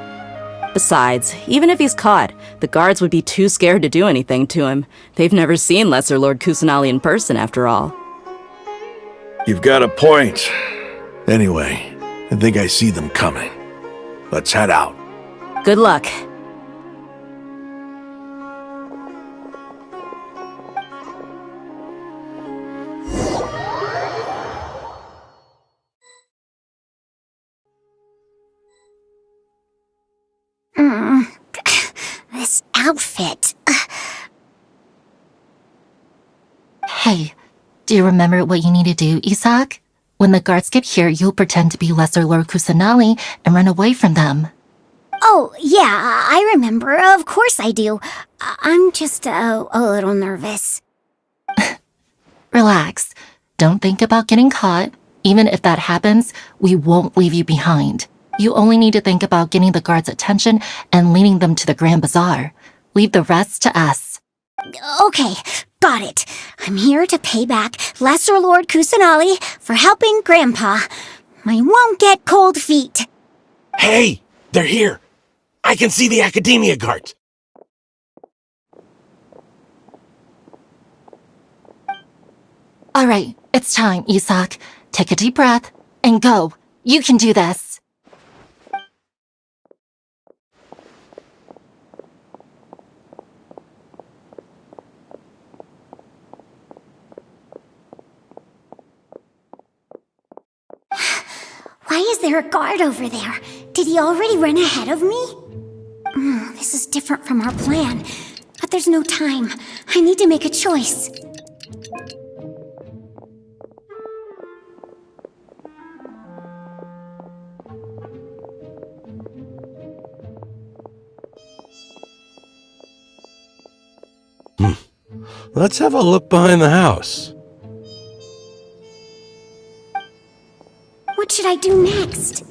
Besides, even if he's caught, The guards would be too scared to do anything to him. They've never seen Lesser Lord Kusanali in person, after all. You've got a point. Anyway, I think I see them coming. Let's head out. Good luck. This outfit. Hey, do you remember what you need to do, Isaac? When the guards get here, you'll pretend to be Lesser Lord Kusanali and run away from them. Oh, yeah, I remember. Of course I do. I'm just a little nervous. Relax. Don't think about getting caught. Even if that happens, we won't leave you behind. You only need to think about getting the guards' attention and leading them to the Grand Bazaar. Leave the rest to us. Okay, got it. I'm here to pay back Lesser Lord Kusanali for helping Grandpa. I won't get cold feet. Hey! They're here! I can see the Academia guards! All right, it's time, Isaac. Take a deep breath and go. You can do this. Why is there a guard over there? Did he already run ahead of me? This is different from our plan. But there's no time. I need to make a choice. Let's have a look behind the house. What should I do next?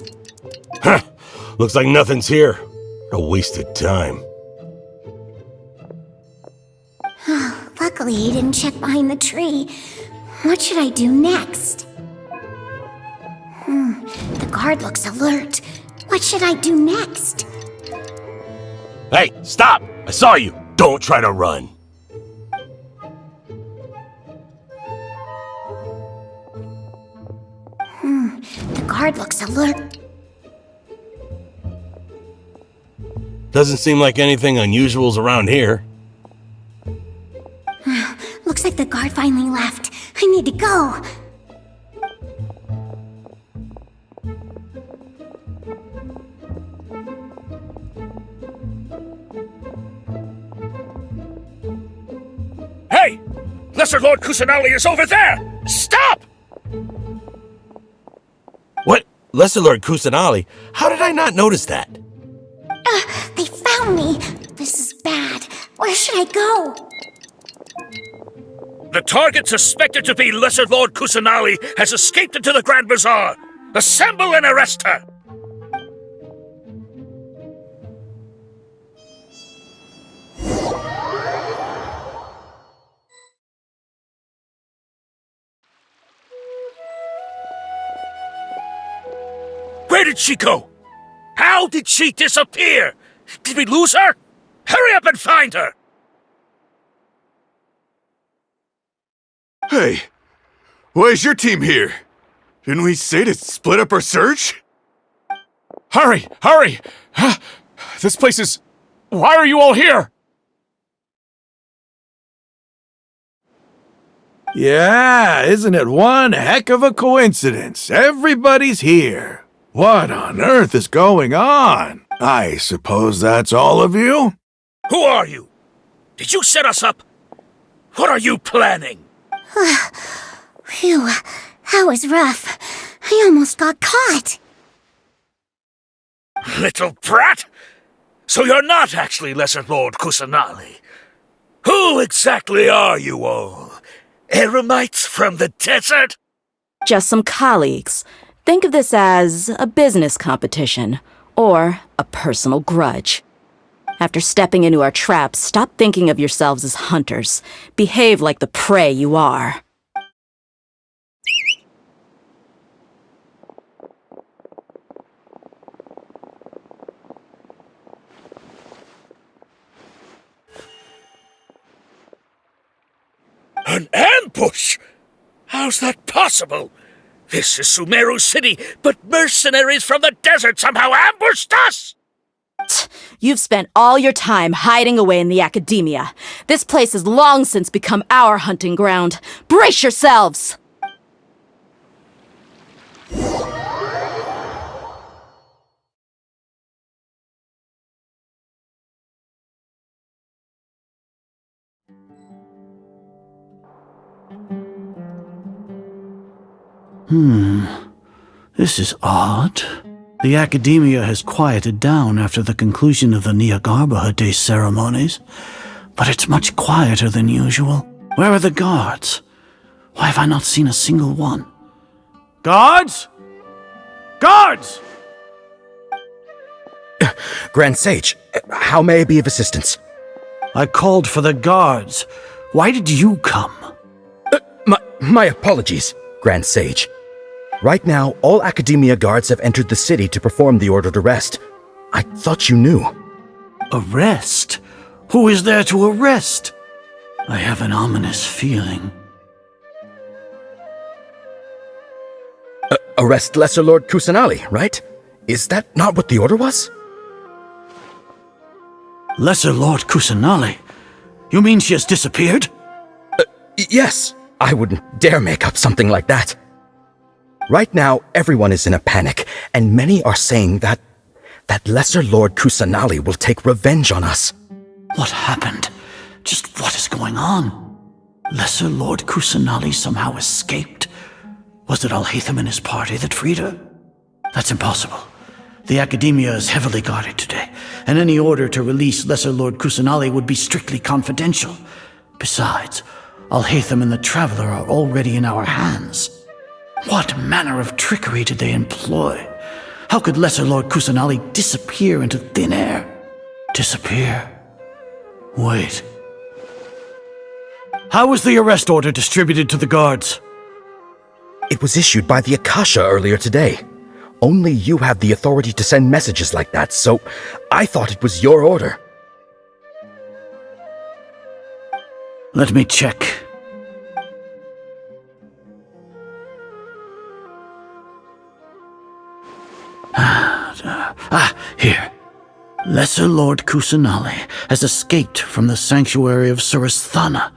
Huh! Looks like nothing's here. A wasted time. Luckily, he didn't check behind the tree. What should I do next? The guard looks alert. What should I do next? Hey, stop! I saw you! Don't try to run! The guard looks alert. Doesn't seem like anything unusual's around here. Looks like the guard finally left. I need to go. Hey! Lesser Lord Kusanali is over there! Stop! What? Lesser Lord Kusanali? How did I not notice that? They found me. This is bad. Where should I go? The target suspected to be Lesser Lord Kusanali has escaped into the Grand Bazaar. Assemble and arrest her! Where did she go? How did she disappear? Did we lose her? Hurry up and find her! Hey, why is your team here? Didn't we say to split up our search? Hurry! Hurry! This place is... Why are you all here? Yeah, isn't it one heck of a coincidence? Everybody's here. What on earth is going on? I suppose that's all of you? Who are you? Did you set us up? What are you planning? Phew, that was rough. I almost got caught. Little brat! So you're not actually Lesser Lord Kusanali. Who exactly are you all? Eremites from the desert? Just some colleagues. Think of this as a business competition, or a personal grudge. After stepping into our traps, stop thinking of yourselves as hunters. Behave like the prey you are. An ambush? How's that possible? This is Sumeru City, but mercenaries from the desert somehow ambushed us! You've spent all your time hiding away in the academia. This place has long since become our hunting ground. Brace yourselves! This is odd. The academia has quieted down after the conclusion of the Nyagarbha Day ceremonies, but it's much quieter than usual. Where are the guards? Why have I not seen a single one? Guards? Guards! Grand Sage, how may I be of assistance? I called for the guards. Why did you come? My apologies, Grand Sage. Right now, all Academia guards have entered the city to perform the ordered arrest. I thought you knew. Arrest? Who is there to arrest? I have an ominous feeling. Arrest Lesser Lord Kusanali, right? Is that not what the order was? Lesser Lord Kusanali? You mean she has disappeared? Yes. I wouldn't dare make up something like that. Right now, everyone is in a panic, and many are saying that Lesser Lord Kusanali will take revenge on us. What happened? Just what is going on? Lesser Lord Kusanali somehow escaped? Was it Alhaitham and his party that freed her? That's impossible. The Academia is heavily guarded today, and any order to release Lesser Lord Kusanali would be strictly confidential. Besides, Alhaitham and the Traveler are already in our hands. What manner of trickery did they employ? How could Lesser Lord Kusanali disappear into thin air? Disappear? Wait. How was the arrest order distributed to the guards? It was issued by the Akasha earlier today. Only you have the authority to send messages like that, so I thought it was your order. Let me check. Here. Lesser Lord Kusanali has escaped from the sanctuary of Surasthana.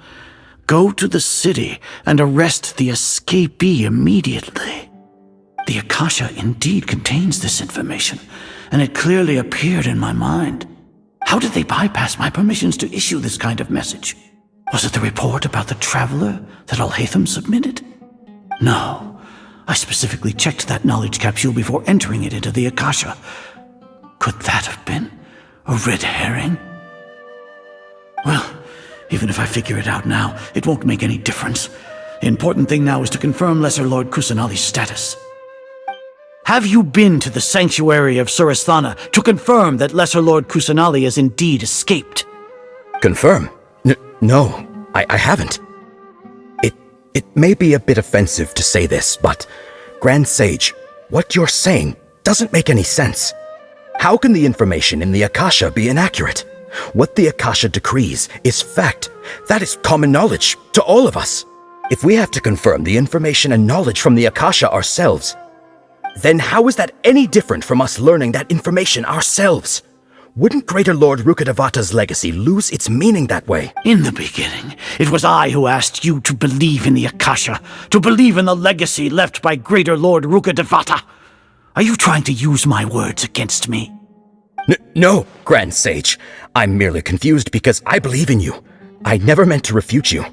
Go to the city and arrest the escapee immediately. The Akasha indeed contains this information, and it clearly appeared in my mind. How did they bypass my permissions to issue this kind of message? Was it the report about the Traveler that Alhaitham submitted? No. I specifically checked that knowledge capsule before entering it into the Akasha. Could that have been a red herring? Well, even if I figure it out now, it won't make any difference. The important thing now is to confirm Lesser Lord Kusanali's status. Have you been to the sanctuary of Surasthana to confirm that Lesser Lord Kusanali has indeed escaped? Confirm? No, I haven't. It may be a bit offensive to say this, but Grand Sage, what you're saying doesn't make any sense. How can the information in the Akasha be inaccurate? What the Akasha decrees is fact. That is common knowledge to all of us. If we have to confirm the information and knowledge from the Akasha ourselves, then how is that any different from us learning that information ourselves? Wouldn't Greater Lord Rukkhadevata's legacy lose its meaning that way? In the beginning, it was I who asked you to believe in the Akasha, to believe in the legacy left by Greater Lord Rukkhadevata. Are you trying to use my words against me? No, Grand Sage. I'm merely confused because I believe in you. I never meant to refute you.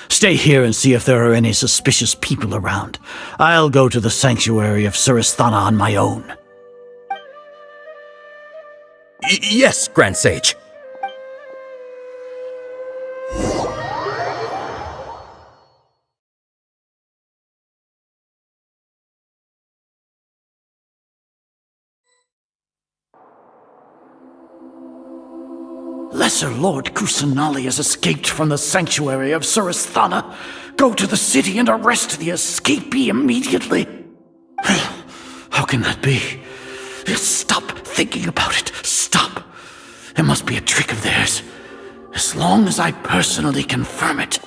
Stay here and see if there are any suspicious people around. I'll go to the sanctuary of Surasthana on my own. Yes, Grand Sage. Lesser Lord Kusanali has escaped from the sanctuary of Surasthana. Go to the city and arrest the escapee immediately. How can that be? Stop thinking about it. Stop. It must be a trick of theirs. As long as I personally confirm it.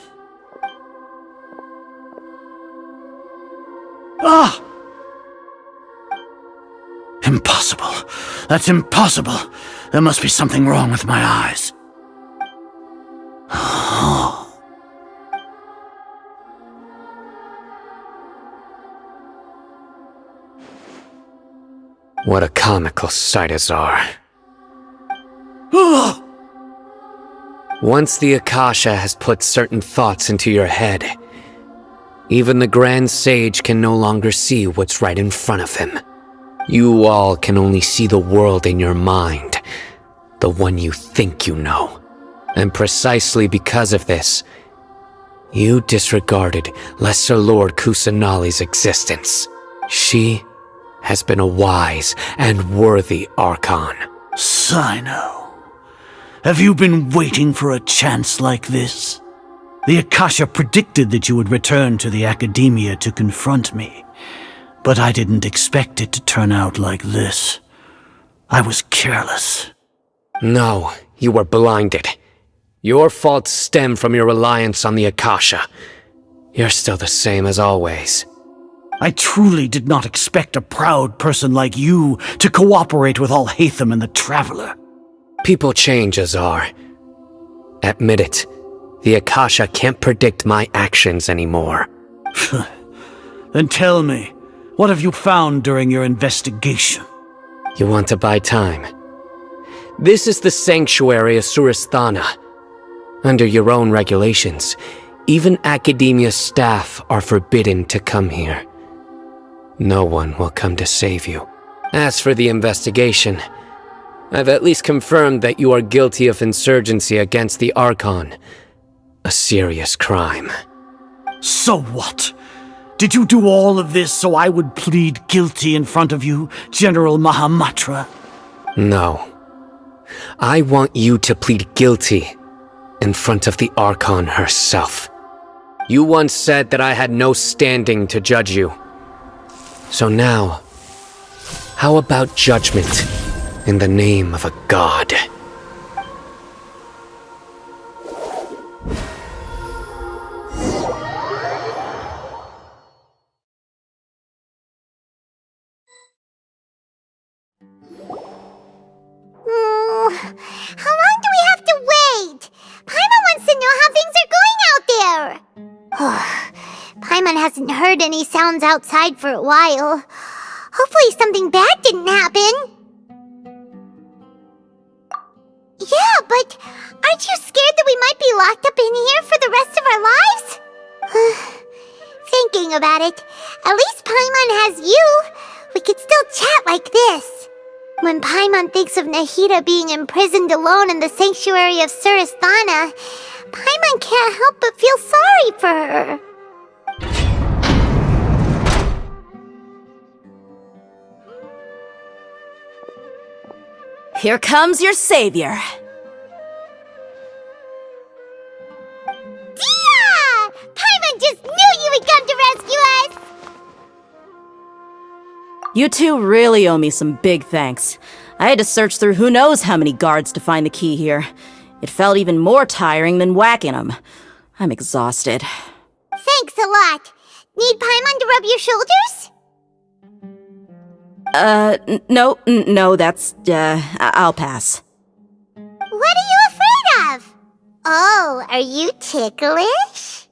Ah! Impossible. That's impossible. There must be something wrong with my eyes. What a comical sight, Azar. Once the Akasha has put certain thoughts into your head, even the Grand Sage can no longer see what's right in front of him. You all can only see the world in your mind, the one you think you know. And precisely because of this, you disregarded Lesser Lord Kusanali's existence. She has been a wise and worthy archon. Cyno, have you been waiting for a chance like this? The Akasha predicted that you would return to the Academia to confront me, but I didn't expect it to turn out like this. I was careless. No, you were blinded. Your faults stem from your reliance on the Akasha. You're still the same as always. I truly did not expect a proud person like you to cooperate with Alhaitham and the Traveler. People change, Azar. Admit it. The Akasha can't predict my actions anymore. Then tell me, what have you found during your investigation? You want to buy time? This is the sanctuary of Surasthana. Under your own regulations, even Academia staff are forbidden to come here. No one will come to save you. As for the investigation, I've at least confirmed that you are guilty of insurgency against the Archon. A serious crime. So what? Did you do all of this so I would plead guilty in front of you, General Mahamatra? No. I want you to plead guilty in front of the Archon herself. You once said that I had no standing to judge you. So now, how about judgment in the name of a god? How long do we have to wait? Paimon wants to know how things are going out there. Paimon hasn't heard any sounds outside for a while. Hopefully something bad didn't happen. Yeah, but aren't you scared that we might be locked up in here for the rest of our lives? Thinking about it, at least Paimon has you. We could still chat like this. When Paimon thinks of Nahida being imprisoned alone in the sanctuary of Surasthana, Paimon can't help but feel sorry for her. Here comes your savior. Dia! Paimon just knew you would come to rescue us! You two really owe me some big thanks. I had to search through who knows how many guards to find the key here. It felt even more tiring than whacking them. I'm exhausted. Thanks a lot. Need Paimon to rub your shoulders? No, that's, I'll pass. What are you afraid of? Oh, are you ticklish?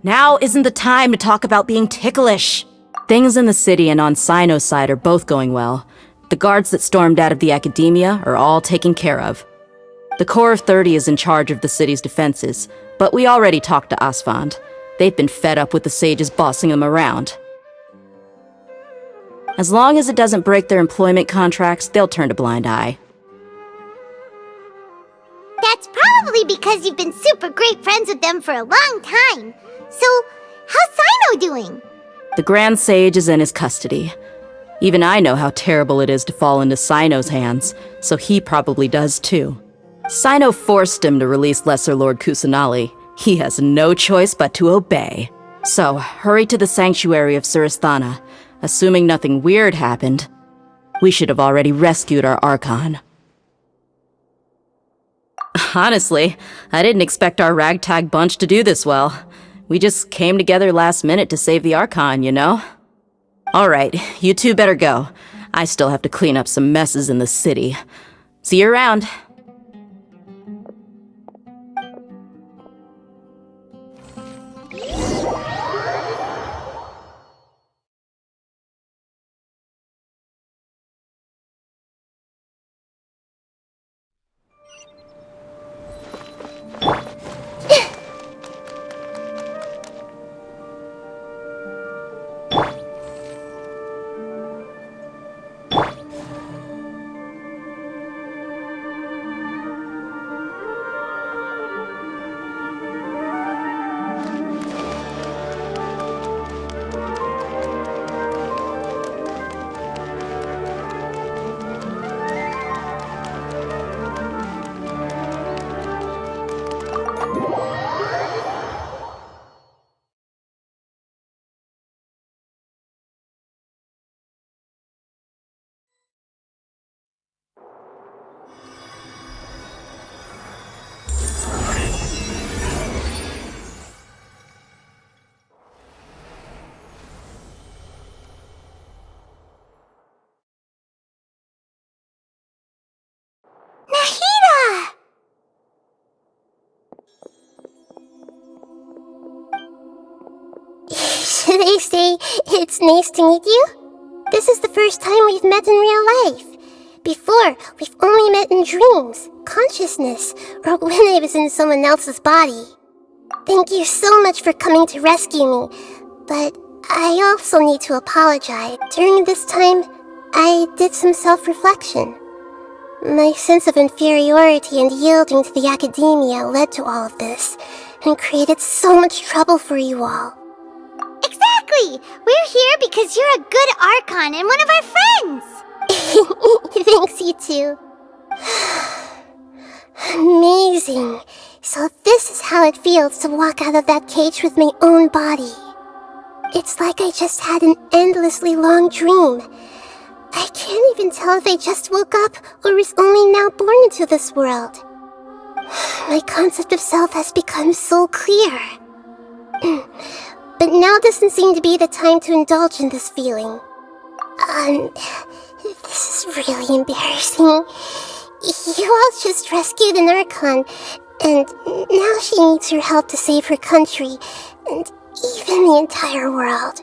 Now isn't the time to talk about being ticklish. Things in the city and on Cyno's side are both going well. The guards that stormed out of the Academia are all taken care of. The Corps of 30 is in charge of the city's defenses, but we already talked to Asfand. They've been fed up with the sages bossing them around. As long as it doesn't break their employment contracts, they'll turn a blind eye. That's probably because you've been super great friends with them for a long time. So, how's Cyno doing? The Grand Sage is in his custody. Even I know how terrible it is to fall into Cyno's hands, so he probably does too. Cyno forced him to release Lesser Lord Kusanali. He has no choice but to obey. So, hurry to the sanctuary of Surasthana. Assuming nothing weird happened, we should have already rescued our Archon. Honestly, I didn't expect our ragtag bunch to do this well. We just came together last minute to save the Archon, you know? Alright, you two better go. I still have to clean up some messes in the city. See you around. Nahida! Should I say it's nice to meet you? This is the first time we've met in real life. Before, we've only met in dreams, consciousness, or when I was in someone else's body. Thank you so much for coming to rescue me, but I also need to apologize. During this time, I did some self-reflection. My sense of inferiority and yielding to the academia led to all of this, and created so much trouble for you all. Exactly! We're here because you're a good Archon and one of our friends! Thanks, you two. Amazing. So this is how it feels to walk out of that cage with my own body. It's like I just had an endlessly long dream. I can't even tell if I just woke up or was only now born into this world. My concept of self has become so clear. But now doesn't seem to be the time to indulge in this feeling. This is really embarrassing. You all just rescued an Archon, and now she needs your help to save her country, and even the entire world.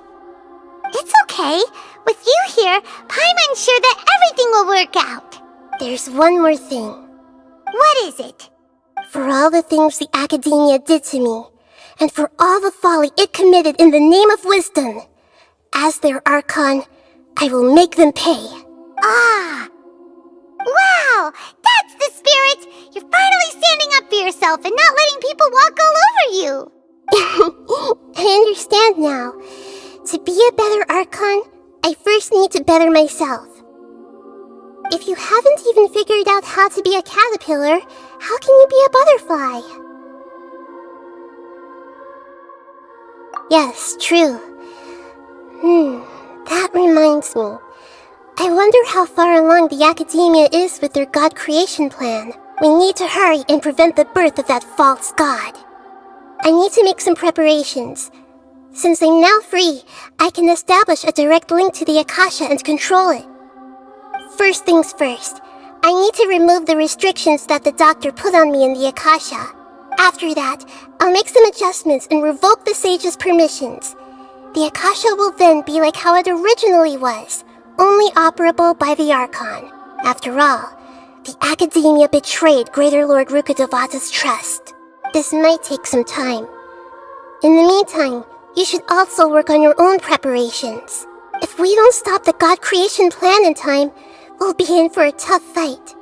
It's okay. With you here, Paimon's sure that everything will work out. There's one more thing. What is it? For all the things the academia did to me, and for all the folly it committed in the name of wisdom, as their Archon, I will make them pay. Ah! Wow! That's the spirit! You're finally standing up for yourself and not letting people walk all over you! I understand now. To be a better Archon, I first need to better myself. If you haven't even figured out how to be a caterpillar, how can you be a butterfly? Yes, true. That reminds me. I wonder how far along the academia is with their god creation plan. We need to hurry and prevent the birth of that false god. I need to make some preparations. Since I'm now free, I can establish a direct link to the Akasha and control it. First things first, I need to remove the restrictions that the doctor put on me in the Akasha. After that, I'll make some adjustments and revoke the sage's permissions. The Akasha will then be like how it originally was, only operable by the Archon. After all, the academia betrayed Greater Lord Rukkhadevata's trust. This might take some time. In the meantime, you should also work on your own preparations. If we don't stop the god creation plan in time, we'll be in for a tough fight.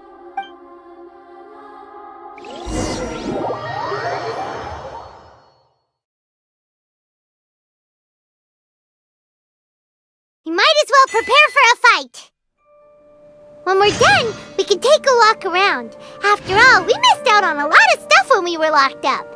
You might as well prepare for a fight! When we're done, we can take a walk around. After all, we missed out on a lot of stuff when we were locked up.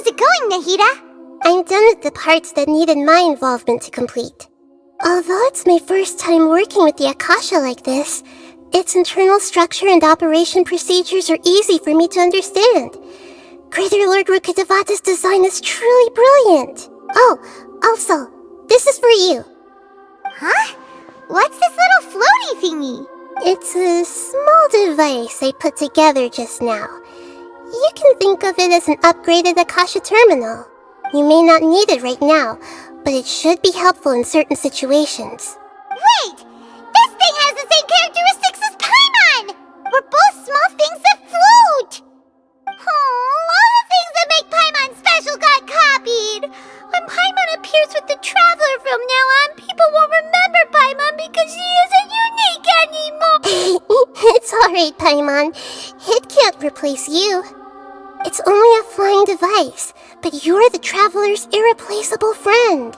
How's it going, Nahida? I'm done with the parts that needed my involvement to complete. Although it's my first time working with the Akasha like this, its internal structure and operation procedures are easy for me to understand. Greater Lord Rukkhadevata's design is truly brilliant. Oh, also, this is for you. Huh? What's this little floaty thingy? It's a small device I put together just now. You can think of it as an upgraded Akasha terminal. You may not need it right now, but it should be helpful in certain situations. Wait! This thing has the same characteristics as Paimon! We're both small things that float! Oh, all the things that make Paimon special got copied! When Paimon appears with the Traveler from now on, people won't remember Paimon because she isn't unique anymore! It's alright, Paimon. It can't replace you. It's only a flying device, but you're the Traveler's irreplaceable friend.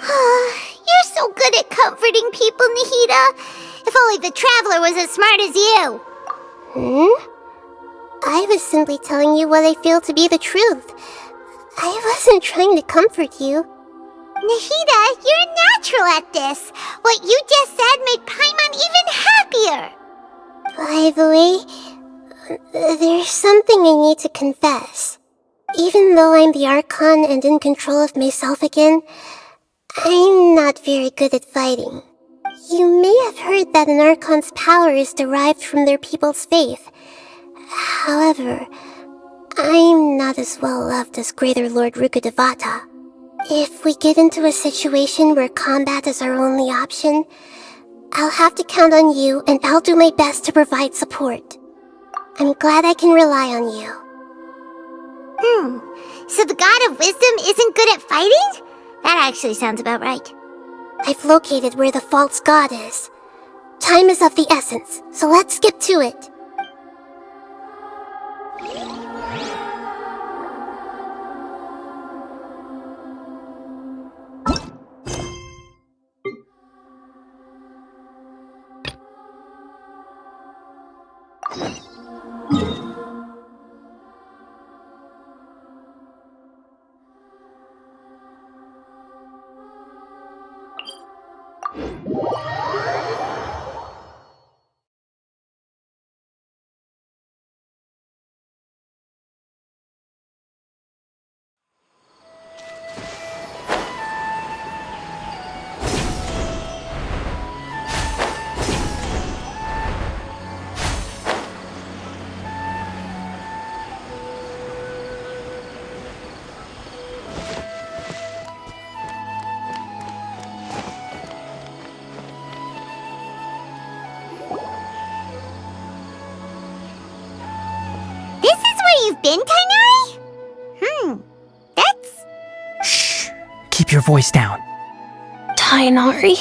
You're so good at comforting people, Nahida. If only the Traveler was as smart as you. I was simply telling you what I feel to be the truth. I wasn't trying to comfort you. Nahida, you're natural at this. What you just said made Paimon even happier. By the way, there's something I need to confess. Even though I'm the Archon and in control of myself again, I'm not very good at fighting. You may have heard that an Archon's power is derived from their people's faith. However, I'm not as well loved as Greater Lord Rukkhadevata. If we get into a situation where combat is our only option, I'll have to count on you and I'll do my best to provide support. I'm glad I can rely on you. So the God of Wisdom isn't good at fighting? That actually sounds about right. I've located where the false god is. Time is of the essence, so let's skip to it. You've been, Tainari? That's... Keep your voice down. Tainari?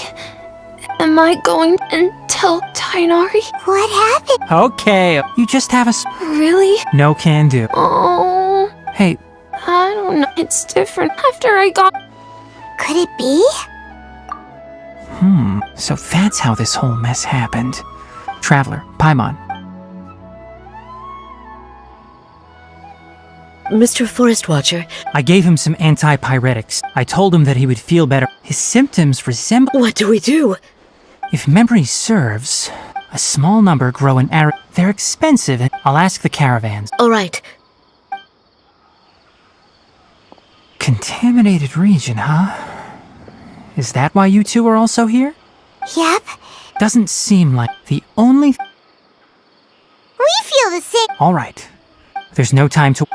Am I going and tell Tainari? What happened? Okay, you just have a Really? No can do. Oh. Hey. I don't know. It's different after I got... Could it be? So that's how this whole mess happened. Traveler, Paimon. Mr. Forest Watcher. I gave him some antipyretics. I told him that he would feel better. His symptoms resemble... What do we do? If memory serves, a small number grow in area. They're expensive, and I'll ask the caravans. All right. Contaminated region, huh? Is that why you two are also here? Yep. Doesn't seem like the only... We feel the same... All right. There's no time to...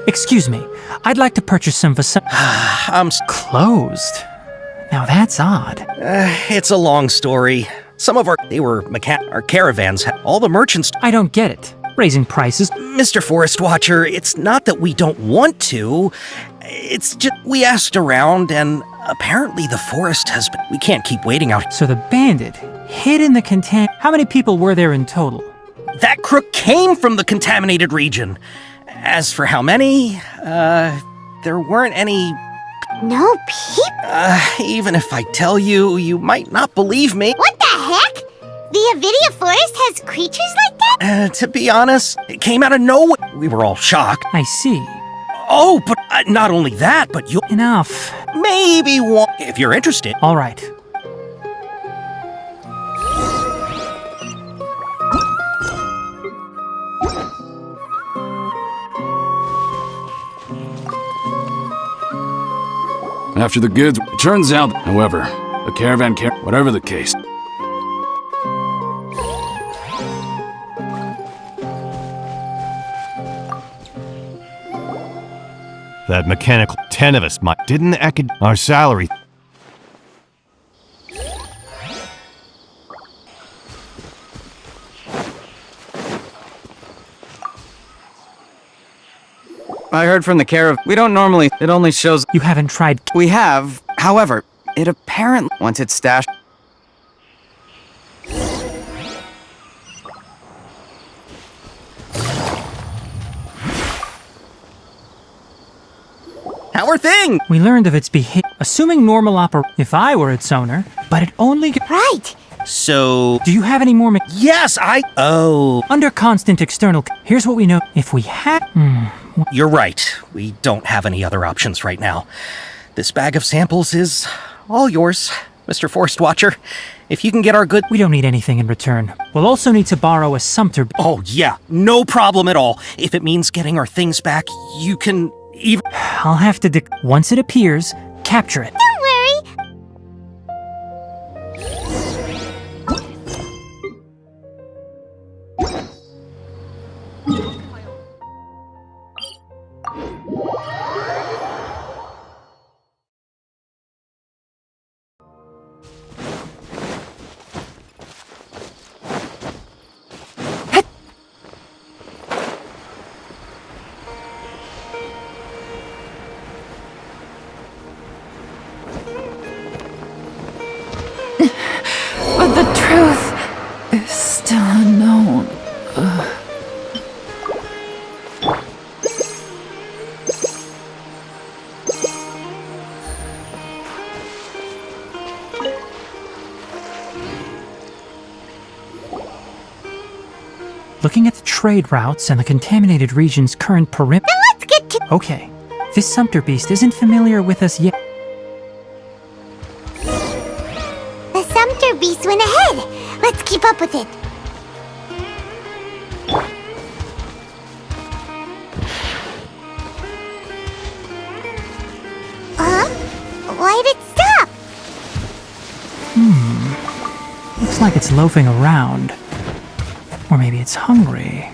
Excuse me, I'd like to purchase some for some... I'm closed. Now that's odd. It's a long story. Some of our our caravans, all the merchants. I don't get it. Raising prices. Mr. Forest Watcher, it's not that we don't want to. It's just we asked around, and apparently the forest has been. We can't keep waiting out. So the bandit hid in the How many people were there in total? That crook came from the contaminated region. As for how many, there weren't any. No people? Even if I tell you, you might not believe me. What the heck? The Avidia Forest has creatures like that? To be honest, it came out of nowhere. We were all shocked. I see. Oh, but not only that, but you. Enough. Maybe one. If you're interested. All right. After the goods, it turns out, however, the caravan whatever the case. That mechanical 10 of us didn't our salary. I heard from the caravan. We don't normally. It only shows. You haven't tried. We have. However, it apparently once it's stashed. How are things? We learned of its behavior, assuming normal if I were its owner, but it only Right! So... Do you have any more Yes, Oh... Under constant external... Here's what we know. If we had... You're right. We don't have any other options right now. This bag of samples is all yours, Mr. Forest Watcher. If you can get our good... We don't need anything in return. We'll also need to borrow a sumpter... Oh, yeah. No problem at all. If it means getting our things back, you can... Even... I'll have to once it appears, capture it. Don't worry. But the truth is still unknown. Looking at the trade routes and the contaminated region's current perimeter... Then let's get to... Okay. This sumpter beast isn't familiar with us yet. The Sumpter Beast went ahead. Let's keep up with it. Huh? Why'd it stop? Looks like it's loafing around. Or maybe it's hungry.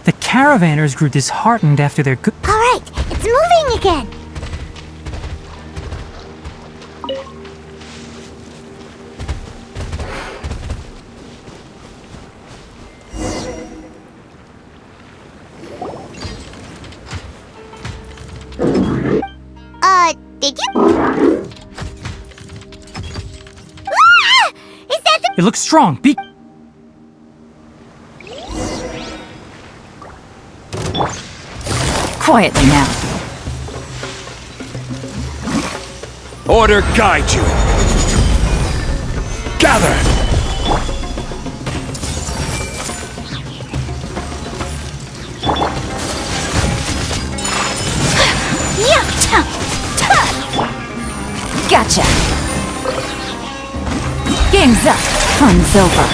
The caravanners grew disheartened after their good... All right, it's moving again. Did you? Ah! Is that the... It looks strong. Be... Quietly now. Order guide you. Gather. Gotcha. Game's up. Fun's over.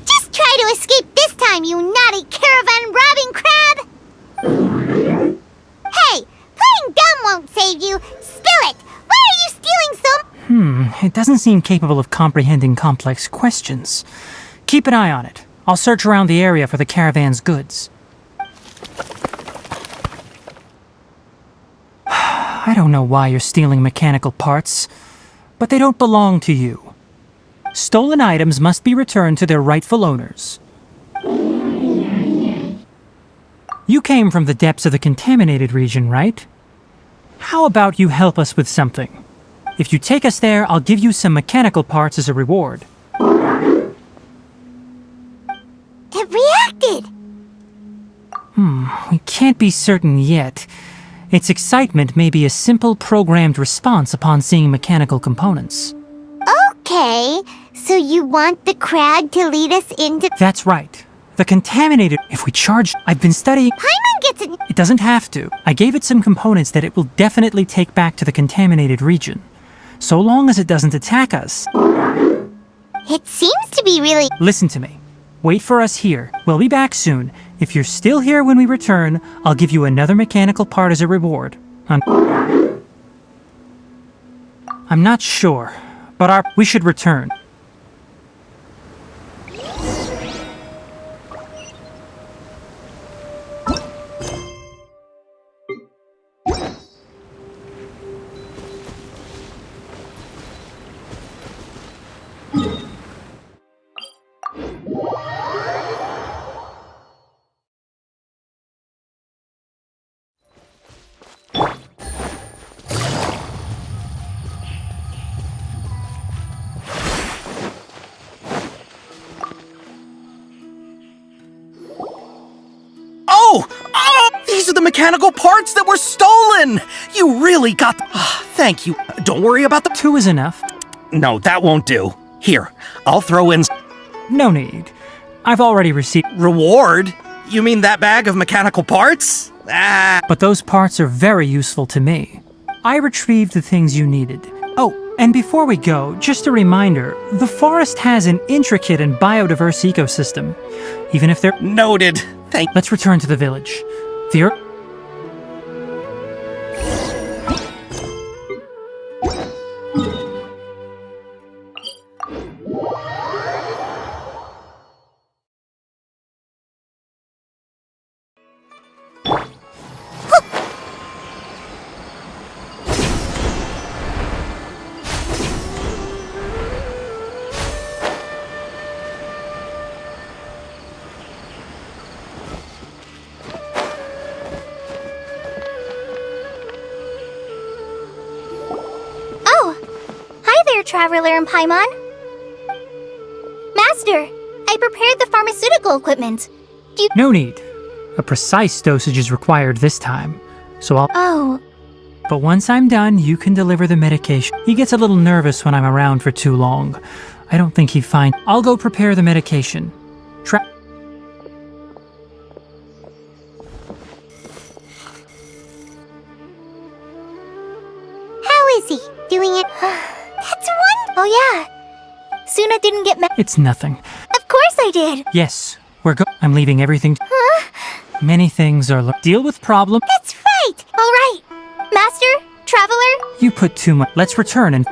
Just try to escape this time, you naughty caravan robbing crab! Hey, playing dumb won't save you. Spill it! Why are you stealing so... It doesn't seem capable of comprehending complex questions. Keep an eye on it. I'll search around the area for the caravan's goods. I don't know why you're stealing mechanical parts, but they don't belong to you. Stolen items must be returned to their rightful owners. You came from the depths of the contaminated region, right? How about you help us with something? If you take us there, I'll give you some mechanical parts as a reward. It reacted! We can't be certain yet. Its excitement may be a simple programmed response upon seeing mechanical components. Okay, so you want the crag to lead us into... That's right. The contaminated... If we charge... I've been studying... Paimon gets it... It doesn't have to. I gave it some components that it will definitely take back to the contaminated region. So long as it doesn't attack us. It seems to be really... Listen to me. Wait for us here. We'll be back soon. If you're still here when we return, I'll give you another mechanical part as a reward. I'm not sure, but we should return. These are the mechanical parts that were stolen! You really got... thank you. Don't worry about the... 2 is enough. No, that won't do. Here, I'll throw in... No need. I've already received... Reward? You mean that bag of mechanical parts? But those parts are very useful to me. I retrieved the things you needed. Oh, and before we go, just a reminder, the forest has an intricate and biodiverse ecosystem. Even if they're... Noted. Let's return to the village. The Traveler and Paimon. Master, I prepared the pharmaceutical equipment. No need. A precise dosage is required this time, so I'll... Oh. But once I'm done, you can deliver the medication. He gets a little nervous when I'm around for too long. I don't think he'd find... I'll go prepare the medication. How is he? Doing it? That's one... Oh yeah. Suna didn't get It's nothing. Of course I did. Yes, I'm leaving everything... Huh? Many things are... Deal with problem... That's right. All right. Master, Traveler? You put too much... Let's return and...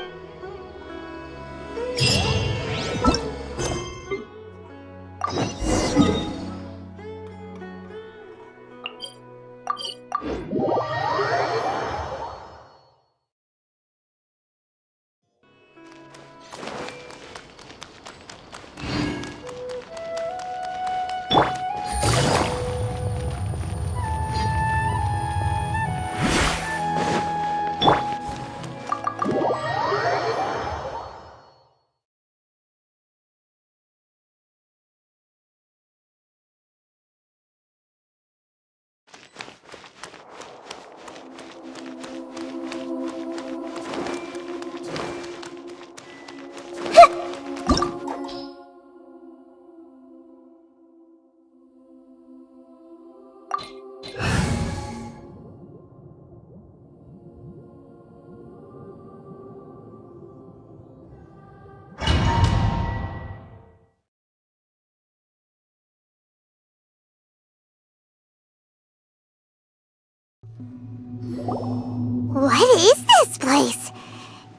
What is this place?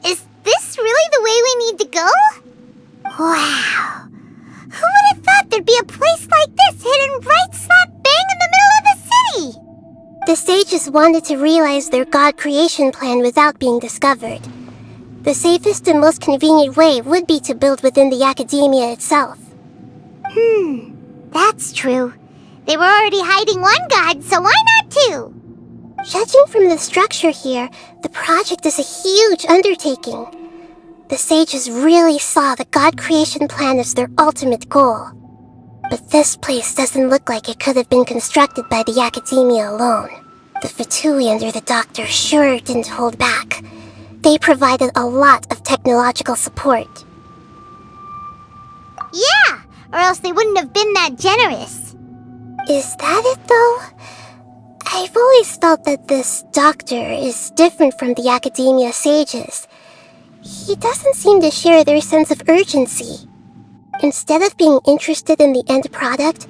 Is this really way we need to go? Wow. Who would have thought there'd be a place like this hidden right slap bang in the middle of the city? The sages wanted to realize their god creation plan without being discovered. The safest and most convenient way would be to build within the academia itself. That's true. They were already hiding one god, so why not two? Judging from the structure here, the project is a huge undertaking. The sages really saw the god creation plan as their ultimate goal. But this place doesn't look like it could have been constructed by the academia alone. The Fatui under the doctor sure didn't hold back. They provided a lot of technological support. Yeah, or else they wouldn't have been that generous. Is that it, though? I've always felt that this doctor is different from the academia sages. He doesn't seem to share their sense of urgency. Instead of being interested in the end product,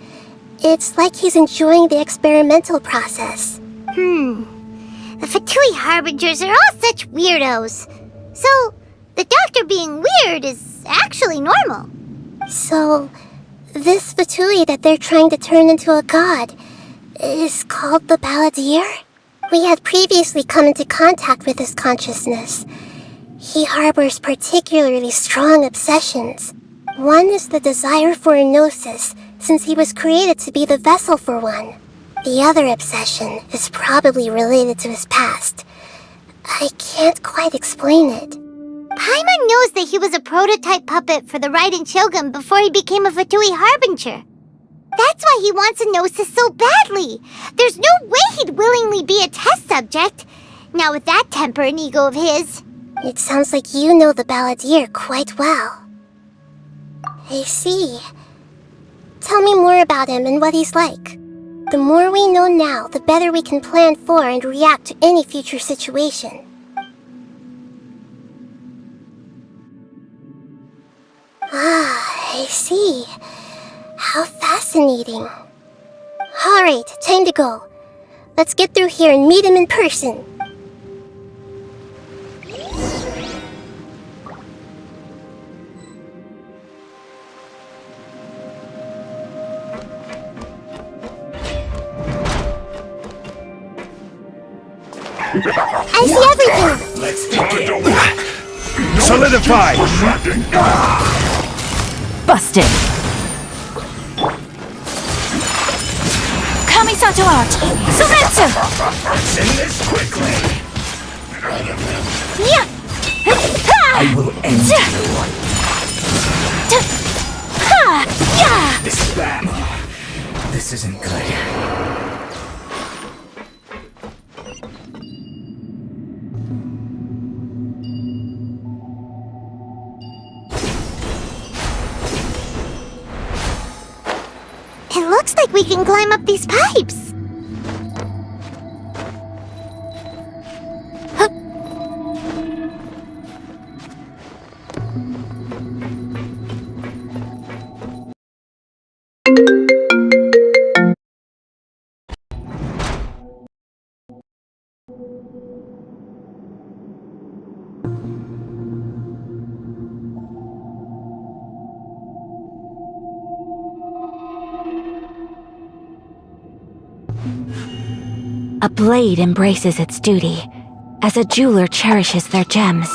it's like he's enjoying the experimental process. The Fatui Harbingers are all such weirdos. So, the doctor being weird is actually normal. So, this Fatui that they're trying to turn into a god is called the Balladeer? We had previously come into contact with his consciousness. He harbors particularly strong obsessions. One is the desire for a gnosis, since he was created to be the vessel for one. The other obsession is probably related to his past. I can't quite explain it. Paimon knows that he was a prototype puppet for the Raiden Shogun before he became a Fatui Harbinger. That's why he wants a gnosis so badly. There's no way he'd willingly be a test subject. Now with that temper and ego of his. It sounds like you know the Balladeer quite well. I see. Tell me more about him and what he's like. The more we know now, the better we can plan for and react to any future situation. Ah, I see. How fascinating. Alright, time to go. Let's get through here and meet him in person. I see everything! Let's begin. Solidify! Busted. Kamisato out. Sumetsu! Send this quickly! Yeah. I will end Yeah. this battle. This isn't good. It looks like we can climb up these pipes. A blade embraces its duty, as a jeweler cherishes their gems.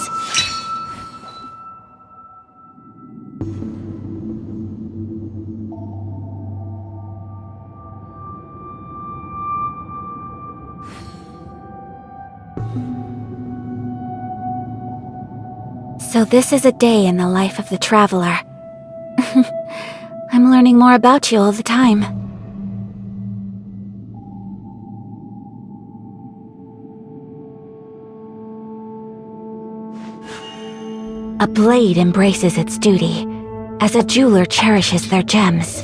So this is a day in the life of the traveler. I'm learning more about you all the time. A blade embraces its duty, as a jeweler cherishes their gems.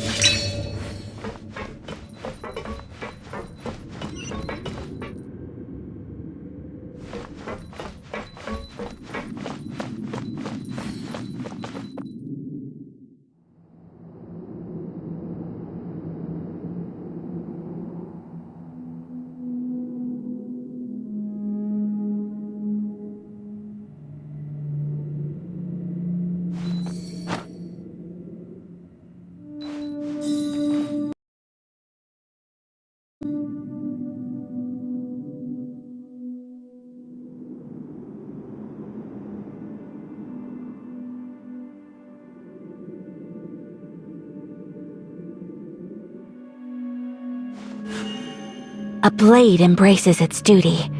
A blade embraces its duty,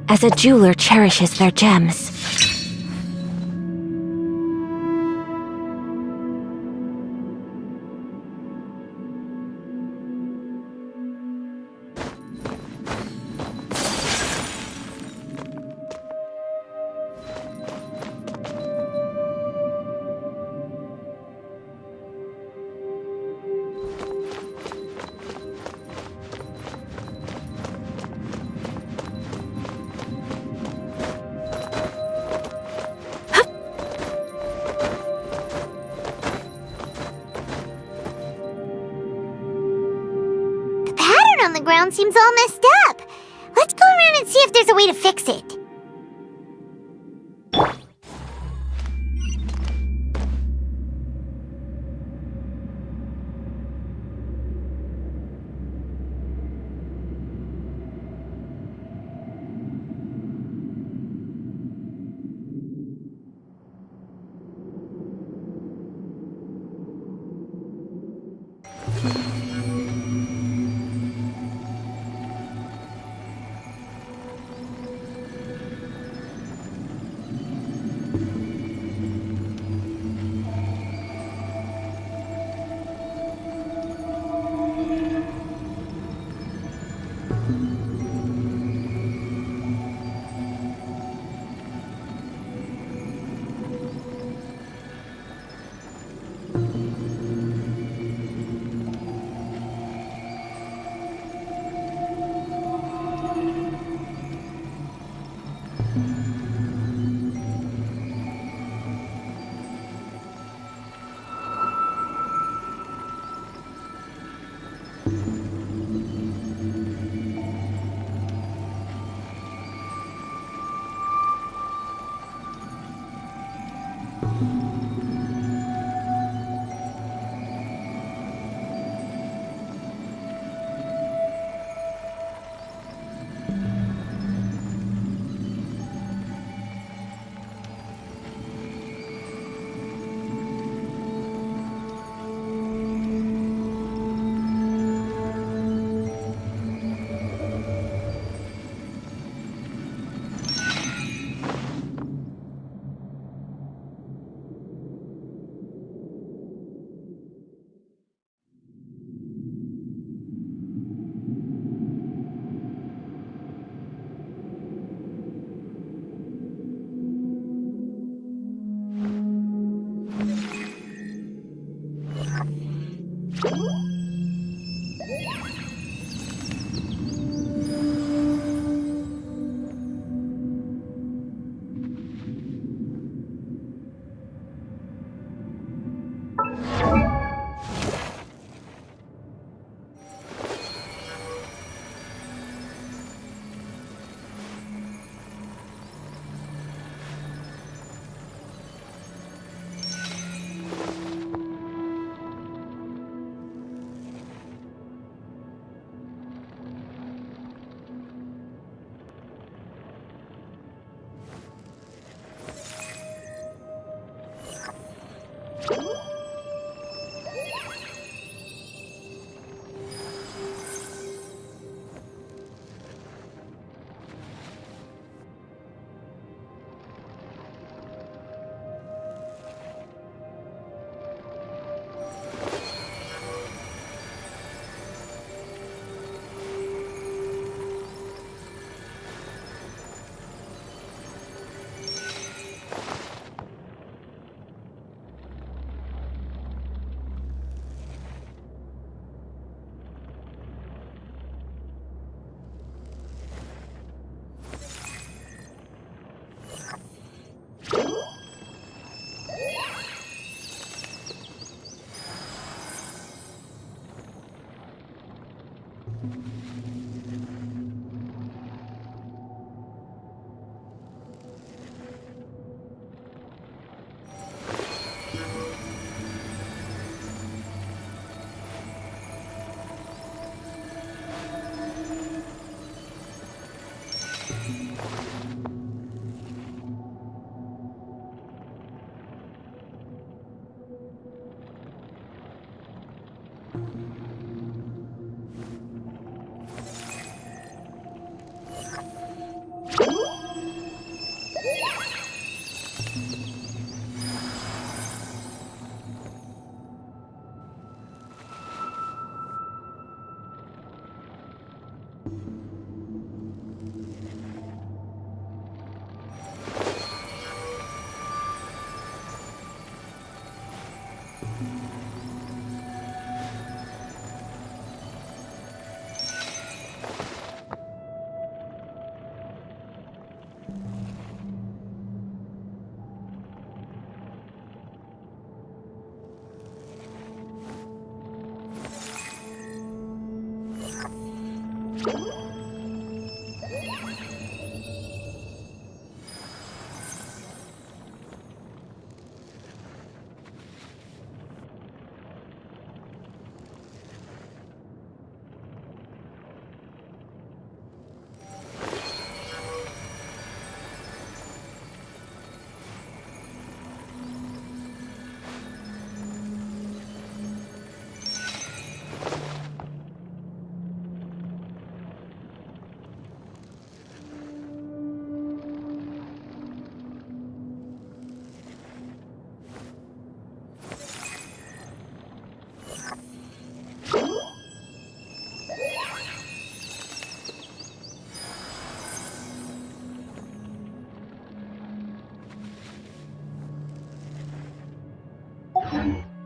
as a jeweler cherishes their gems. The pattern on the ground seems all messed up. Let's go around and see if there's a way to fix it.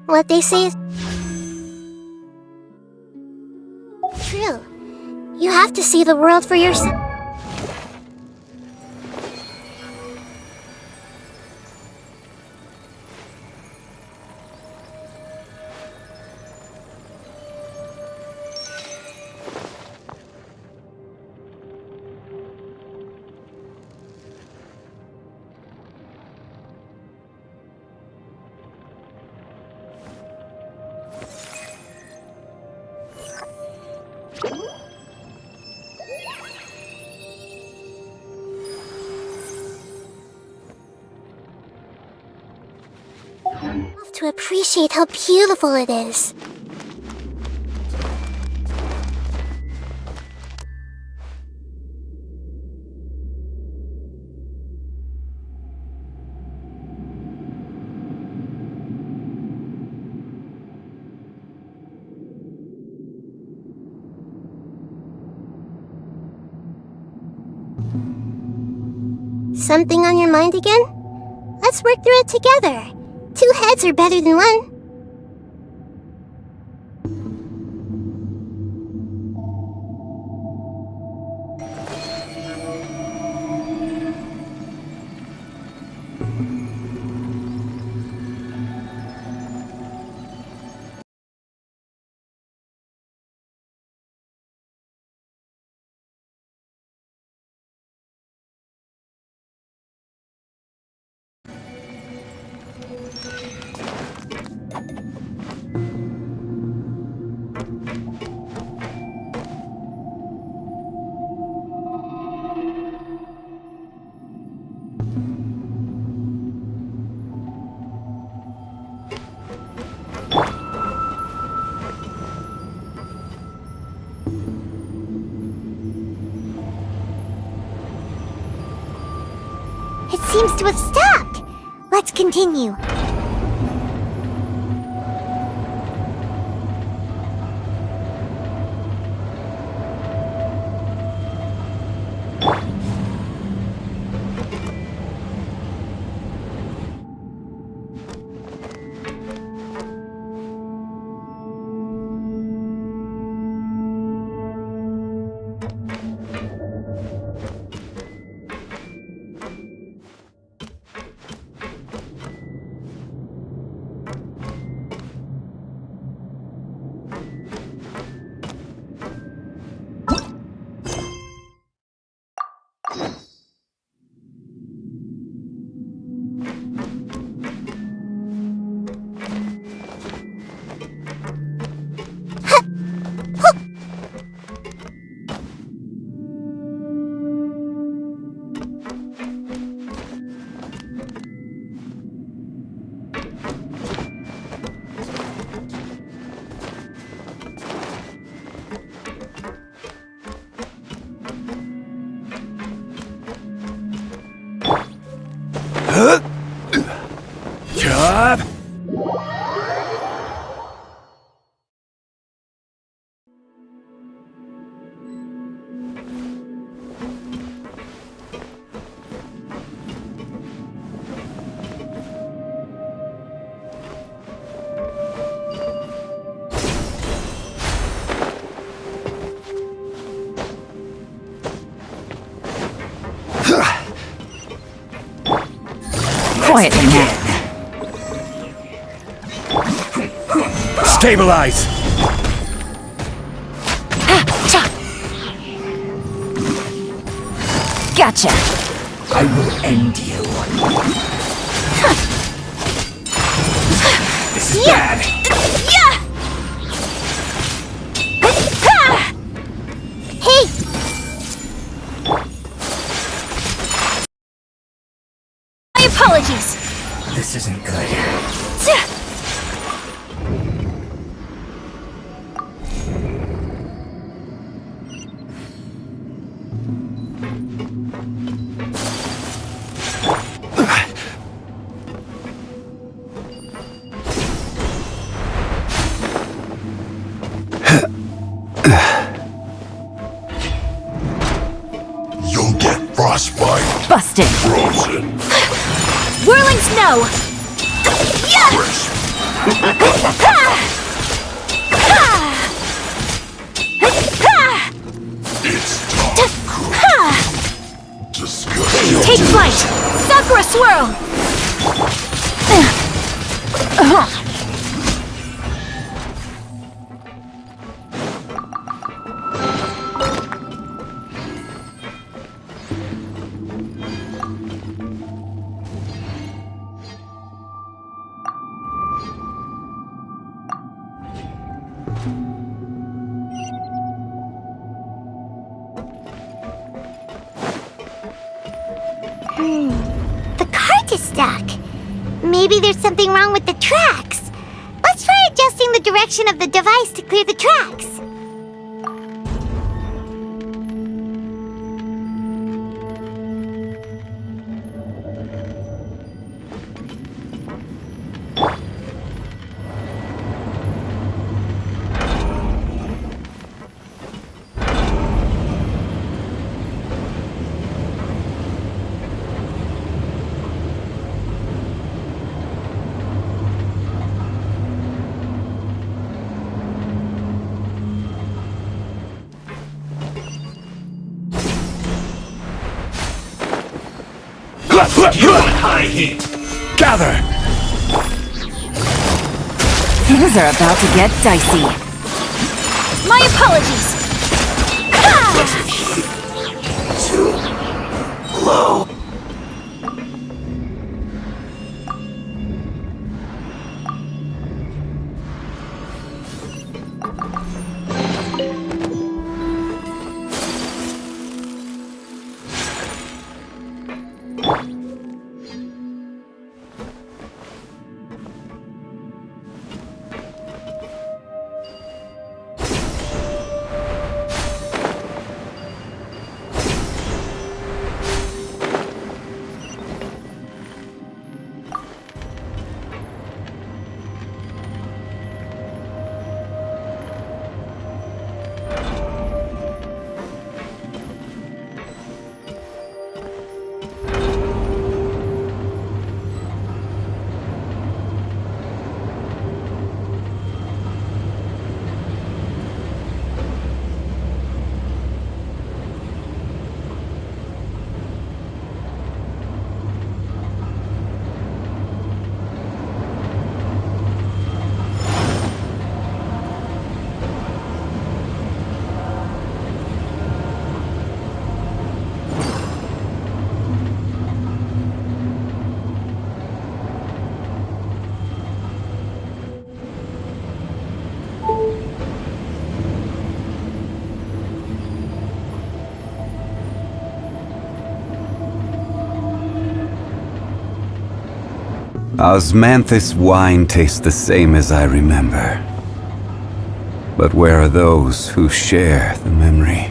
What they say is true. You have to see the world for yourself. To appreciate how beautiful it is. Something on your mind again? Let's work through it together. 2 heads are better than 1. It seems to have stopped. Let's continue. Job. Quietly now. Stabilize! Gotcha! I will end you. This is bad. Hey! My apologies! This isn't good. You'll get frostbite. Busted! Frozen. Whirling snow! Crisp. Take flight! Sakura swirl! The cart is stuck. Maybe there's something wrong with the tracks. Let's try adjusting the direction of the device to clear the tracks. You're in high heat. Gather! Things are about to get dicey. My apologies! Too low. Osmanthus wine tastes the same as I remember. But where are those who share the memory?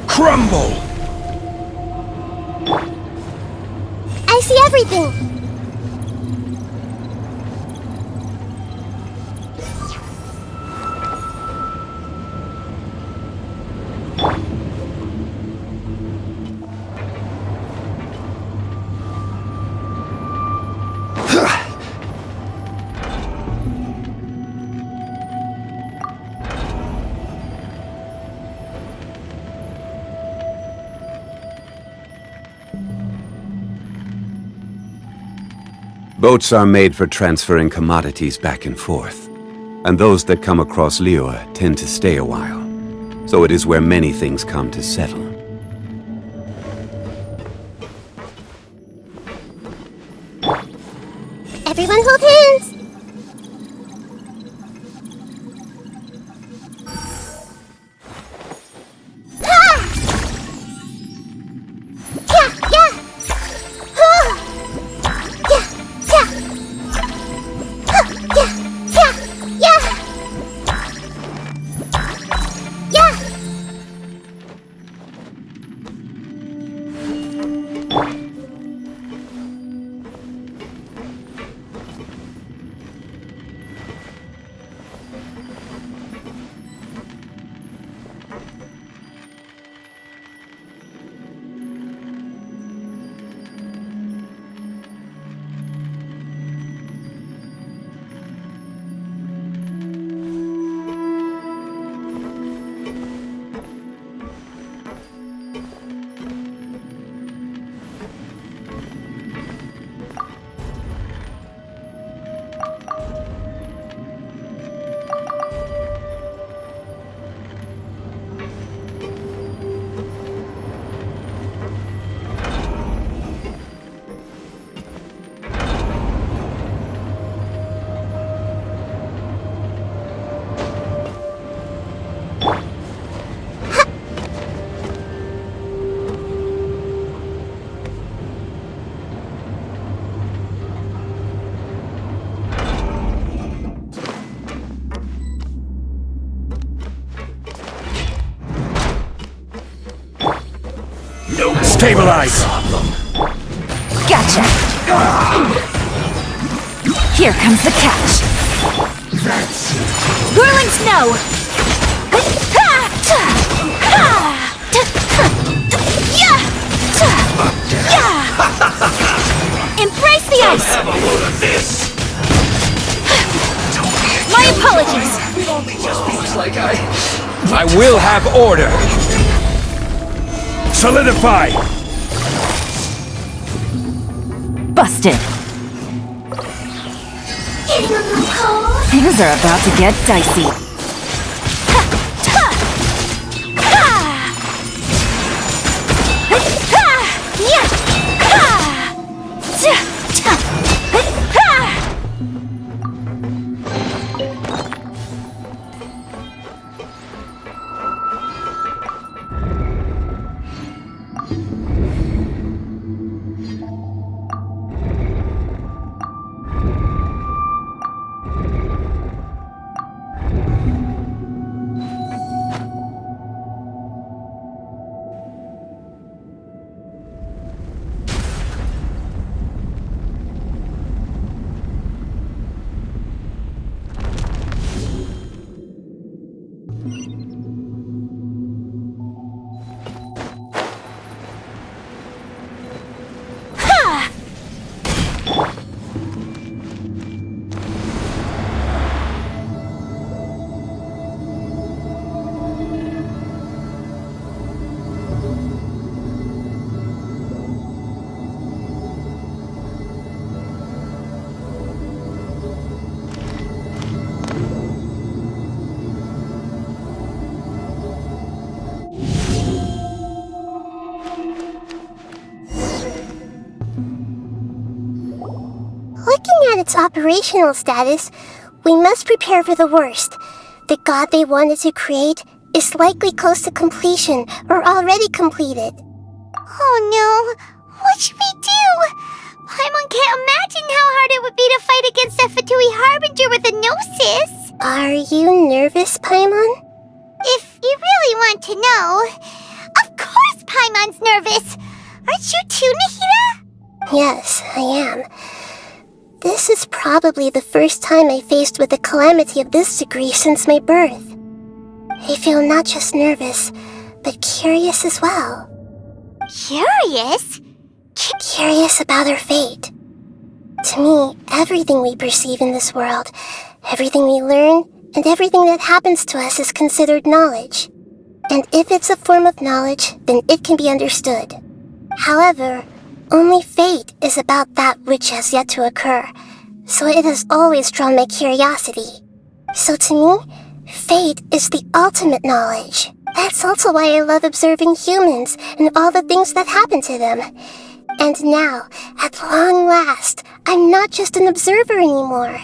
Crumble! I see everything! Boats are made for transferring commodities back and forth, and those that come across Liyue tend to stay a while, so it is where many things come to settle. Everyone hold hands! Stabilize! Gotcha! Here comes the catch! Whirling snow! Embrace the ice! My apologies! I will have order! Solidify! Busted! Things are about to get dicey. Looking at its operational status, we must prepare for the worst. The god they wanted to create is likely close to completion or already completed. Oh no! What should we do? Paimon can't imagine how hard it would be to fight against a Fatui Harbinger with a Gnosis! Are you nervous, Paimon? If you really want to know... Of course Paimon's nervous! Aren't you too, Nahida? Yes, I am. This is probably the first time I faced with a calamity of this degree since my birth. I feel not just nervous, but curious as well. Curious? Curious about our fate. To me, everything we perceive in this world, everything we learn, and everything that happens to us is considered knowledge. And if it's a form of knowledge, then it can be understood. However, only fate is about that which has yet to occur, so it has always drawn my curiosity. So to me, fate is the ultimate knowledge. That's also why I love observing humans and all the things that happen to them. And now, at long last, I'm not just an observer anymore.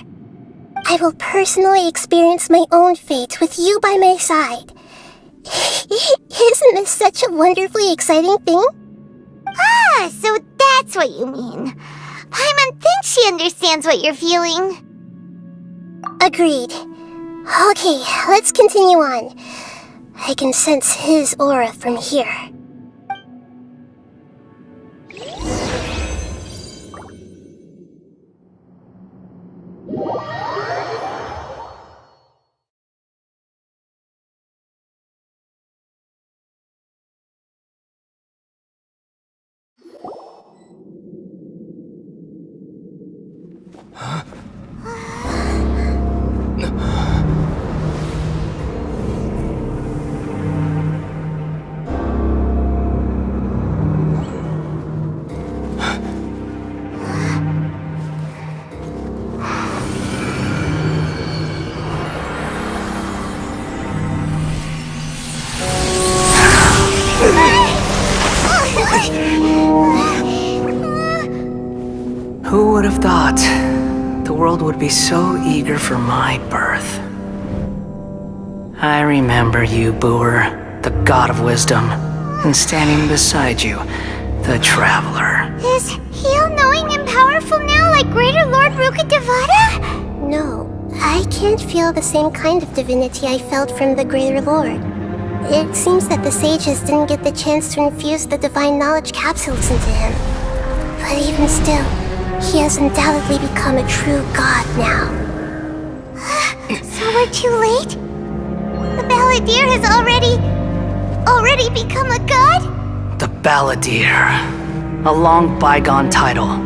I will personally experience my own fate with you by my side. Isn't this such a wonderfully exciting thing? Ah, so that's what you mean. Paimon thinks she understands what you're feeling. Agreed. Okay, let's continue on. I can sense his aura from here. Who would have thought the world would be so eager for my birth? I remember you, Booer, the god of wisdom, and standing beside you, the traveler. Is he all-knowing and powerful now like Greater Lord Rukkhadevata? No, I can't feel the same kind of divinity I felt from the Greater Lord. It seems that the sages didn't get the chance to infuse the divine knowledge capsules into him. But even still, he has undoubtedly become a true god now. So we're too late? The Balladeer has already become a god? The Balladeer. A long bygone title.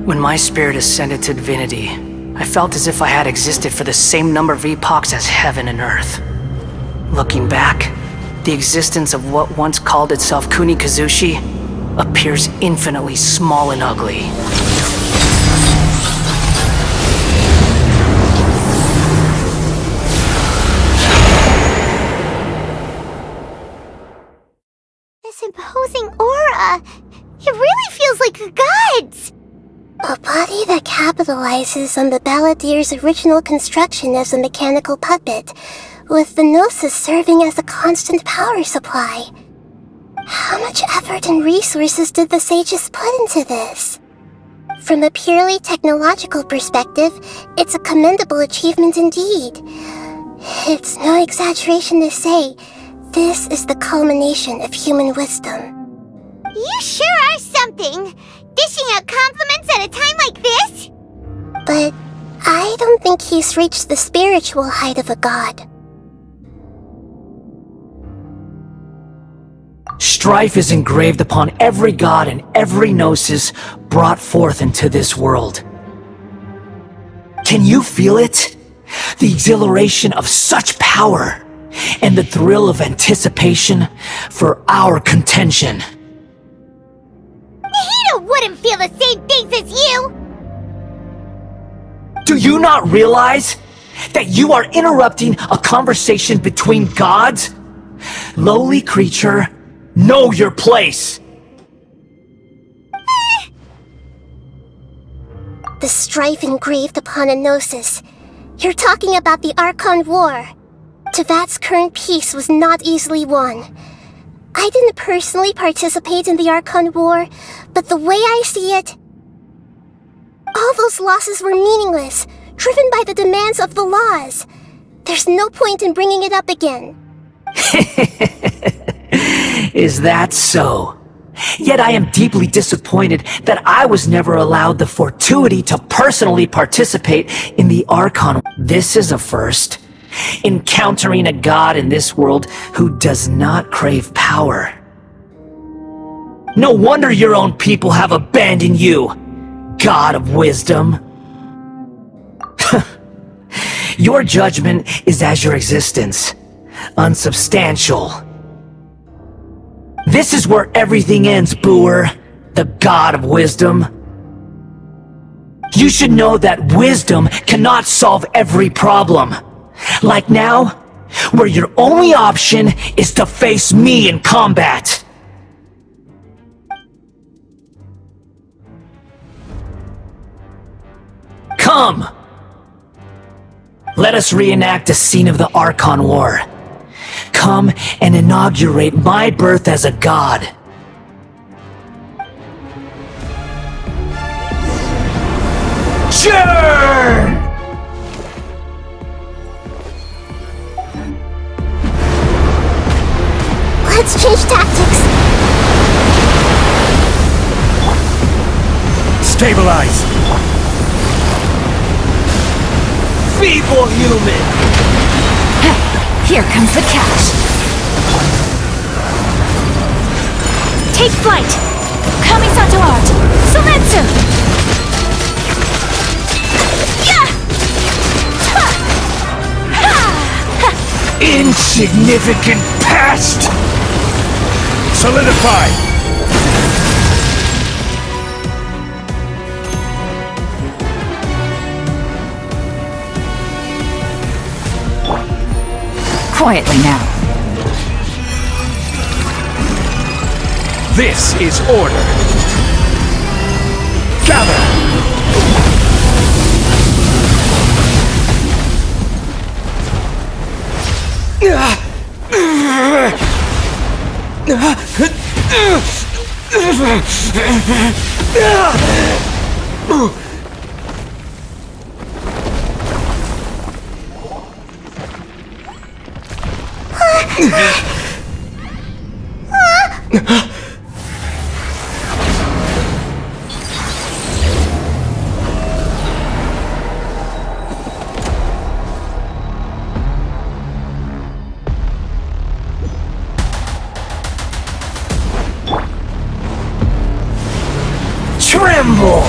When my spirit ascended to divinity, I felt as if I had existed for the same number of epochs as heaven and earth. Looking back, the existence of what once called itself Kunikazushi appears infinitely small and ugly. This imposing aura, it really feels like the gods! A body that capitalizes on the Balladeer's original construction as a mechanical puppet, with the Gnosis serving as a constant power supply. How much effort and resources did the sages put into this? From a purely technological perspective, it's a commendable achievement indeed. It's no exaggeration to say, this is the culmination of human wisdom. You sure are something! Dishing out compliments at a time like this? But I don't think he's reached the spiritual height of a god. Strife is engraved upon every god and every gnosis brought forth into this world. Can you feel it? The exhilaration of such power, and the thrill of anticipation for our contention. Nahida wouldn't feel the same things as you! Do you not realize that you are interrupting a conversation between gods? Lowly creature, know your place! The strife engraved upon a gnosis. You're talking about the Archon War. Tevat's current peace was not easily won. I didn't personally participate in the Archon War, but the way I see it, all those losses were meaningless, driven by the demands of the laws. There's no point in bringing it up again. Is that so? Yet I am deeply disappointed that I was never allowed the fortuity to personally participate in the Archon. This is a first. Encountering a god in this world who does not crave power. No wonder your own people have abandoned you, god of wisdom. Your judgment is as your existence, unsubstantial. This is where everything ends, Booer, the god of wisdom. You should know that wisdom cannot solve every problem. Like now, where your only option is to face me in combat. Come! Let us reenact a scene of the Archon War. Come and inaugurate my birth as a god. Churn! Let's change tactics. Stabilize! Feeble human! Here comes the catch. Take flight! Kamisato art! Sumetsu! Insignificant pest! Solidify! Quietly now. This is order. Gather! Tremble!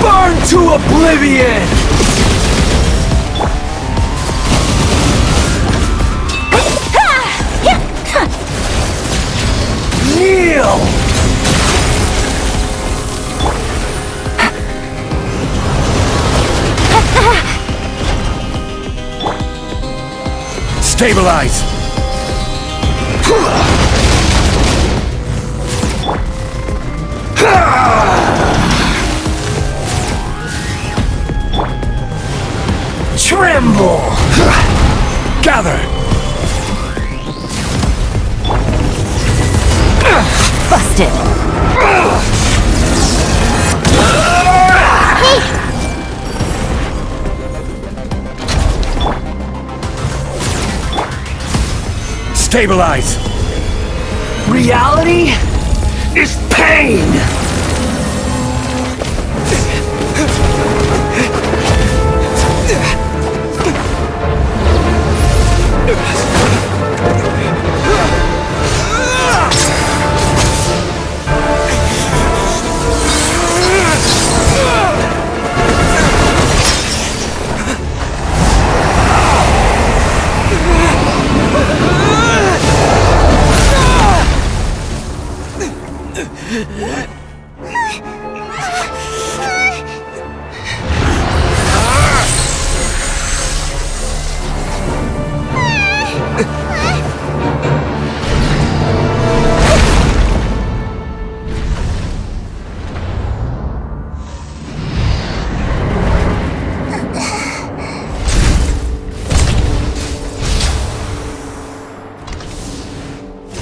Burn to oblivion! Kneel! Stabilize! Tremble! Gather! Busted. Stabilize! Reality is pain!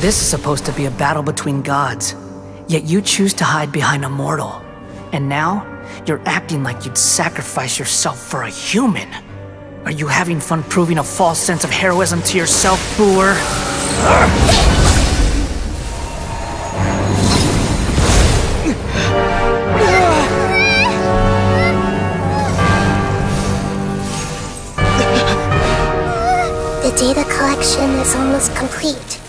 This is supposed to be a battle between gods, yet you choose to hide behind a mortal. And now, you're acting like you'd sacrifice yourself for a human. Are you having fun proving a false sense of heroism to yourself, Booer? The data collection is almost complete.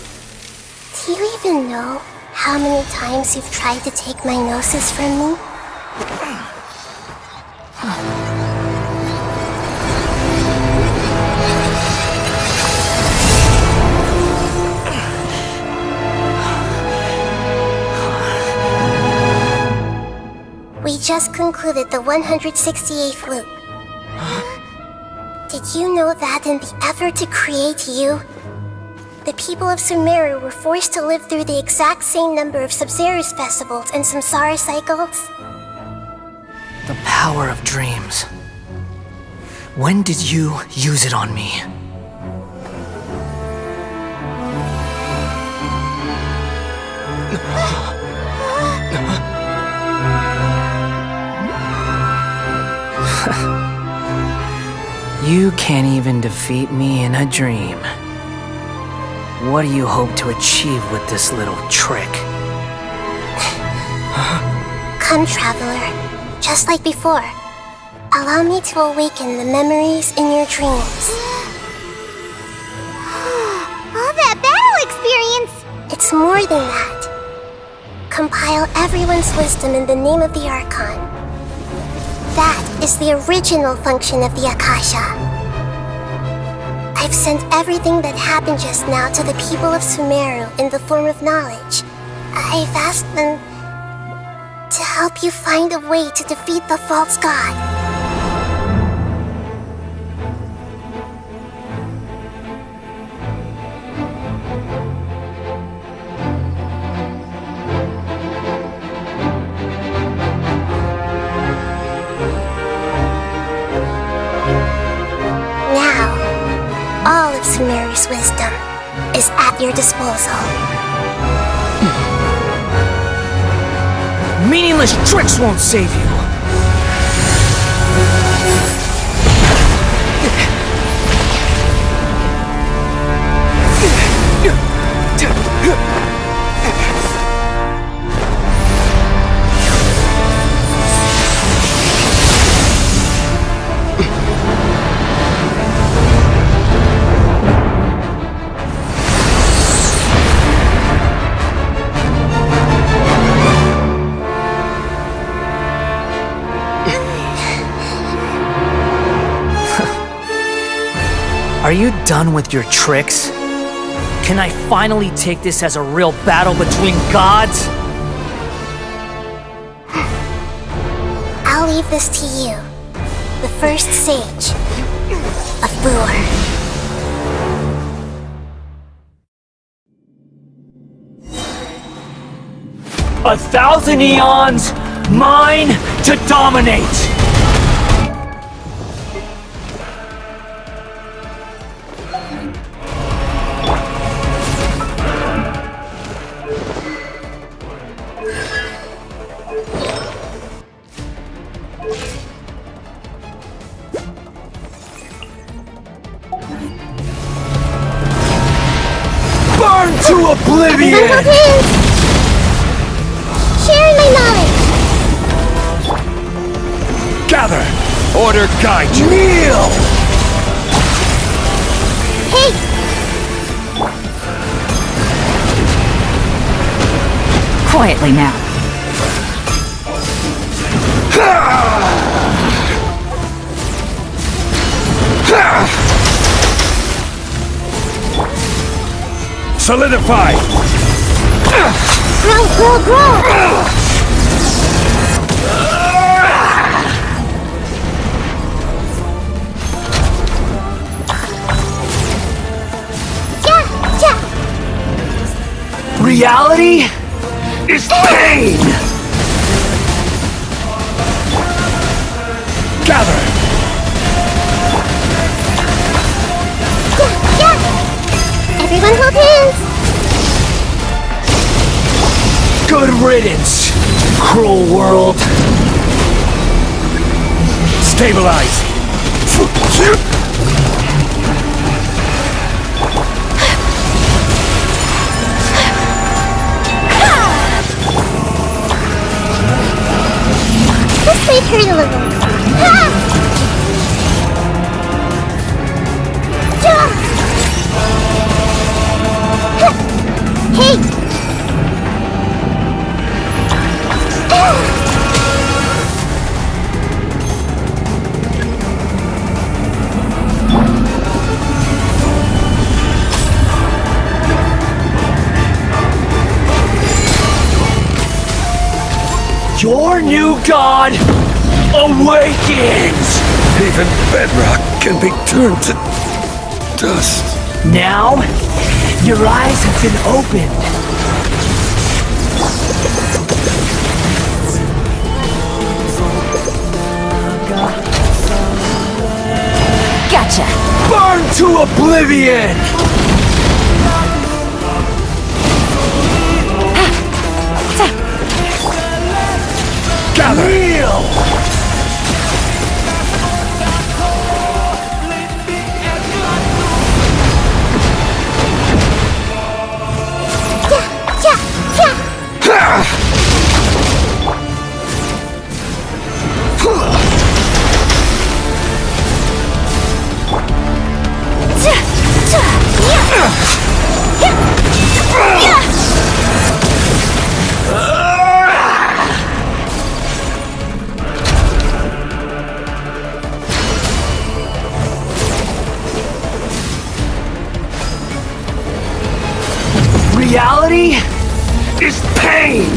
Do you even know how many times you've tried to take my gnosis from me? We just concluded the 168th loop. Did you know that in the effort to create you, the people of Sumeru were forced to live through the exact same number of Sub-Zerus festivals and samsara cycles? The power of dreams. When did you use it on me? You can't even defeat me in a dream. What do you hope to achieve with this little trick? Come, Traveler. Just like before. Allow me to awaken the memories in your dreams. All that battle experience! It's more than that. Compile everyone's wisdom in the name of the Archon. That is the original function of the Akasha. I've sent everything that happened just now to the people of Sumeru in the form of knowledge. I've asked them to help you find a way to defeat the false god. All of Sumeru's wisdom is at your disposal. Meaningless tricks won't save you! Are you done with your tricks? Can I finally take this as a real battle between gods? I'll leave this to you. The first sage of Boor. 1,000 eons, mine to dominate! Burn to oblivion! Sharing my knowledge. Gather! Order guide you! Kneel! Hey! Quietly now. Solidify! Grow, grow, grow! Reality is pain! Gather! Everyone hold hands! Good riddance, cruel world! Stabilize! This might hurt a little. Hey! Your new god awakens! Even bedrock can be turned to dust. Now, your eyes have been opened. Gotcha! Burn to oblivion! Gather! Kneel! Reality is pain!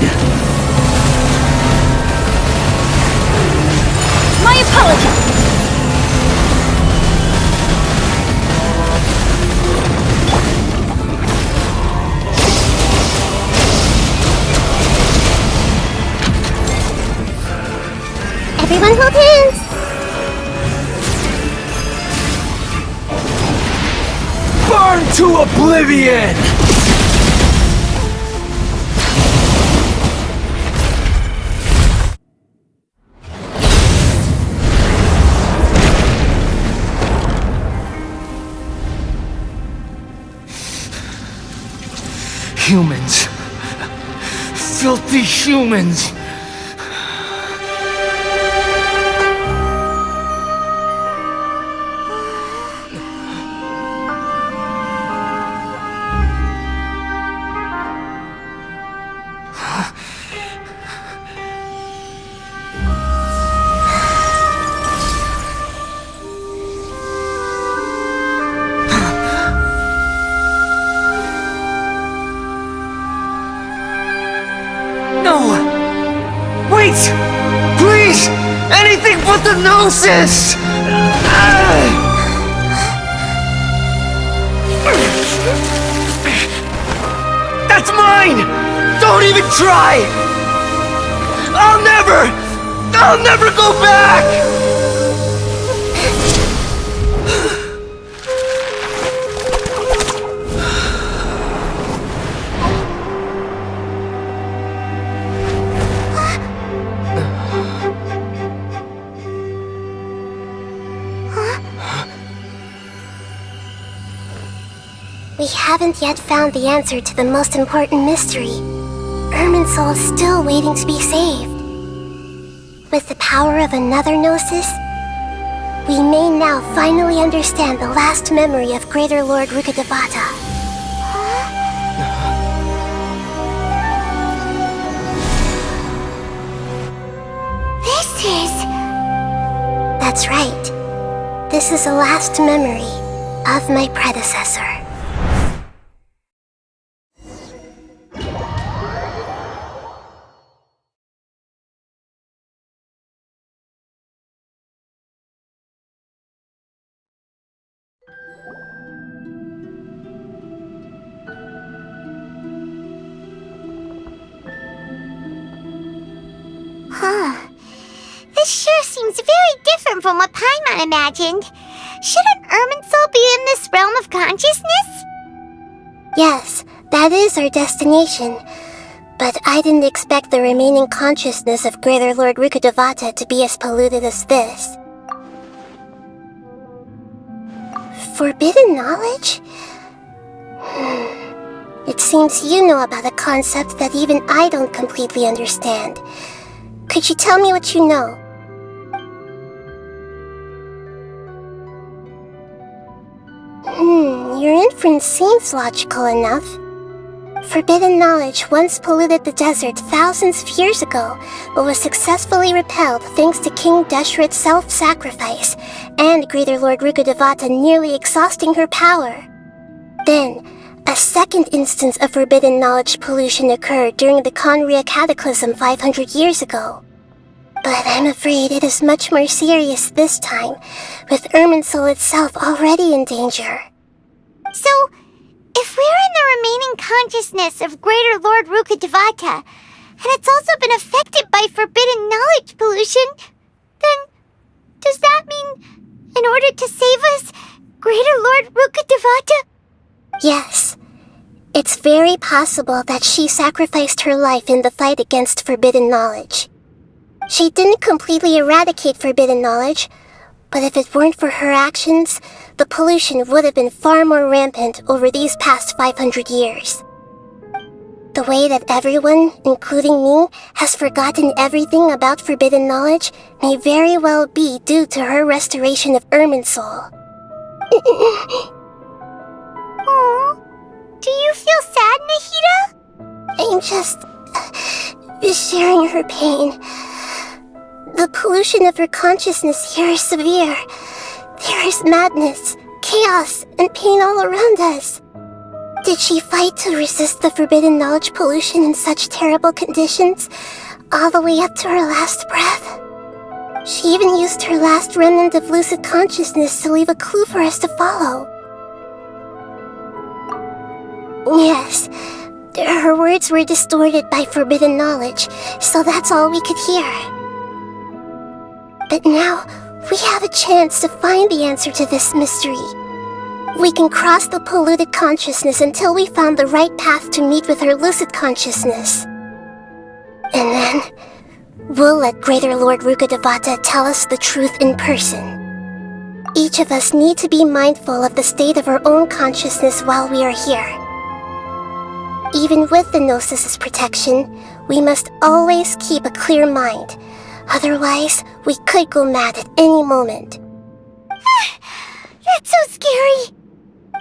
My apologies! Everyone hold hands! Burn to oblivion! Humans. Filthy humans. Wait! Please! Anything but the Gnosis! That's mine! Don't even try! I'll never go back! We haven't yet found the answer to the most important mystery. Irminsul is still waiting to be saved. With the power of another Gnosis, we may now finally understand the last memory of Greater Lord Rukkhadevata. This is... That's right. This is the last memory of my predecessor. This sure seems very different from what Paimon imagined. Shouldn't Irminsul be in this realm of consciousness? Yes, that is our destination. But I didn't expect the remaining consciousness of Greater Lord Rukkhadevata to be as polluted as this. Forbidden knowledge? It seems you know about a concept that even I don't completely understand. Could you tell me what you know? Your inference seems logical enough. Forbidden knowledge once polluted the desert thousands of years ago, but was successfully repelled thanks to King Deshret's self-sacrifice, and Greater Lord Rukkhadevata nearly exhausting her power. Then, a second instance of forbidden knowledge pollution occurred during the Conria Cataclysm 500 years ago. But I'm afraid it is much more serious this time, with Irminsul itself already in danger. So, if we're in the remaining consciousness of Greater Lord Rukkhadevata, and it's also been affected by forbidden knowledge pollution, then does that mean, in order to save us, Greater Lord Rukkhadevata? Yes. It's very possible that she sacrificed her life in the fight against forbidden knowledge. She didn't completely eradicate forbidden knowledge, but if it weren't for her actions, the pollution would have been far more rampant over these past 500 years. The way that everyone, including me, has forgotten everything about forbidden knowledge may very well be due to her restoration of Irminsul. Aww. Do you feel sad, Nahida? I'm just sharing her pain. The pollution of her consciousness here is severe. There is madness, chaos, and pain all around us. Did she fight to resist the forbidden knowledge pollution in such terrible conditions, all the way up to her last breath? She even used her last remnant of lucid consciousness to leave a clue for us to follow. Yes, her words were distorted by forbidden knowledge, so that's all we could hear. But now, we have a chance to find the answer to this mystery. We can cross the polluted consciousness until we found the right path to meet with her lucid consciousness. And then, we'll let Greater Lord Rukkhadevata tell us the truth in person. Each of us need to be mindful of the state of our own consciousness while we are here. Even with the Gnosis' protection, we must always keep a clear mind. Otherwise, we could go mad at any moment. That's so scary.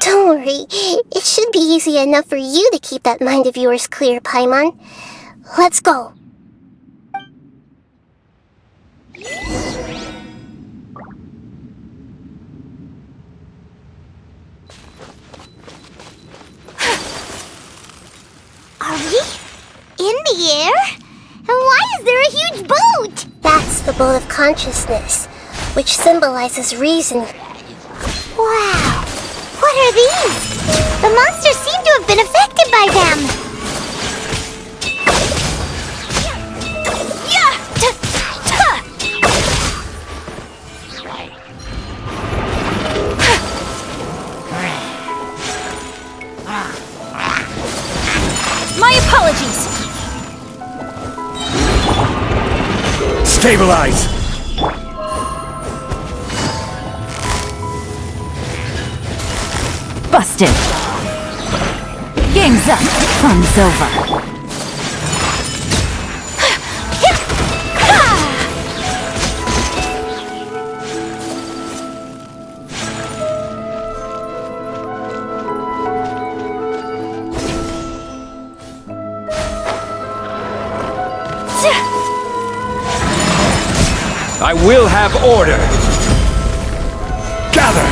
Don't worry, it should be easy enough for you to keep that mind of yours clear, Paimon. Let's go. Are we in the air? And why is there a huge boat? That's the boat of consciousness, which symbolizes reason. Wow! What are these? The monsters seem to have been affected by them. My apologies! Stabilize! Busted. Game's up. Fun's over. I will have order! Gather!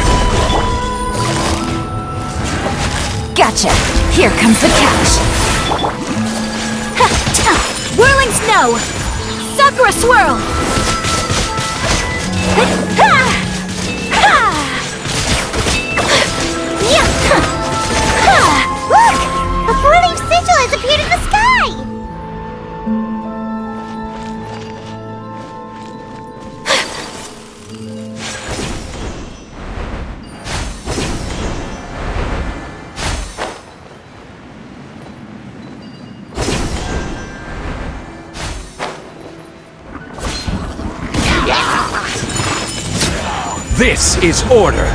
Gotcha. Here comes the catch. Whirling snow! Sakura swirl! Look! A four-leaf sigil has appeared in the sky! This is order!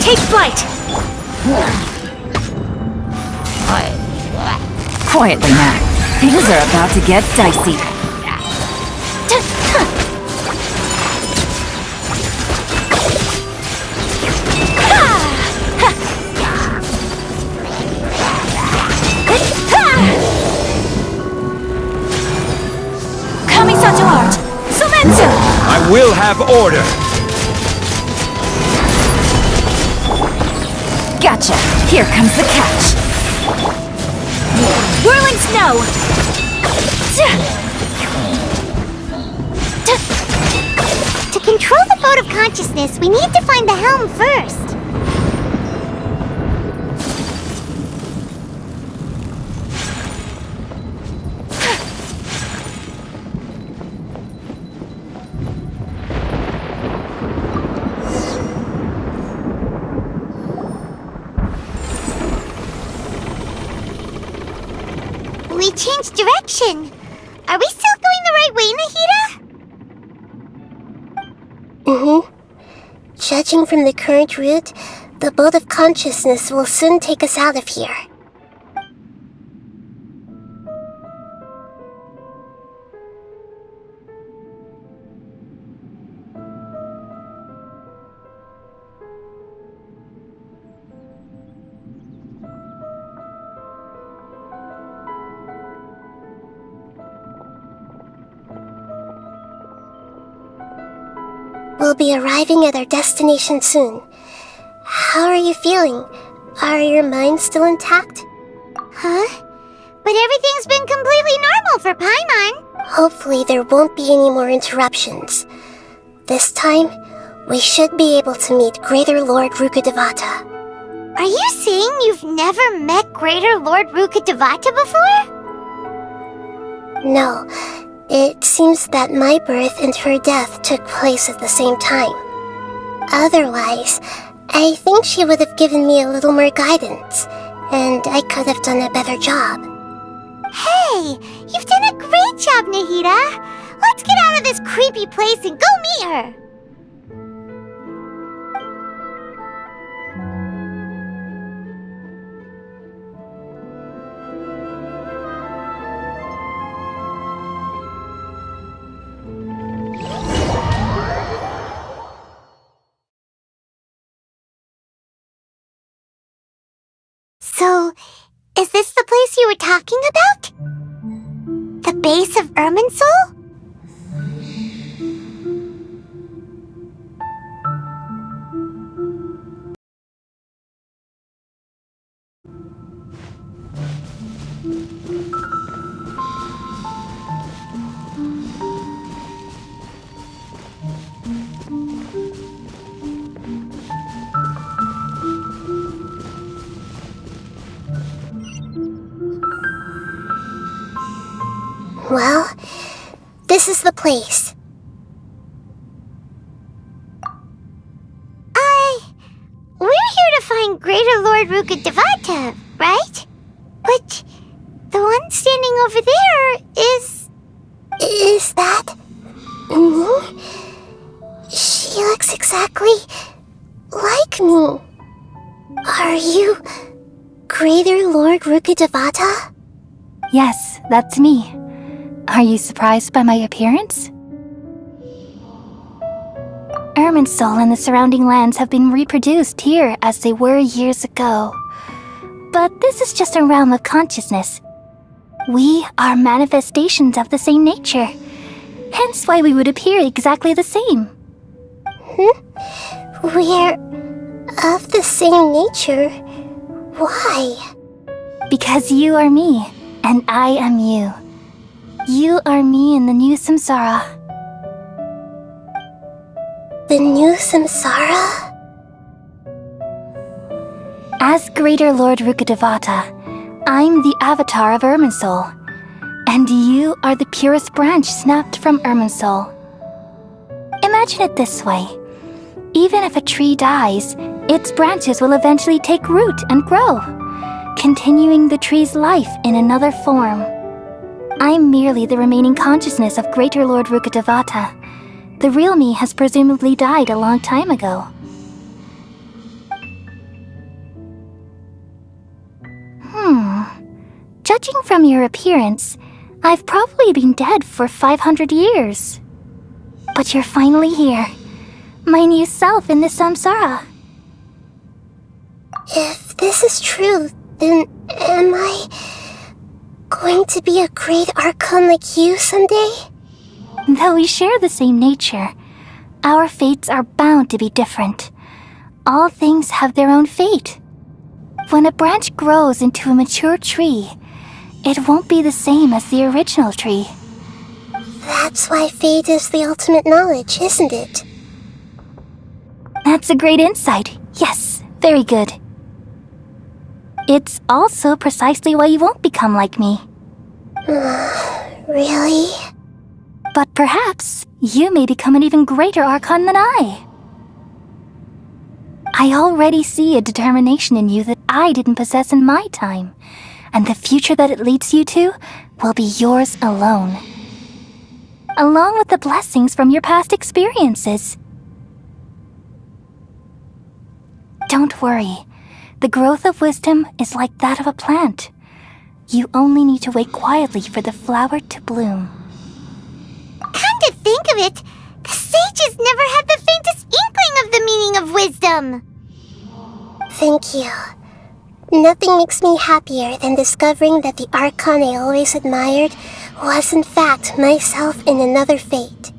Take flight! Quietly now. Things are about to get dicey. Kamisato art! Sumetsu! I will have order! Gotcha. Here comes the catch. Whirling snow! To control the boat of consciousness, we need to find the helm first. We changed direction. Are we still going the right way, Nahida? Judging from the current route, the boat of consciousness will soon take us out of here. We'll be arriving at our destination soon. How are you feeling? Are your minds still intact? Huh? But everything's been completely normal for Paimon. Hopefully there won't be any more interruptions. This time, we should be able to meet Greater Lord Rukkhadevata. Are you saying you've never met Greater Lord Rukkhadevata before? No. It seems that my birth and her death took place at the same time. Otherwise, I think she would have given me a little more guidance, and I could have done a better job. Hey, you've done a great job, Nahida. Let's get out of this creepy place and go meet her. So, is this the place you were talking about? The base of Irminsul? Well, this is the place. We're here to find Greater Lord Rukkhadevata, right? But the one standing over there is... Is that... me? She looks exactly like me. Are you Greater Lord Rukkhadevata? Yes, that's me. Are you surprised by my appearance? Irminsul and the surrounding lands have been reproduced here as they were years ago. But this is just a realm of consciousness. We are manifestations of the same nature. Hence why we would appear exactly the same. We're of the same nature? Why? Because you are me, and I am you. You are me in the new samsara. The new samsara? As Greater Lord Rukkhadevata, I'm the avatar of Irminsul, and you are the purest branch snapped from Irminsul. Imagine it this way. Even if a tree dies, its branches will eventually take root and grow, continuing the tree's life in another form. I'm merely the remaining consciousness of Greater Lord Rukkhadevata. The real me has presumably died a long time ago. Judging from your appearance, I've probably been dead for 500 years. But you're finally here. My new self in the samsara. If this is true, then am I going to be a great archon like you someday? Though we share the same nature, our fates are bound to be different. All things have their own fate. When a branch grows into a mature tree, it won't be the same as the original tree. That's why fate is the ultimate knowledge, isn't it? That's a great insight. Yes, very good. It's also precisely why you won't become like me. Really? But perhaps you may become an even greater archon than I. I already see a determination in you that I didn't possess in my time, and the future that it leads you to will be yours alone. Along with the blessings from your past experiences. Don't worry. The growth of wisdom is like that of a plant. You only need to wait quietly for the flower to bloom. Come to think of it, the sages never had the faintest inkling of the meaning of wisdom. Thank you. Nothing makes me happier than discovering that the archon I always admired was in fact myself in another fate.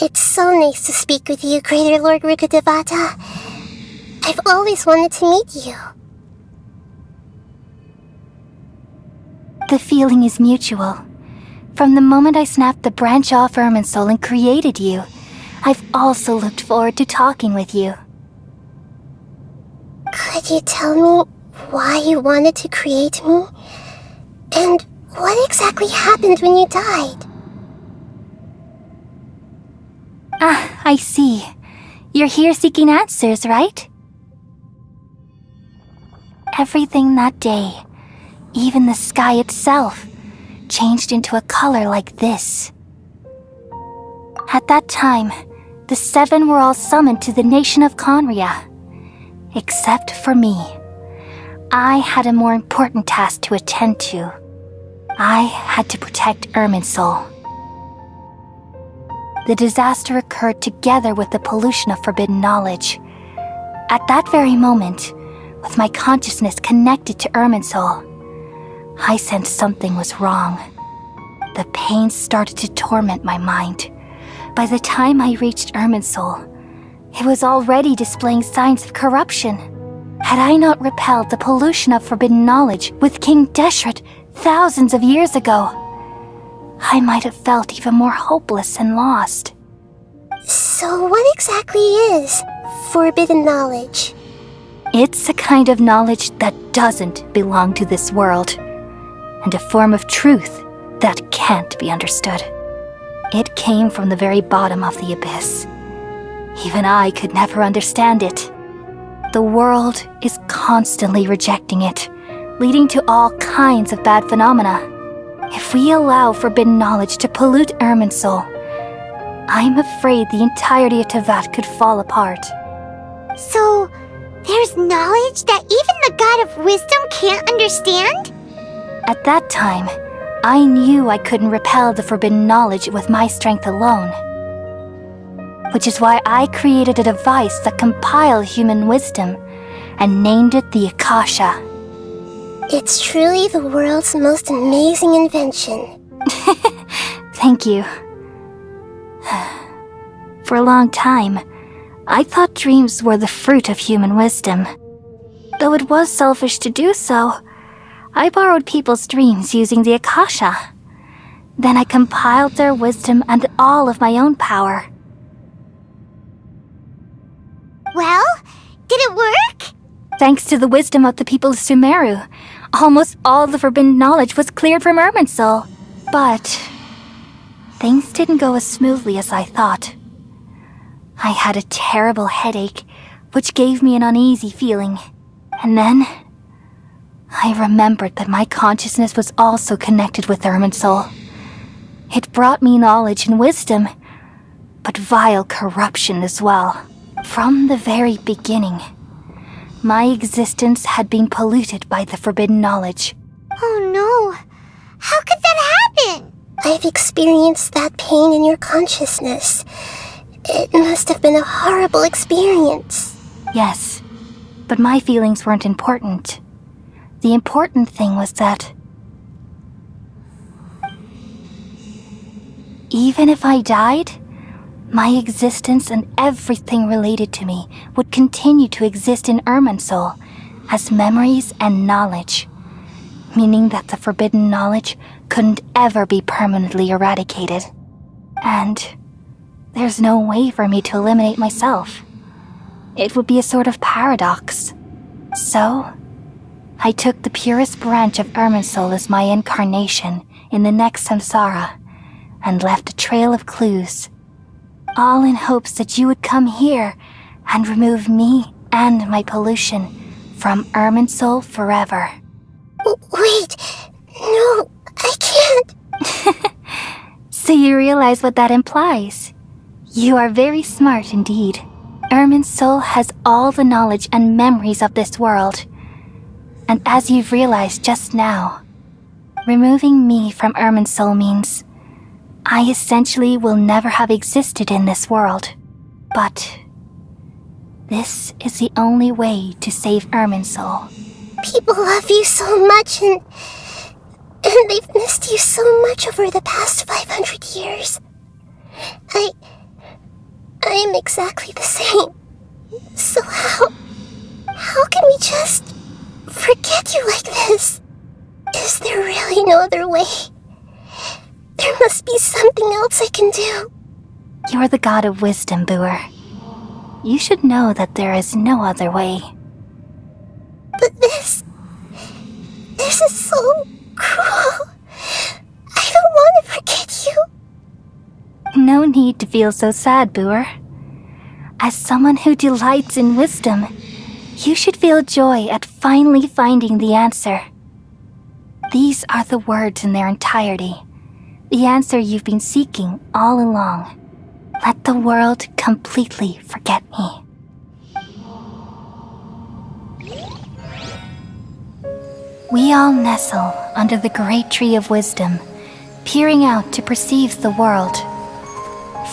It's so nice to speak with you, Greater Lord Rukkhadevata. I've always wanted to meet you. The feeling is mutual. From the moment I snapped the branch off Irminsul and created you, I've also looked forward to talking with you. Could you tell me why you wanted to create me? And what exactly happened when you died? Ah, I see. You're here seeking answers, right? Everything that day, even the sky itself, changed into a color like this. At that time, the 7 were all summoned to the nation of Conria. Except for me. I had a more important task to attend to. I had to protect Irminsul. The disaster occurred together with the pollution of forbidden knowledge. At that very moment, with my consciousness connected to Irminsul, I sensed something was wrong. The pain started to torment my mind. By the time I reached Irminsul, it was already displaying signs of corruption. Had I not repelled the pollution of forbidden knowledge with King Deshret thousands of years ago, I might have felt even more hopeless and lost. So what exactly is forbidden knowledge? It's a kind of knowledge that doesn't belong to this world, and a form of truth that can't be understood. It came from the very bottom of the abyss. Even I could never understand it. The world is constantly rejecting it, leading to all kinds of bad phenomena. If we allow forbidden knowledge to pollute Irminsul, I'm afraid the entirety of Tevat could fall apart. So, there's knowledge that even the God of Wisdom can't understand? At that time, I knew I couldn't repel the forbidden knowledge with my strength alone. Which is why I created a device that compiled human wisdom and named it the Akasha. It's truly the world's most amazing invention. Thank you. For a long time, I thought dreams were the fruit of human wisdom. Though it was selfish to do so, I borrowed people's dreams using the Akasha. Then I compiled their wisdom and all of my own power. Well, did it work? Thanks to the wisdom of the people of Sumeru, almost all the forbidden knowledge was cleared from Irminsul. But things didn't go as smoothly as I thought. I had a terrible headache, which gave me an uneasy feeling. And then I remembered that my consciousness was also connected with Irminsul. It brought me knowledge and wisdom, but vile corruption as well. From the very beginning, my existence had been polluted by the forbidden knowledge. Oh no! How could that happen? I've experienced that pain in your consciousness. It must have been a horrible experience. Yes, but my feelings weren't important. The important thing was that even if I died, my existence and everything related to me would continue to exist in Irminsul as memories and knowledge, meaning that the forbidden knowledge couldn't ever be permanently eradicated. And there's no way for me to eliminate myself. It would be a sort of paradox. So, I took the purest branch of Irminsul as my incarnation in the next samsara and left a trail of clues, all in hopes that you would come here and remove me and my pollution from Irminsul forever. Wait, no, I can't. So you realize what that implies? You are very smart indeed. Irminsul has all the knowledge and memories of this world. And as you've realized just now, removing me from Irminsul means I essentially will never have existed in this world. But this is the only way to save Irminsul. People love you so much and they've missed you so much over the past 500 years. I am exactly the same. So how can we just forget you like this? Is there really no other way? There must be something else I can do. You're the god of wisdom, Buer. You should know that there is no other way. But this is so cruel. I don't want to forget you. No need to feel so sad, Buer. As someone who delights in wisdom, you should feel joy at finally finding the answer. These are the words in their entirety, the answer you've been seeking all along. Let the world completely forget me. We all nestle under the great tree of wisdom, peering out to perceive the world.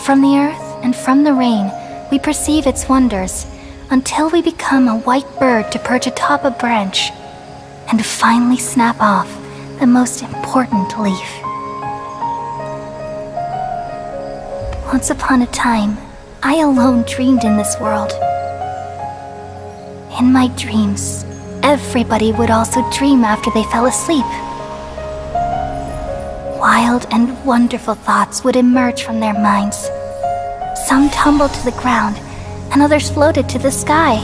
From the earth and from the rain, we perceive its wonders, until we become a white bird to perch atop a branch, and finally snap off the most important leaf. Once upon a time, I alone dreamed in this world. In my dreams, everybody would also dream after they fell asleep. Wild and wonderful thoughts would emerge from their minds. Some tumbled to the ground, and others floated to the sky,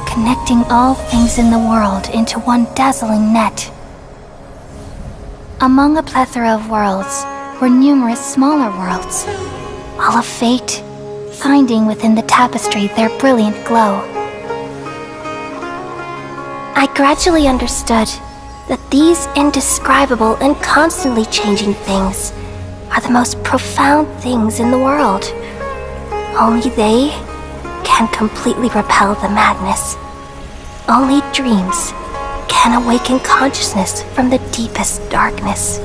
connecting all things in the world into one dazzling net. Among a plethora of worlds were numerous smaller worlds, all of fate, finding within the tapestry their brilliant glow. I gradually understood that these indescribable and constantly changing things are the most profound things in the world. Only they can completely repel the madness. Only dreams can awaken consciousness from the deepest darkness.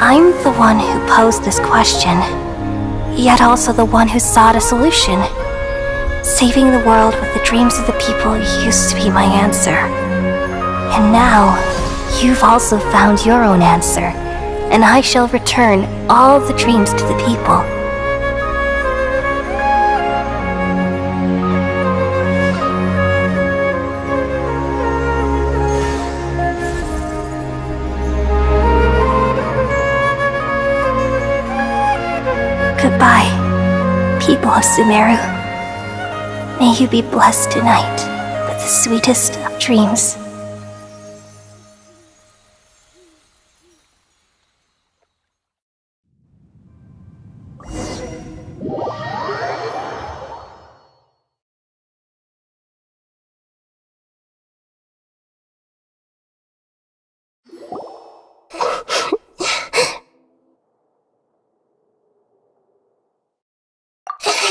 I'm the one who posed this question, yet also the one who sought a solution. Saving the world with the dreams of the people used to be my answer. And now, you've also found your own answer, and I shall return all the dreams to the people. Goodbye, people of Sumeru. May you be blessed tonight with the sweetest of dreams.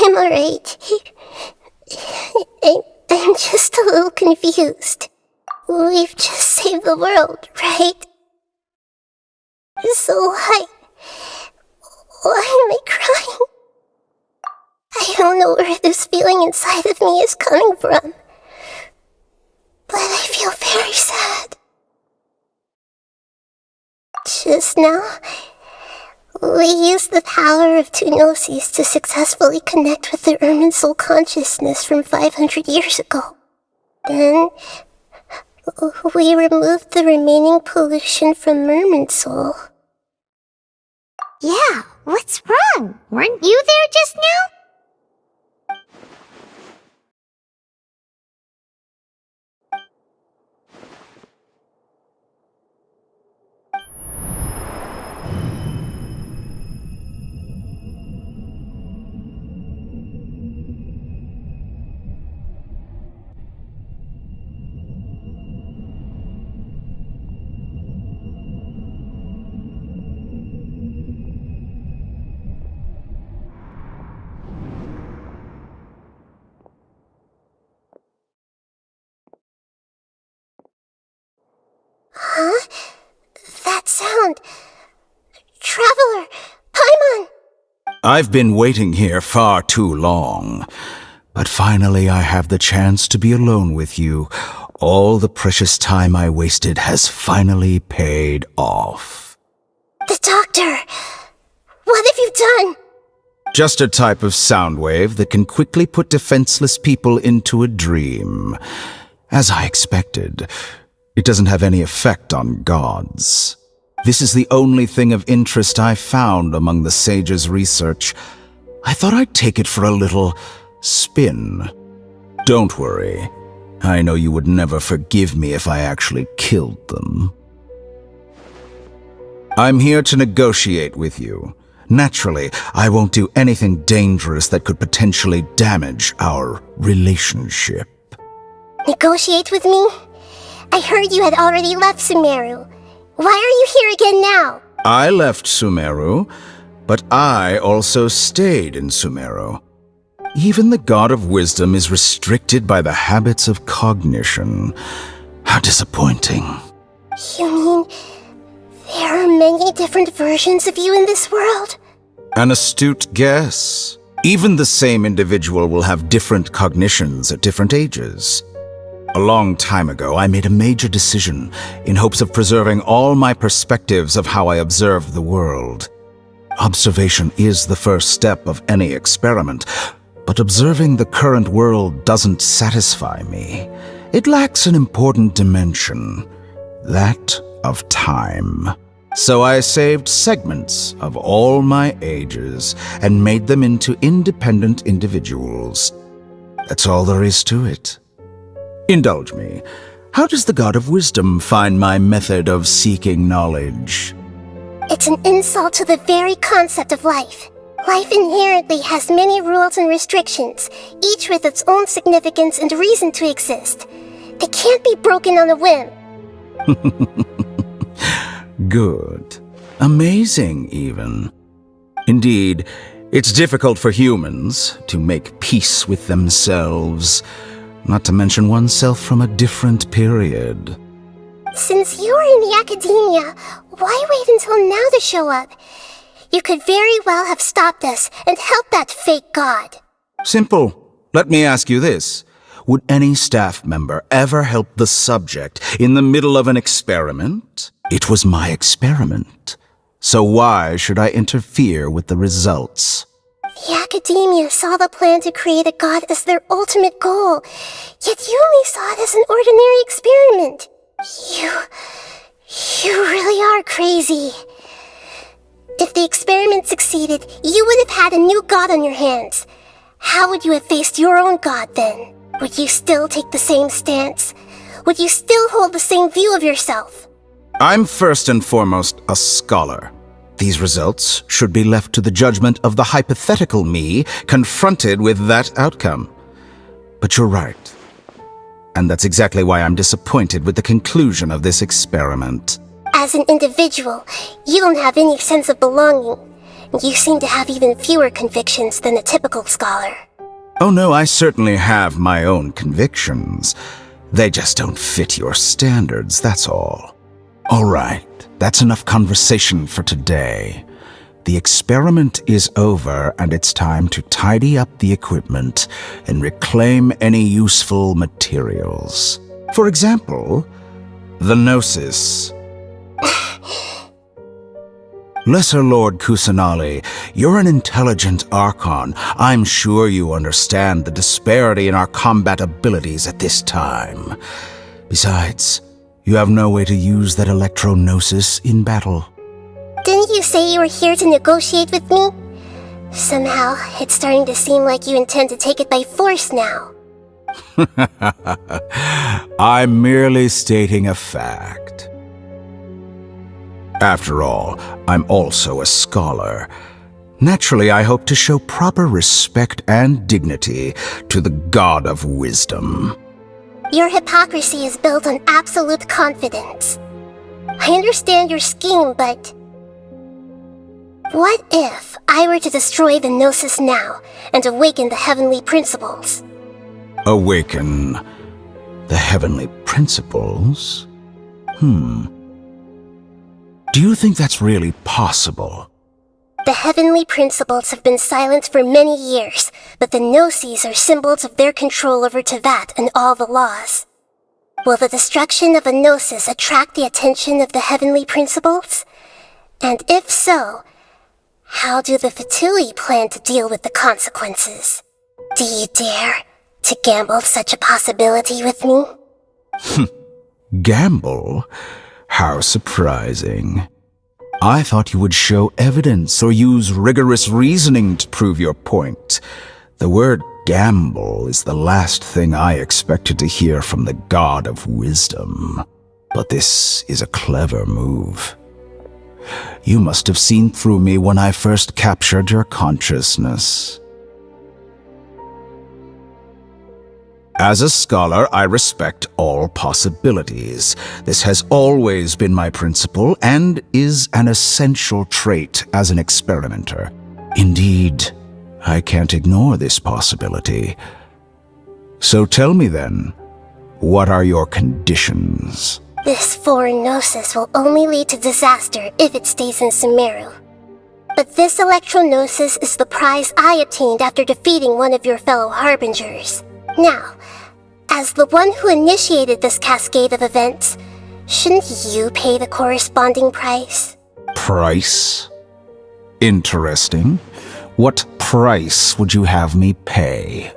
I'm alright. I'm just a little confused. We've just saved the world, right? So why am I crying? I don't know where this feeling inside of me is coming from, but I feel very sad. Just now, we used the power of two gnosis to successfully connect with the Irminsul consciousness from 500 years ago. Then, we removed the remaining pollution from Irminsul. Yeah, what's wrong? Weren't you there just now? Huh? That sound. Traveler! Paimon! I've been waiting here far too long, but finally I have the chance to be alone with you. All the precious time I wasted has finally paid off. The doctor! What have you done? Just a type of sound wave that can quickly put defenseless people into a dream. As I expected, it doesn't have any effect on gods. This is the only thing of interest I found among the sage's research. I thought I'd take it for a little spin. Don't worry. I know you would never forgive me if I actually killed them. I'm here to negotiate with you. Naturally, I won't do anything dangerous that could potentially damage our relationship. Negotiate with me? I heard you had already left Sumeru. Why are you here again now? I left Sumeru, but I also stayed in Sumeru. Even the God of Wisdom is restricted by the habits of cognition. How disappointing. You mean there are many different versions of you in this world? An astute guess. Even the same individual will have different cognitions at different ages. A long time ago, I made a major decision in hopes of preserving all my perspectives of how I observed the world. Observation is the first step of any experiment, but observing the current world doesn't satisfy me. It lacks an important dimension, that of time. So I saved segments of all my ages and made them into independent individuals. That's all there is to it. Indulge me. How does the God of Wisdom find my method of seeking knowledge? It's an insult to the very concept of life. Life inherently has many rules and restrictions, each with its own significance and reason to exist. They can't be broken on a whim. Good. Amazing, even. Indeed, it's difficult for humans to make peace with themselves, not to mention oneself from a different period. Since you're in the academia, why wait until now to show up? You could very well have stopped us and helped that fake god. Simple. Let me ask you this. Would any staff member ever help the subject in the middle of an experiment? It was my experiment. So why should I interfere with the results? The academia saw the plan to create a god as their ultimate goal, yet you only saw it as an ordinary experiment. You really are crazy. If the experiment succeeded, you would have had a new god on your hands. How would you have faced your own god then? Would you still take the same stance? Would you still hold the same view of yourself? I'm first and foremost a scholar. These results should be left to the judgment of the hypothetical me confronted with that outcome. But you're right. And that's exactly why I'm disappointed with the conclusion of this experiment. As an individual, you don't have any sense of belonging. You seem to have even fewer convictions than a typical scholar. Oh no, I certainly have my own convictions. They just don't fit your standards, that's all. All right, that's enough conversation for today. The experiment is over, and it's time to tidy up the equipment and reclaim any useful materials. For example, the Gnosis. Lesser Lord Kusanali, you're an intelligent archon. I'm sure you understand the disparity in our combat abilities at this time. Besides, you have no way to use that electro-gnosis in battle. Didn't you say you were here to negotiate with me? Somehow, it's starting to seem like you intend to take it by force now. I'm merely stating a fact. After all, I'm also a scholar. Naturally, I hope to show proper respect and dignity to the God of Wisdom. Your hypocrisy is built on absolute confidence. I understand your scheme, but... what if I were to destroy the Gnosis now and awaken the heavenly principles? Awaken the heavenly principles? Do you think that's really possible? The heavenly principles have been silent for many years, but the Gnosis are symbols of their control over Tevat and all the laws. Will the destruction of a Gnosis attract the attention of the heavenly principles? And if so, how do the Fatui plan to deal with the consequences? Do you dare to gamble such a possibility with me? Gamble? How surprising. I thought you would show evidence or use rigorous reasoning to prove your point. The word gamble is the last thing I expected to hear from the God of Wisdom. But this is a clever move. You must have seen through me when I first captured your consciousness. As a scholar, I respect all possibilities. This has always been my principle and is an essential trait as an experimenter. Indeed, I can't ignore this possibility. So tell me then, what are your conditions? This foreign gnosis will only lead to disaster if it stays in Sumeru. But this electro-gnosis is the prize I obtained after defeating one of your fellow harbingers. Now, as the one who initiated this cascade of events, shouldn't you pay the corresponding price? Price? Interesting. What price would you have me pay?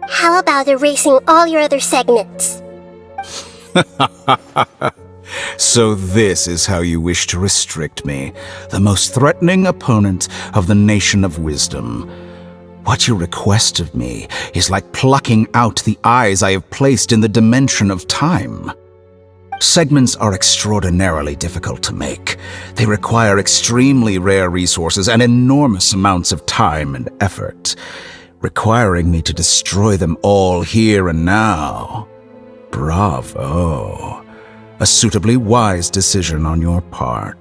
How about erasing all your other segments? So this is how you wish to restrict me, the most threatening opponent of the Nation of Wisdom. What you request of me is like plucking out the eyes I have placed in the dimension of time. Segments are extraordinarily difficult to make. They require extremely rare resources and enormous amounts of time and effort, requiring me to destroy them all here and now. Bravo. A suitably wise decision on your part.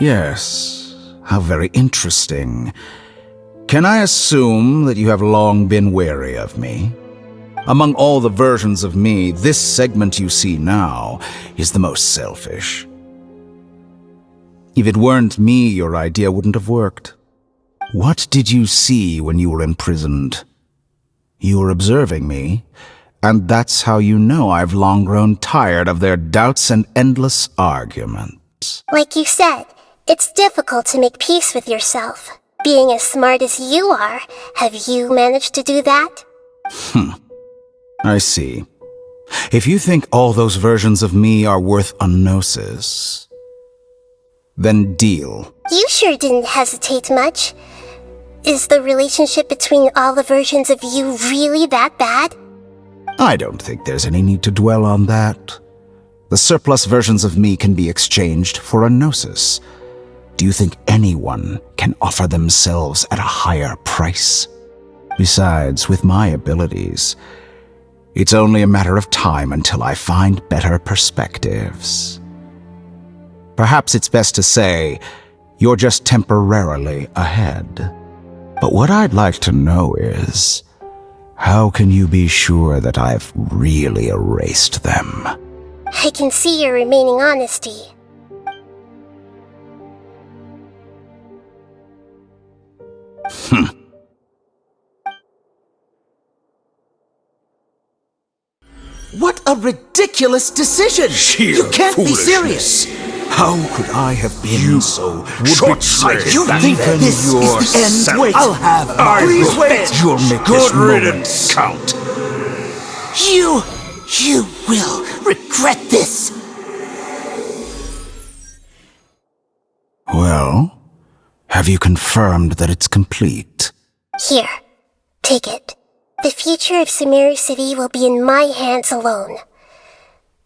Yes, how very interesting. Can I assume that you have long been wary of me? Among all the versions of me, this segment you see now is the most selfish. If it weren't me, your idea wouldn't have worked. What did you see when you were imprisoned? You were observing me, and that's how you know I've long grown tired of their doubts and endless arguments. Like you said, it's difficult to make peace with yourself. Being as smart as you are, have you managed to do that? I see. If you think all those versions of me are worth a gnosis, then deal. You sure didn't hesitate much. Is the relationship between all the versions of you really that bad? I don't think there's any need to dwell on that. The surplus versions of me can be exchanged for a gnosis. Do you think anyone can offer themselves at a higher price? Besides, with my abilities, it's only a matter of time until I find better perspectives. Perhaps it's best to say, you're just temporarily ahead. But what I'd like to know is, how can you be sure that I've really erased them? I can see your remaining honesty. What a ridiculous decision! You can't be serious! How could I have been so short-sighted? You think this is the end? Wait, I'll have Please wait! You'll make this moment count. You will regret this! Well, have you confirmed that it's complete? Here, take it. The future of Sumeru City will be in my hands alone.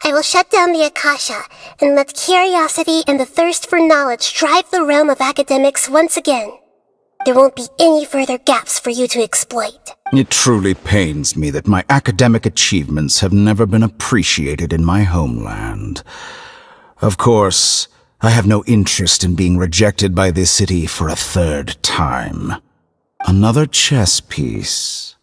I will shut down the Akasha and let curiosity and the thirst for knowledge drive the realm of academics once again. There won't be any further gaps for you to exploit. It truly pains me that my academic achievements have never been appreciated in my homeland. Of course, I have no interest in being rejected by this city for a third time. Another chess piece.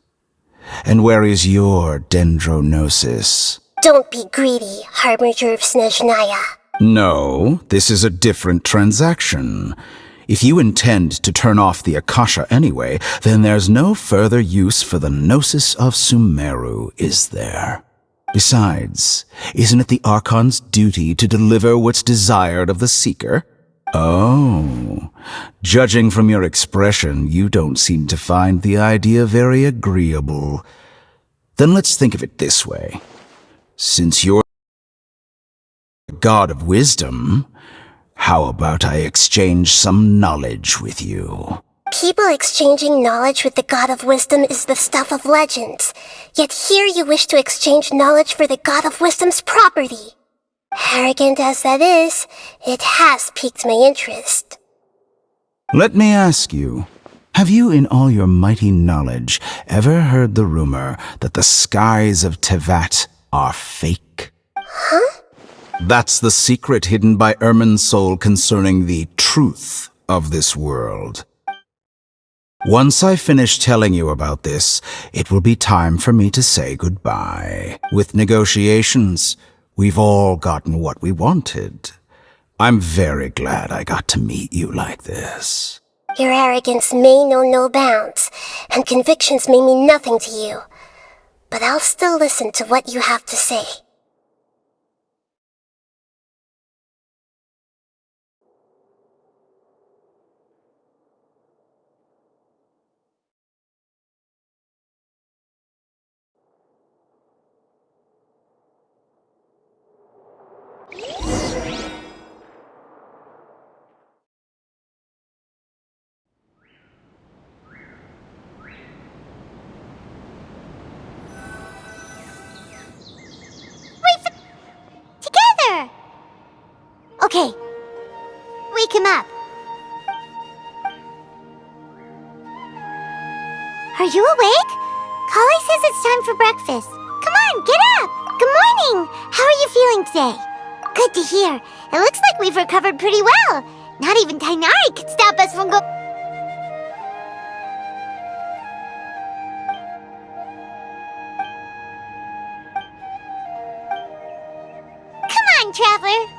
And where is your dendrognosis? Don't be greedy, Harbinger of Snezhnaya. No, this is a different transaction. If you intend to turn off the Akasha anyway, then there's no further use for the Gnosis of Sumeru, is there? Besides, isn't it the Archon's duty to deliver what's desired of the Seeker? Oh, judging from your expression, you don't seem to find the idea very agreeable. Then let's think of it this way. Since you're the God of Wisdom, How about I exchange some knowledge with you? People exchanging knowledge with the God of Wisdom is the stuff of legends. Yet here you wish to exchange knowledge for the God of Wisdom's property. Arrogant as that is, it has piqued my interest. Let me ask you, have you in all your mighty knowledge ever heard the rumor that the skies of Tevat are fake? Huh? That's the secret hidden by Irminsul concerning the truth of this world. Once I finish telling you about this, it will be time for me to say goodbye. With negotiations, we've all gotten what we wanted. I'm very glad I got to meet you like this. Your arrogance may know no bounds, and convictions may mean nothing to you. But I'll still listen to what you have to say. Together! Okay. Wake him up. Are you awake? Kali says it's time for breakfast. Come on, get up! Good morning! How are you feeling today? Good to hear. It looks like we've recovered pretty well. Not even Tainari could stop us from Come on, Traveler.